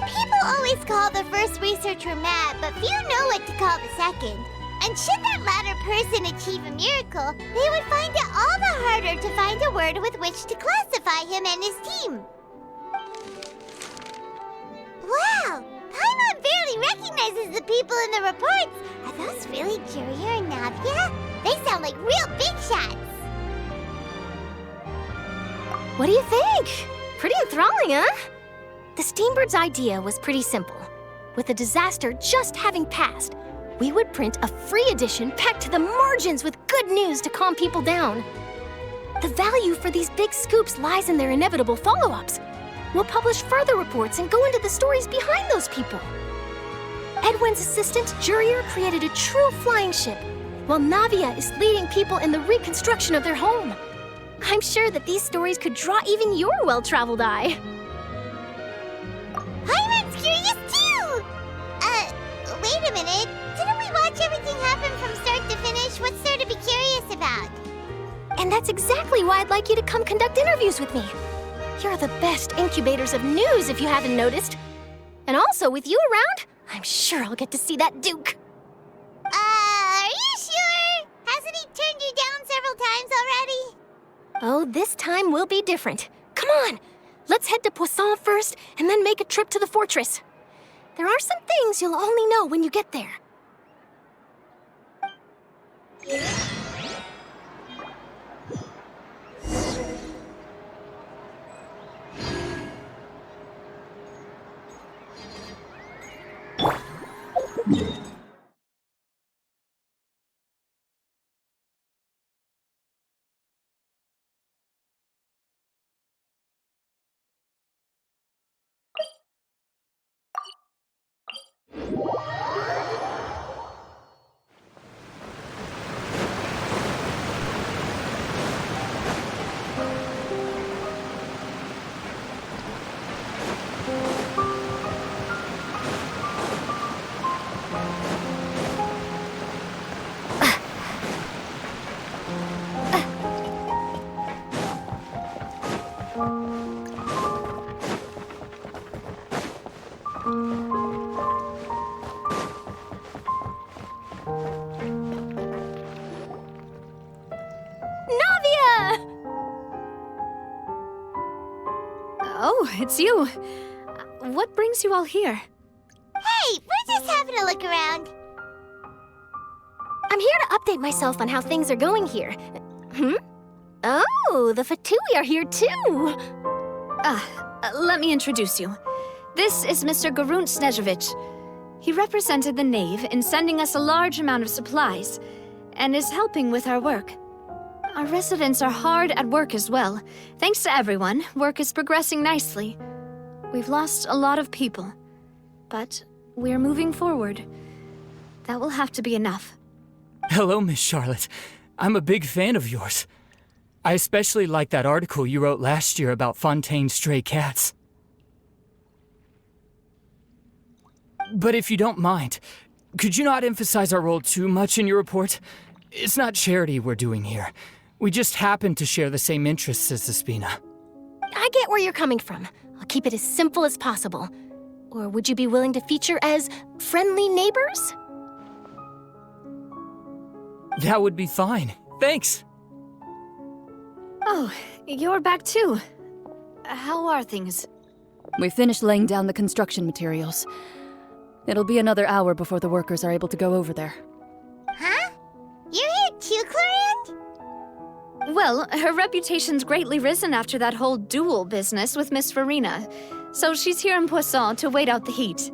People always call the first researcher mad, but few know what to call the second. And should that latter person achieve a miracle, they would find it all the harder to find a word with which to classify him and his team. Wow! Paimon barely recognizes the people in the reports. Are those really Jurier and Navia? They sound like real big shots. What do you think? Pretty enthralling, huh? The Steambird's idea was pretty simple. With the disaster just having passed, we would print a free edition packed to the margins with good news to calm people down. The value for these big scoops lies in their inevitable follow-ups. We'll publish further reports and go into the stories behind those people. Edwin's assistant, Jurier, created a true flying ship, while Navia is leading people in the reconstruction of their home. I'm sure that these stories could draw even your well-traveled eye. Paimon's curious too! Wait a minute. Didn't we watch everything happen from start to finish? What's there to be curious about? And that's exactly why I'd like you to come conduct interviews with me. You're the best incubators of news, if you haven't noticed. And also, with you around, I'm sure I'll get to see that Duke. Are you sure? Hasn't he turned you down several times already? Oh, this time will be different. Come on, let's head to Poisson first, and then make a trip to the fortress. There are some things you'll only know when you get there. Oh, it's you. What brings you all here? Hey, we're just having a look around. I'm here to update myself on how things are going here. Oh, the Fatui are here too! Let me introduce you. This is Mr. Garunt Snezhevich. He represented the Knave in sending us a large amount of supplies, and is helping with our work. Our residents are hard at work as well. Thanks to everyone, work is progressing nicely. We've lost a lot of people, but we're moving forward. That will have to be enough. Hello, Miss Charlotte. I'm a big fan of yours. I especially like that article you wrote last year about Fontaine's stray cats. But if you don't mind, could you not emphasize our role too much in your report? It's not charity we're doing here. We just happen to share the same interests as the Spina. I get where you're coming from. I'll keep it as simple as possible. Or would you be willing to feature as friendly neighbors? That would be fine. Thanks. Oh, you're back too. How are things? We finished laying down the construction materials. It'll be another hour before the workers are able to go over there. Huh? You're here too, Clorinde? Well, her reputation's greatly risen after that whole duel business with Miss Farina, so she's here in Poisson to wait out the heat.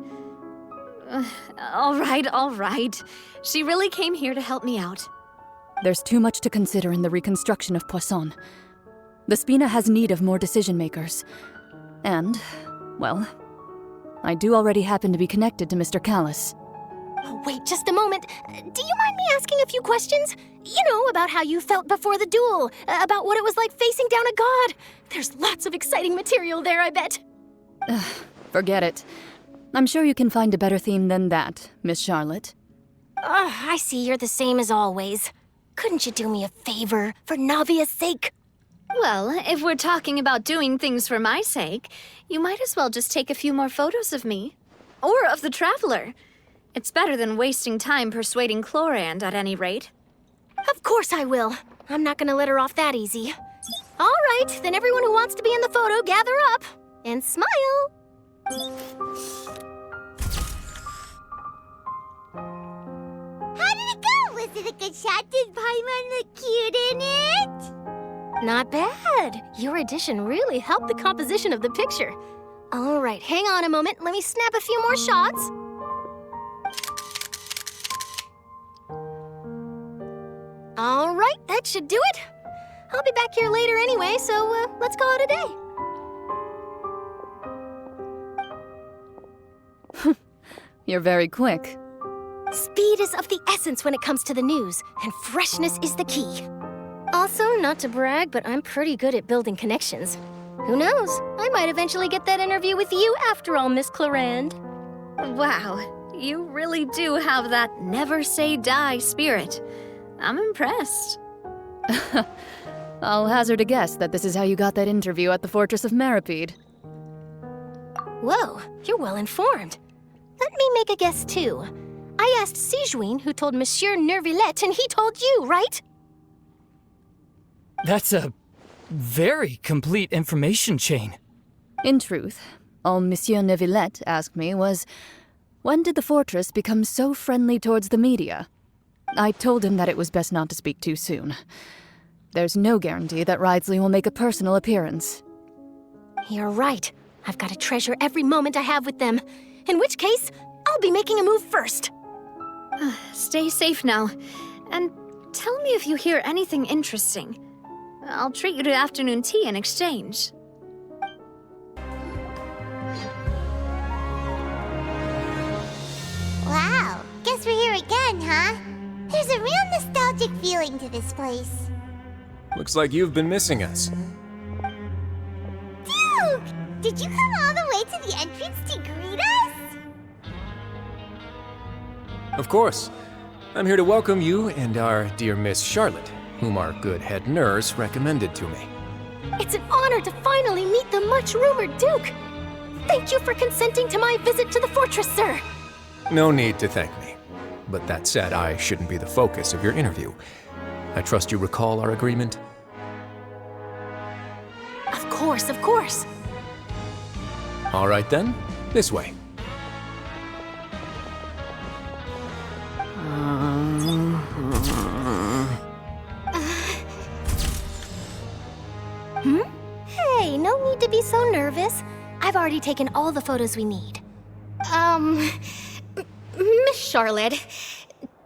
All right. She really came here to help me out. There's too much to consider in the reconstruction of Poisson. The Spina has need of more decision-makers. And, well, I do already happen to be connected to Mr. Callis. Oh, wait just a moment. Do you mind me asking a few questions? You know, about how you felt before the duel, about what it was like facing down a god. There's lots of exciting material there, I bet. Forget it. I'm sure you can find a better theme than that, Miss Charlotte. I see you're the same as always. Couldn't you do me a favor, for Navia's sake? Well, if we're talking about doing things for my sake, you might as well just take a few more photos of me. Or of the Traveler. It's better than wasting time persuading Clorinde, at any rate. Of course I will. I'm not gonna let her off that easy. All right, then everyone who wants to be in the photo, gather up. And smile. How did it go? Was it a good shot? Did Paimon look cute in it? Not bad. Your addition really helped the composition of the picture. All right, hang on a moment. Let me snap a few more shots. All right, that should do it. I'll be back here later anyway, so let's call it a day. You're very quick. Speed is of the essence when it comes to the news, and freshness is the key. Also, not to brag, but I'm pretty good at building connections. Who knows? I might eventually get that interview with you after all, Miss Clorinde. Wow, you really do have that never say die spirit. I'm impressed. I'll hazard a guess that this is how you got that interview at the Fortress of Maripede. Whoa, you're well informed. Let me make a guess too. I asked Sijuin, who told Monsieur Nervillette, and he told you, right? That's a very complete information chain. In truth, all Monsieur Neuvillette asked me was, when did the fortress become so friendly towards the media? I told him that it was best not to speak too soon. There's no guarantee that Ridesley will make a personal appearance. You're right. I've got to treasure every moment I have with them. In which case, I'll be making a move first. Stay safe now. And tell me if you hear anything interesting. I'll treat you to afternoon tea in exchange. Wow, guess we're here again, huh? There's a real nostalgic feeling to this place. Looks like you've been missing us. Duke! Did you come all the way to the entrance to greet us? Of course. I'm here to welcome you and our dear Miss Charlotte, whom our good head nurse recommended to me. It's an honor to finally meet the much-rumored Duke. Thank you for consenting to my visit to the fortress, sir. No need to thank me. But that said, I shouldn't be the focus of your interview. I trust you recall our agreement? Of course, of course. All right then, this way. Hey, no need to be so nervous. I've already taken all the photos we need. Miss Charlotte,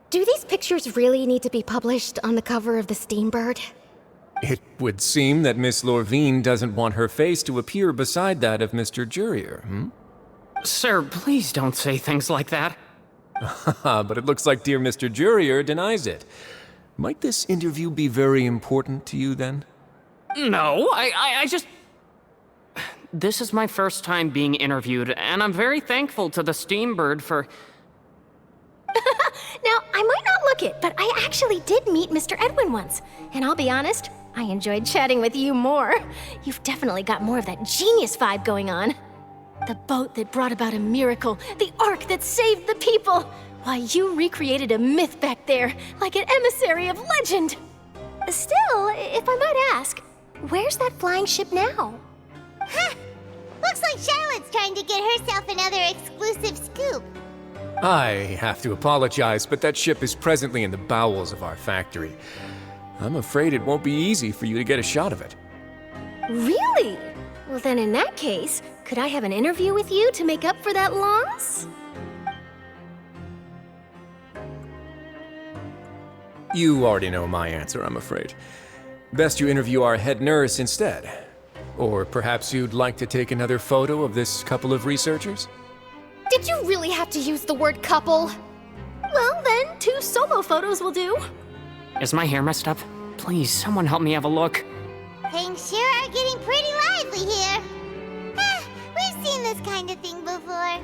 do these pictures really need to be published on the cover of the Steambird? It would seem that Miss Lorvine doesn't want her face to appear beside that of Mr. Jurier, hmm? Sir, please don't say things like that. But it looks like dear Mr. Jurier denies it. Might this interview be very important to you then? No, I just... This is my first time being interviewed, and I'm very thankful to the Steambird for... Now, I might not look it, but I actually did meet Mr. Edwin once. And I'll be honest, I enjoyed chatting with you more. You've definitely got more of that genius vibe going on. The boat that brought about a miracle, the ark that saved the people. Why, you recreated a myth back there, like an emissary of legend. Still, if I might ask, where's that flying ship now? Huh! Looks like Charlotte's trying to get herself another exclusive scoop. I have to apologize, but that ship is presently in the bowels of our factory. I'm afraid it won't be easy for you to get a shot of it. Really? Well, then in that case, could I have an interview with you to make up for that loss? You already know my answer, I'm afraid. Best you interview our head nurse instead. Or perhaps you'd like to take another photo of this couple of researchers? Did you really have to use the word couple? Well, then, 2 solo photos will do. Is my hair messed up? Please, someone help me have a look. Things sure are getting pretty lively here. We've seen this kind of thing before.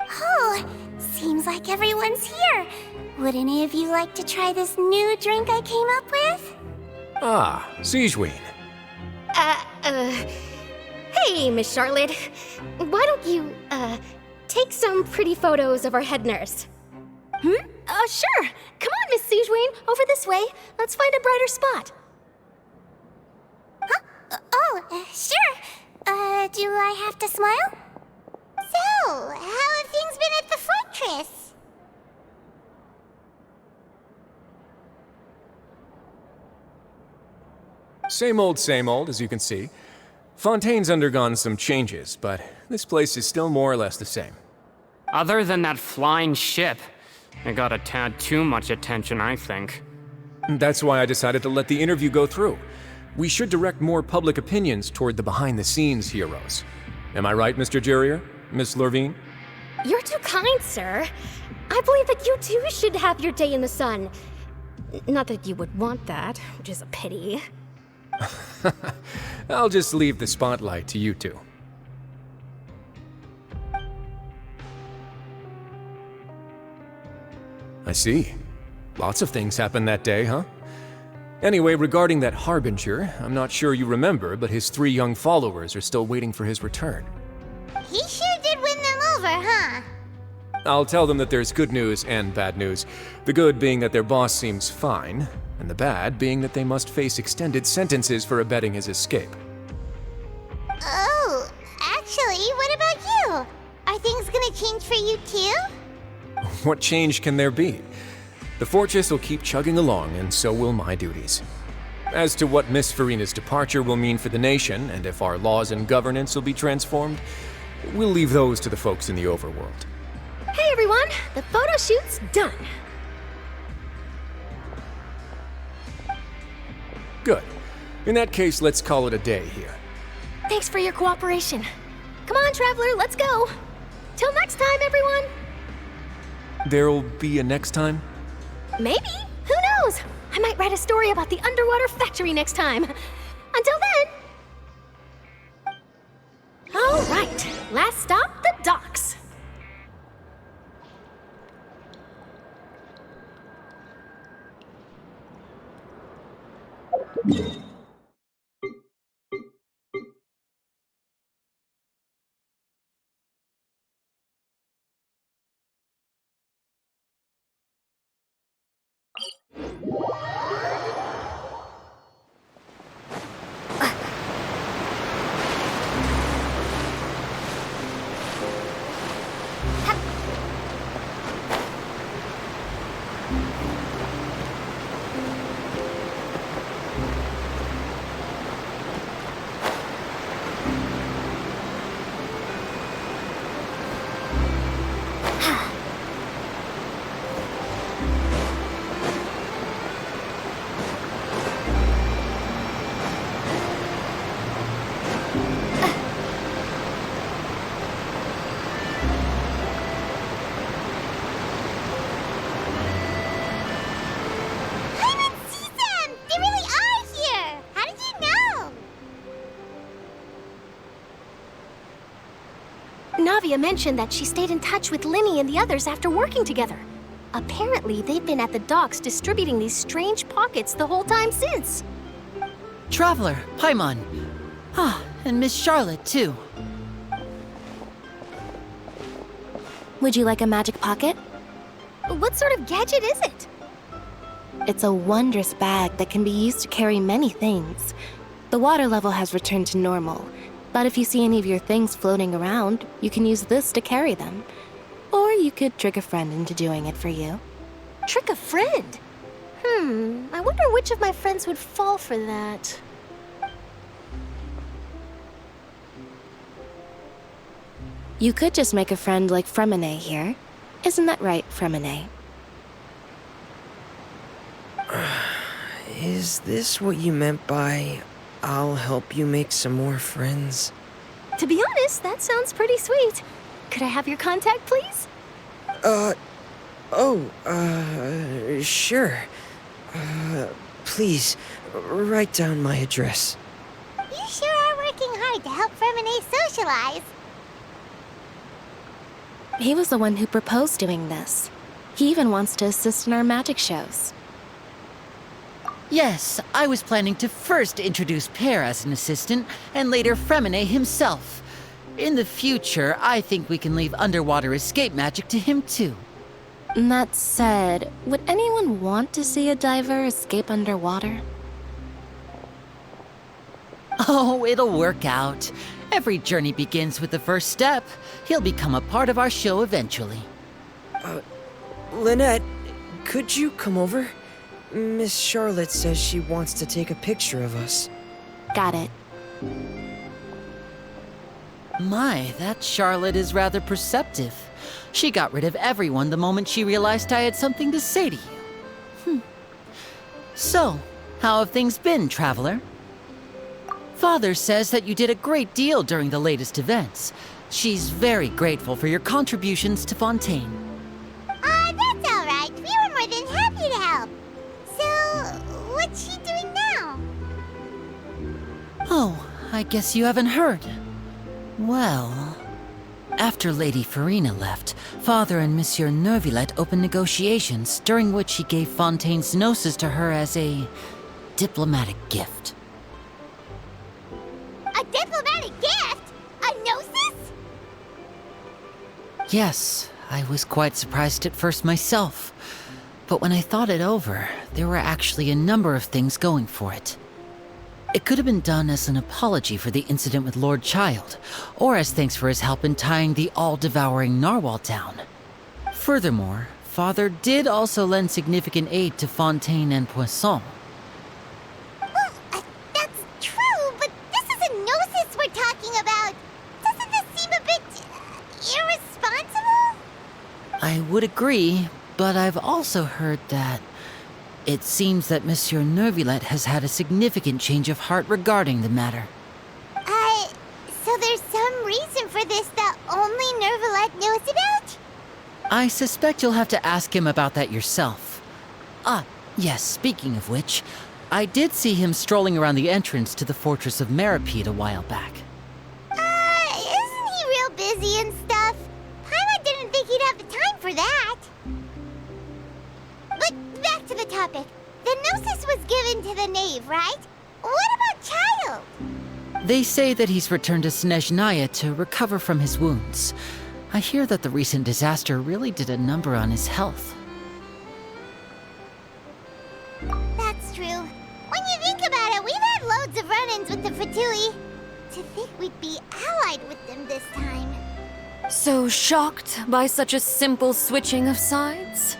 Oh, seems like everyone's here. Would any of you like to try this new drink I came up with? Ah, Siegeween. Hey, Miss Charlotte. Why don't you, take some pretty photos of our head nurse? Sure. Come on, Miss Siegeween, over this way. Let's find a brighter spot. Huh? Sure. Do I have to smile? So, how have things been at the fortress? Same old, as you can see. Fontaine's undergone some changes, but this place is still more or less the same. Other than that flying ship, it got a tad too much attention, I think. That's why I decided to let the interview go through. We should direct more public opinions toward the behind-the-scenes heroes. Am I right, Mr. Jurier? Miss Lorvine? You're too kind, sir. I believe that you too should have your day in the sun. Not that you would want that, which is a pity. I'll just leave the spotlight to you two. I see. Lots of things happened that day, huh? Anyway, regarding that Harbinger, I'm not sure you remember, but his 3 young followers are still waiting for his return. He sure did win them over, huh? I'll tell them that there's good news and bad news. The good being that their boss seems fine, and the bad being that they must face extended sentences for abetting his escape. Oh, actually, what about you? Are things gonna change for you too? What change can there be? The fortress will keep chugging along, and so will my duties. As to what Miss Farina's departure will mean for the nation, and if our laws and governance will be transformed, we'll leave those to the folks in the overworld. Hey everyone, the photo shoot's done. Good. In that case, let's call it a day here. Thanks for your cooperation. Come on, Traveler, let's go. Till next time, everyone. There'll be a next time? Maybe. Who knows? I might write a story about the underwater factory next time. Until then. All right, last stop, the docks. Flavia mentioned that she stayed in touch with Linny and the others after working together. Apparently, they've been at the docks distributing these strange pockets the whole time since. Traveler, Paimon. Ah, and Miss Charlotte, too. Would you like a magic pocket? What sort of gadget is it? It's a wondrous bag that can be used to carry many things. The water level has returned to normal, but if you see any of your things floating around, you can use this to carry them. Or you could trick a friend into doing it for you. Trick a friend? I wonder which of my friends would fall for that. You could just make a friend like Fremine here. Isn't that right, Fremine? Is this what you meant by, I'll help you make some more friends? To be honest, that sounds pretty sweet. Could I have your contact, please? Sure. Please, write down my address. You sure are working hard to help Fremine socialize. He was the one who proposed doing this. He even wants to assist in our magic shows. Yes, I was planning to first introduce Pear as an assistant, and later Fremine himself. In the future, I think we can leave underwater escape magic to him too. That said, would anyone want to see a diver escape underwater? Oh, it'll work out. Every journey begins with the first step. He'll become a part of our show eventually. Lynette, could you come over? Miss Charlotte says she wants to take a picture of us. Got it. My, that Charlotte is rather perceptive. She got rid of everyone the moment she realized I had something to say to you. So, how have things been, Traveler? Father says that you did a great deal during the latest events. She's very grateful for your contributions to Fontaine. That's all right. We were more than happy to help. So, what's she doing now? Oh, I guess you haven't heard. Well, after Lady Farina left, Father and Monsieur Neuvillette opened negotiations, during which he gave Fontaine's gnosis to her as a diplomatic gift. A diplomatic gift? A gnosis? Yes, I was quite surprised at first myself. But when I thought it over, there were actually a number of things going for it. It could have been done as an apology for the incident with Lord Child, or as thanks for his help in tying the all-devouring narwhal down. Furthermore, Father did also lend significant aid to Fontaine and Poisson. Well, that's true, but this is a gnosis we're talking about. Doesn't this seem a bit irresponsible? I would agree, but I've also heard that it seems that Monsieur Neuvillette has had a significant change of heart regarding the matter. So there's some reason for this that only Neuvillette knows about? I suspect you'll have to ask him about that yourself. Ah, yes, speaking of which, I did see him strolling around the entrance to the fortress of Masquerade a while back. Isn't he real busy and stuff? Paimon didn't think he'd have the time for that. But back to the topic. The gnosis was given to the knave, right? What about Child? They say that he's returned to Snezhnaya to recover from his wounds. I hear that the recent disaster really did a number on his health. That's true. When you think about it, we've had loads of run-ins with the Fatui. To think we'd be allied with them this time. So shocked by such a simple switching of sides?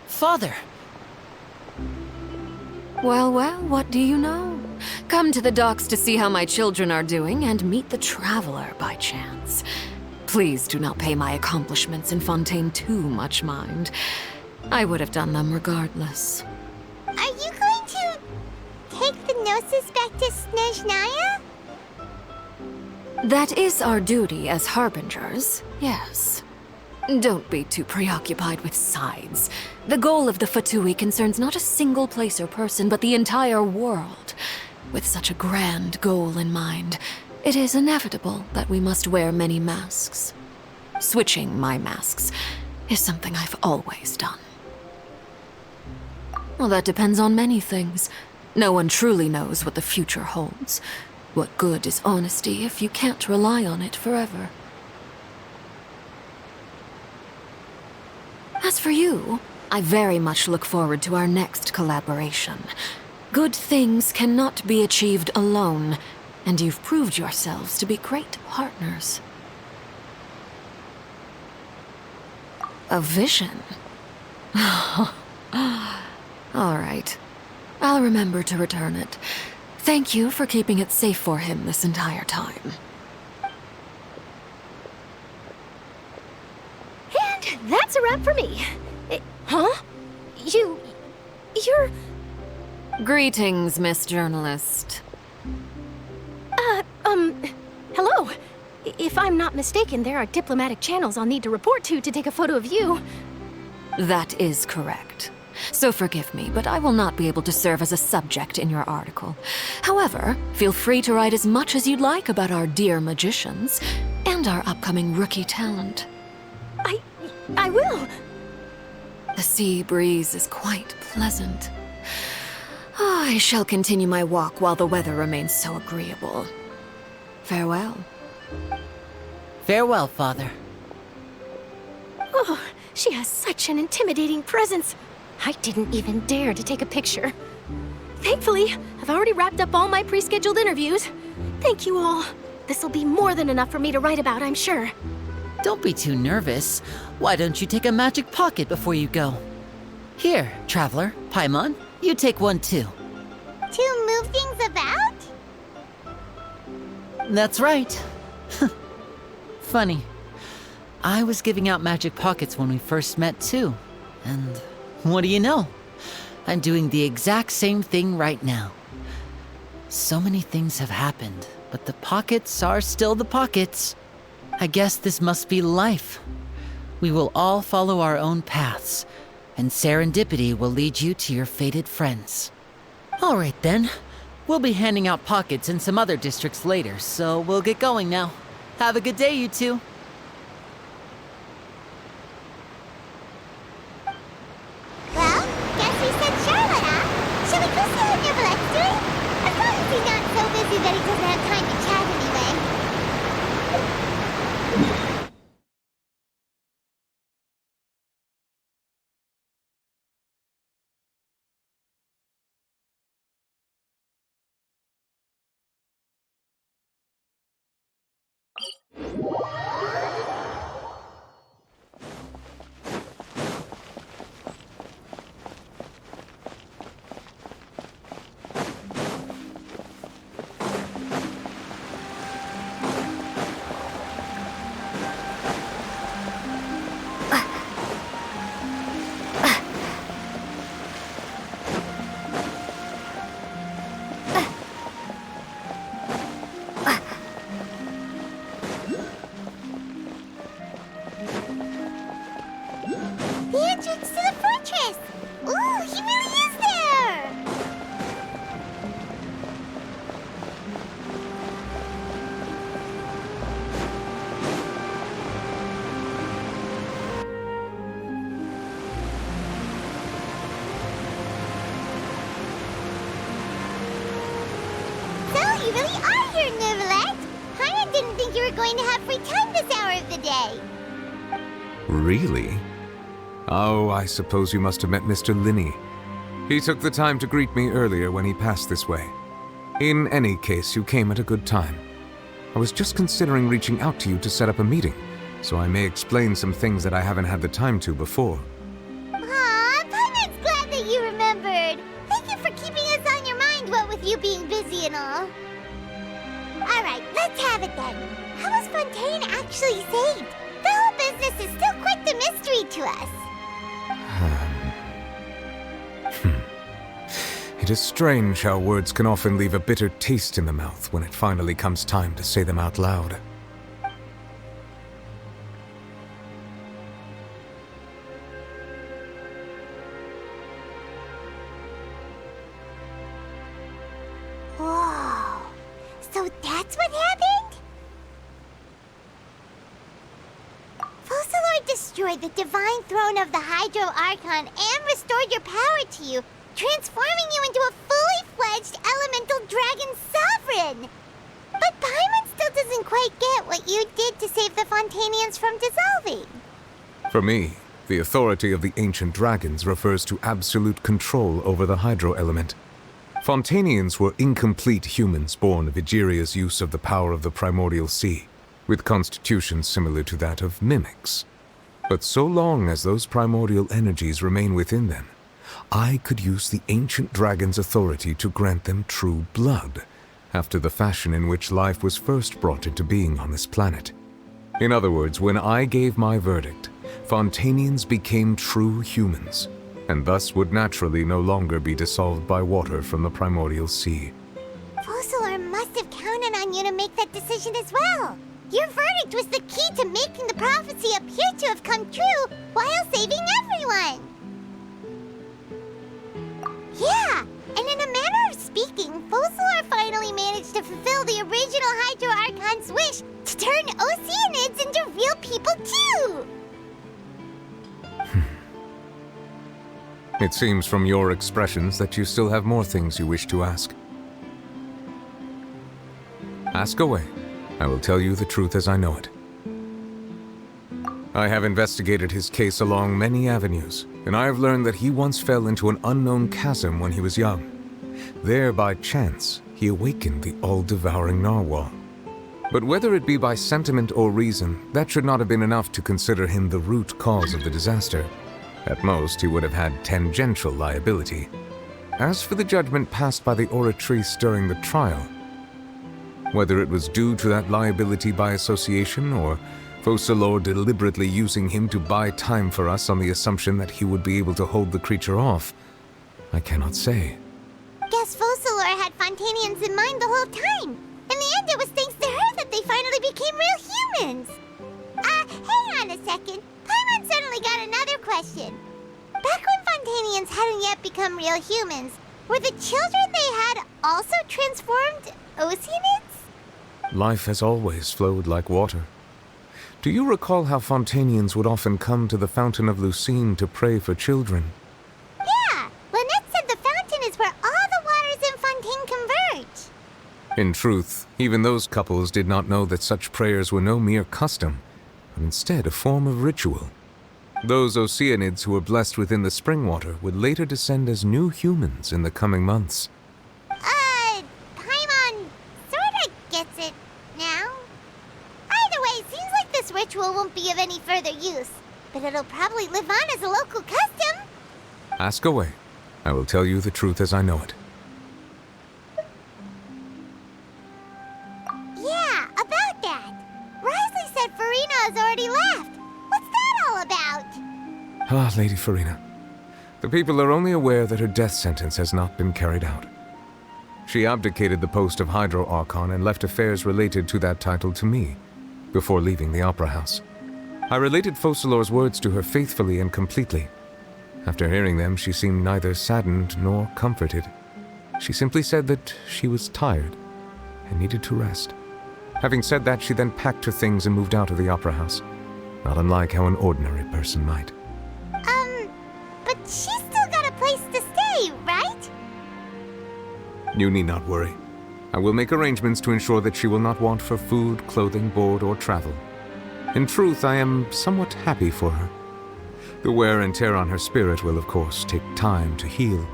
Father! Well, what do you know? Come to the docks to see how my children are doing and meet the Traveler by chance. Please do not pay my accomplishments in Fontaine too much mind. I would have done them regardless. Are you going to take the gnosis back to Snezhnaya? That is our duty as harbingers, yes. Don't be too preoccupied with sides. The goal of the Fatui concerns not a single place or person, but the entire world. With such a grand goal in mind, it is inevitable that we must wear many masks. Switching my masks is something I've always done. Well, that depends on many things. No one truly knows what the future holds. What good is honesty if you can't rely on it forever? As for you, I very much look forward to our next collaboration. Good things cannot be achieved alone, and you've proved yourselves to be great partners. A vision? All right. I'll remember to return it. Thank you for keeping it safe for him this entire time. And that's a wrap for me. Huh? You're... Greetings, Miss Journalist. Hello. If I'm not mistaken, there are diplomatic channels I'll need to report to take a photo of you. That is correct. So forgive me, but I will not be able to serve as a subject in your article. However, feel free to write as much as you'd like about our dear magicians and our upcoming rookie talent. I will. The sea breeze is quite pleasant. I shall continue my walk while the weather remains so agreeable. Farewell. Farewell, Father. Oh, she has such an intimidating presence. I didn't even dare to take a picture. Thankfully, I've already wrapped up all my pre-scheduled interviews. Thank you all. This'll be more than enough for me to write about, I'm sure. Don't be too nervous. Why don't you take a magic pocket before you go? Here, Traveler, Paimon, you take one too. To move things about? That's right. Funny. I was giving out magic pockets when we first met too. And what do you know? I'm doing the exact same thing right now. So many things have happened, but the pockets are still the pockets. I guess this must be life. We will all follow our own paths, and serendipity will lead you to your fated friends. All right then. We'll be handing out pockets in some other districts later, so we'll get going now. Have a good day, you two. Well, guess we sent Charlotte, huh? Shall we go see how Nivolette's doing? As long as he's not so busy that he doesn't have time to chat anyway. The entrance to the fortress! Ooh, he really is there! So, you really are here, Nivolette! Paimon didn't think you were going to have free time this hour of the day. Really? Oh, I suppose you must have met Mr. Linney. He took the time to greet me earlier when he passed this way. In any case, you came at a good time. I was just considering reaching out to you to set up a meeting, so I may explain some things that I haven't had the time to before. Aw, Paimon's glad that you remembered. Thank you for keeping us on your mind, what with you being busy and all. Alright, let's have it then. How was Fontaine actually saved? The whole business is still quite the mystery to us. It is strange how words can often leave a bitter taste in the mouth when it finally comes time to say them out loud. destroyed the divine throne of the Hydro Archon and restored your power to you, transforming you into a fully fledged elemental dragon sovereign. But Paimon still doesn't quite get what you did to save the Fontainians from dissolving. For me, the authority of the ancient dragons refers to absolute control over the hydro element. Fontainians were incomplete humans born of Egeria's use of the power of the primordial sea, with constitutions similar to that of mimics. But so long as those primordial energies remain within them, I could use the ancient dragon's authority to grant them true blood, after the fashion in which life was first brought into being on this planet. In other words, when I gave my verdict, Fontainians became true humans, and thus would naturally no longer be dissolved by water from the primordial sea. Focalor must have counted on you to make that decision as well. Your verdict was the key to making the prophecy appear to have come true while saving everyone. Yeah, and in a manner of speaking, Focalor finally managed to fulfill the original Hydro Archon's wish to turn Oceanids into real people too! It seems from your expressions that you still have more things you wish to ask. Ask away. I will tell you the truth as I know it. I have investigated his case along many avenues, and I have learned that he once fell into an unknown chasm when he was young. There, by chance, he awakened the all-devouring narwhal. But whether it be by sentiment or reason, that should not have been enough to consider him the root cause of the disaster. At most, he would have had tangential liability. As for the judgment passed by the Oratrice during the trial, whether it was due to that liability by association, or Focalor deliberately using him to buy time for us on the assumption that he would be able to hold the creature off, I cannot say. Guess Focalor had Fontainians in mind the whole time. In the end, it was thanks to her that they finally became real humans. Hang on a second. Paimon suddenly got another question. Back when Fontainians hadn't yet become real humans, were the children they had also transformed Oceanids? Life has always flowed like water. Do you recall how Fontainians would often come to the Fountain of Lucine to pray for children? Yeah, Lynette said the fountain is where all the waters in Fontaine converge. In truth, even those couples did not know that such prayers were no mere custom, but instead a form of ritual. Those Oceanids who were blessed within the spring water would later descend as new humans in the coming months. Paimon sorta gets it now. Either way, seems like this ritual won't be of any further use, but it'll probably live on as a local custom. Ask away. I will tell you the truth as I know it. Yeah, about that. Risley said Farina has already left. What's that all about? Ah, Lady Farina. The people are only aware that her death sentence has not been carried out. She abdicated the post of Hydro Archon and left affairs related to that title to me, before leaving the Opera House. I related Focalor's words to her faithfully and completely. After hearing them, she seemed neither saddened nor comforted. She simply said that she was tired and needed to rest. Having said that, she then packed her things and moved out of the Opera House, not unlike how an ordinary person might. But she's still got a place to stay, right? You need not worry. I will make arrangements to ensure that she will not want for food, clothing, board, or travel. In truth, I am somewhat happy for her. The wear and tear on her spirit will, of course, take time to heal.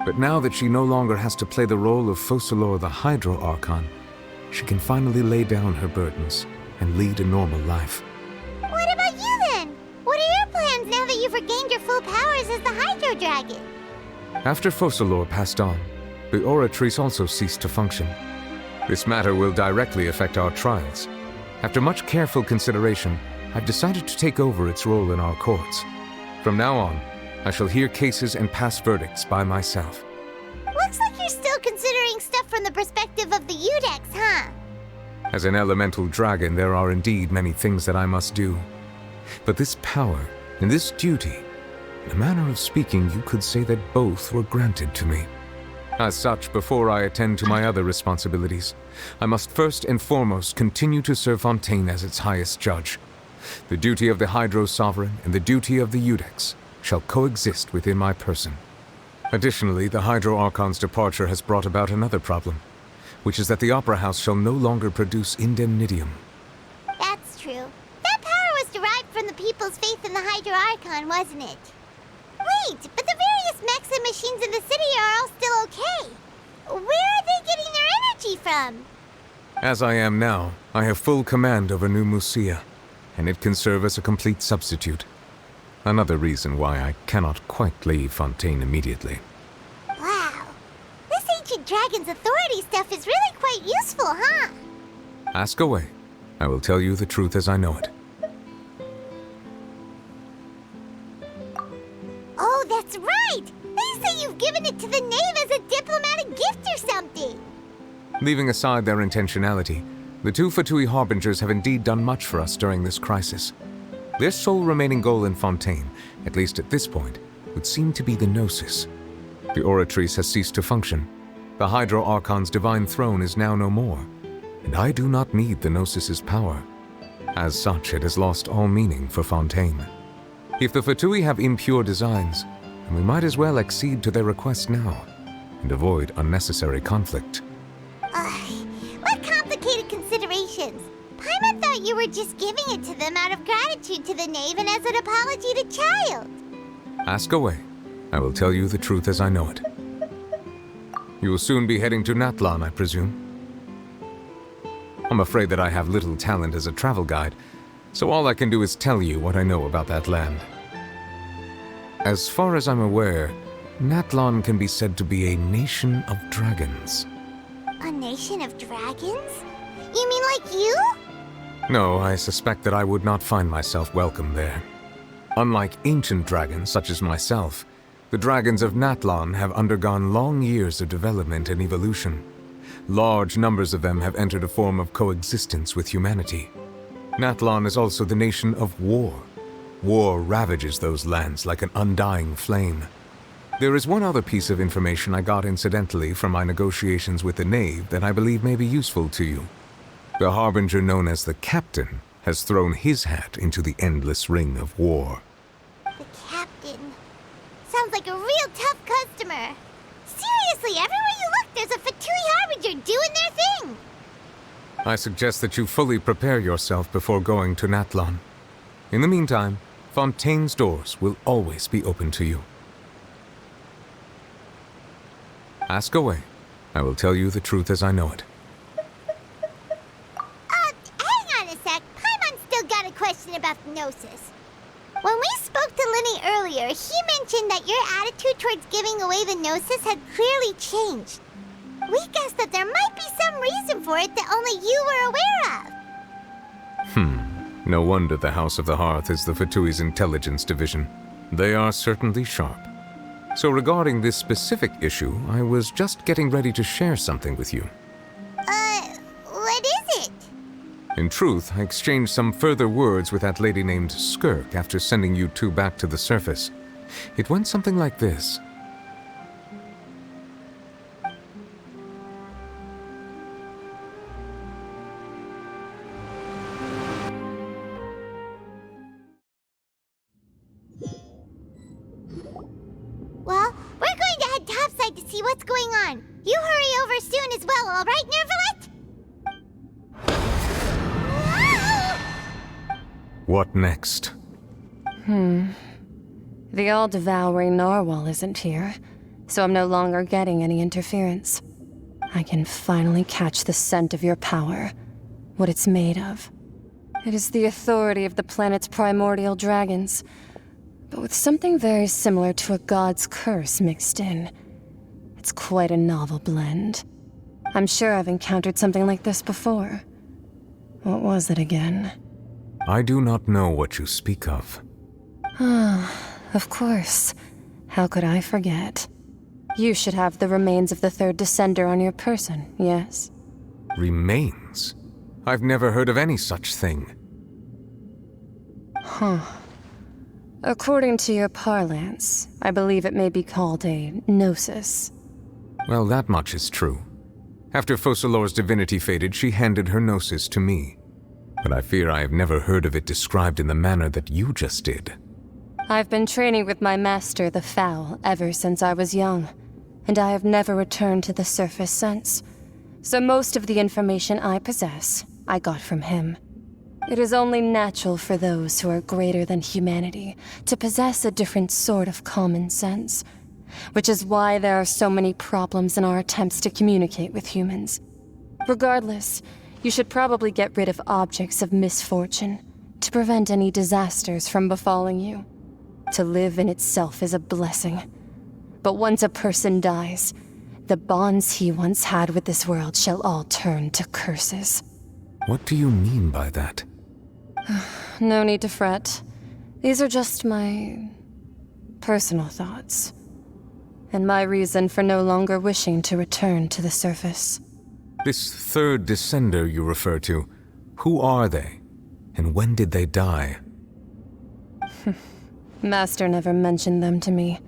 But now that she no longer has to play the role of Focalor the Hydro Archon, she can finally lay down her burdens and lead a normal life. What about you then? What are your plans now that you've regained your full powers as the Hydro Dragon? After Focalor passed on, the Oratrice also ceased to function. This matter will directly affect our trials. After much careful consideration, I've decided to take over its role in our courts. From now on, I shall hear cases and pass verdicts by myself. Looks like you're still considering stuff from the perspective of the Udex, huh? As an elemental dragon, there are indeed many things that I must do. But this power and this duty, in a manner of speaking, you could say that both were granted to me. As such, before I attend to my other responsibilities, I must first and foremost continue to serve Fontaine as its highest judge. The duty of the Hydro Sovereign and the duty of the Judex shall coexist within my person. Additionally, the Hydro Archon's departure has brought about another problem, which is that the Opera House shall no longer produce indemnitium. That's true. That power was derived from the people's faith in the Hydro Archon, wasn't it? Wait, but the various mechs and machines in the city are all still okay. Where are they getting their energy from? As I am now, I have full command over New Musia, and it can serve as a complete substitute. Another reason why I cannot quite leave Fontaine immediately. Wow. This ancient dragon's authority stuff is really quite useful, huh? Ask away. I will tell you the truth as I know it. Oh, that's right! They say you've given it to the knave as a diplomatic gift or something! Leaving aside their intentionality, the two Fatui Harbingers have indeed done much for us during this crisis. Their sole remaining goal in Fontaine, at least at this point, would seem to be the Gnosis. The Oratrice has ceased to function. The Hydro Archon's divine throne is now no more, and I do not need the Gnosis's power. As such, it has lost all meaning for Fontaine. If the Fatui have impure designs, then we might as well accede to their request now, and avoid unnecessary conflict. What complicated considerations! Paimon thought you were just giving it to them out of gratitude to the knave and as an apology to Child. Ask away. I will tell you the truth as I know it. You will soon be heading to Natlan, I presume? I'm afraid that I have little talent as a travel guide, so all I can do is tell you what I know about that land. As far as I'm aware, Natlan can be said to be a nation of dragons. A nation of dragons? You mean like you? No, I suspect that I would not find myself welcome there. Unlike ancient dragons such as myself, the dragons of Natlan have undergone long years of development and evolution. Large numbers of them have entered a form of coexistence with humanity. Natlan is also the nation of war. War ravages those lands like an undying flame. There is one other piece of information I got incidentally from my negotiations with the knave that I believe may be useful to you. The harbinger known as the Captain has thrown his hat into the endless ring of war. The Captain. Sounds like a real tough customer. Seriously, everywhere you look, there's a Fatui Harbinger doing their thing. I suggest that you fully prepare yourself before going to Natlan. In the meantime, Fontaine's doors will always be open to you. Ask away. I will tell you the truth as I know it. Hang on a sec. Paimon's still got a question about the Gnosis. When we spoke to Linny earlier, he mentioned that your attitude towards giving away the Gnosis had clearly changed. We guessed that there might be some reason for it that only you were aware of. No wonder the House of the Hearth is the Fatui's intelligence division. They are certainly sharp. So regarding this specific issue, I was just getting ready to share something with you. What is it? In truth, I exchanged some further words with that lady named Skirk after sending you two back to the surface. It went something like this. Well, we're going to head topside to see what's going on. You hurry over soon as well, all right, Nervalet? What next? The all-devouring narwhal isn't here, so I'm no longer getting any interference. I can finally catch the scent of your power, what it's made of. It is the authority of the planet's primordial dragons, but with something very similar to a god's curse mixed in. It's quite a novel blend. I'm sure I've encountered something like this before. What was it again? I do not know what you speak of. Of course. How could I forget? You should have the remains of the third descender on your person, yes? Remains? I've never heard of any such thing. According to your parlance, I believe it may be called a gnosis. Well, that much is true. After Focalor's divinity faded, she handed her gnosis to me. but I fear I have never heard of it described in the manner that you just did. I've been training with my master, the Fowl, ever since I was young, and I have never returned to the surface since. So most of the information I possess, I got from him. It is only natural for those who are greater than humanity to possess a different sort of common sense, which is why there are so many problems in our attempts to communicate with humans. Regardless, you should probably get rid of objects of misfortune to prevent any disasters from befalling you. To live in itself is a blessing. But once a person dies, the bonds he once had with this world shall all turn to curses. What do you mean by that? No need to fret. These are just my personal thoughts, and my reason for no longer wishing to return to the surface. This third descender you refer to, who are they? And when did they die? Master never mentioned them to me.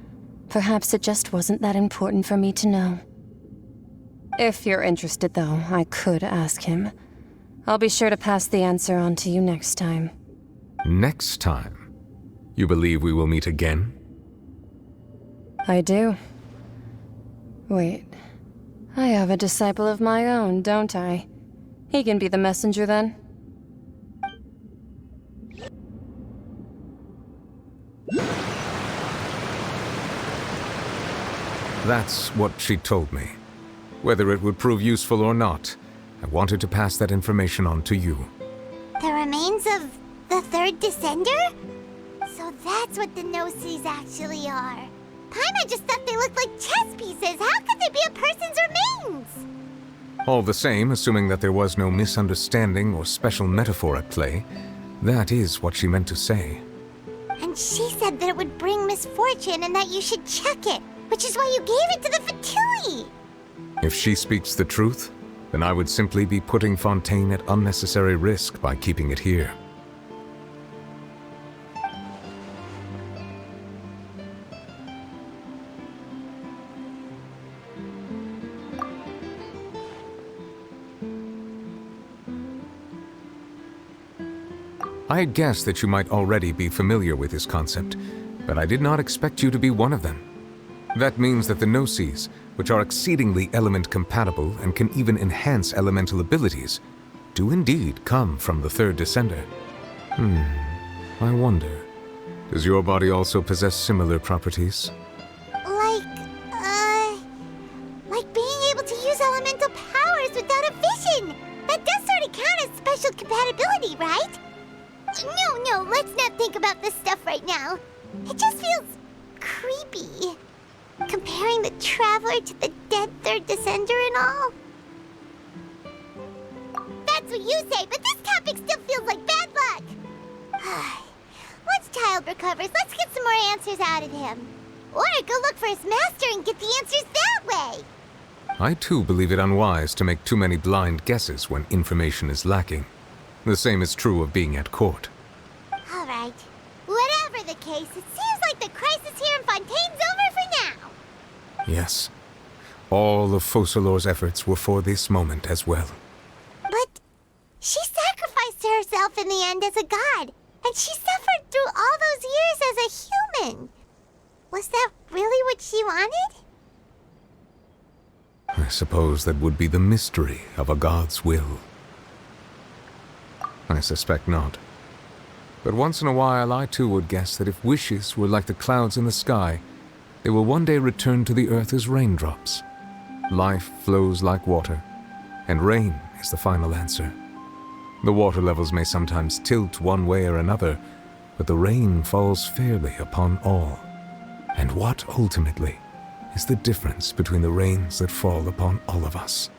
Perhaps it just wasn't that important for me to know. If you're interested, though, I could ask him. I'll be sure to pass the answer on to you next time. Next time? You believe we will meet again? I do. Wait. I have a disciple of my own, don't I? He can be the messenger then. That's what she told me. Whether it would prove useful or not, I wanted to pass that information on to you. The remains of the third descender? So that's what the Gnosis actually are. Paimon just thought they looked like chess pieces. How could they be a person's remains? All the same, assuming that there was no misunderstanding or special metaphor at play, that is what she meant to say. And she said that it would bring misfortune and that you should check it, which is why you gave it to the Fatui. If she speaks the truth, then I would simply be putting Fontaine at unnecessary risk by keeping it here. I had guessed that you might already be familiar with this concept, but I did not expect you to be one of them. That means that the Gnosis, which are exceedingly element-compatible and can even enhance elemental abilities, do indeed come from the third descender. I wonder, does your body also possess similar properties? Like being able to use elemental powers without a vision. That does sort of count as special compatibility, right? No, let's not think about this stuff right now. It just feels creepy. Comparing the Traveler to the dead third descender and all. That's what you say, but this topic still feels like bad luck. Once Child recovers, let's get some more answers out of him. Or go look for his master and get the answers that way. I too believe it unwise to make too many blind guesses when information is lacking. The same is true of being at court. All right. Whatever the case, it seems like the crisis here in Fontaine's over for now. Yes. All of Focalor's efforts were for this moment as well. But she sacrificed herself in the end as a god, and she suffered through all those years as a human. Was that really what she wanted? I suppose that would be the mystery of a god's will. I suspect not. But once in a while I too would guess that if wishes were like the clouds in the sky, they will one day return to the earth as raindrops. Life flows like water, and rain is the final answer. The water levels may sometimes tilt one way or another, but the rain falls fairly upon all. And what ultimately is the difference between the rains that fall upon all of us?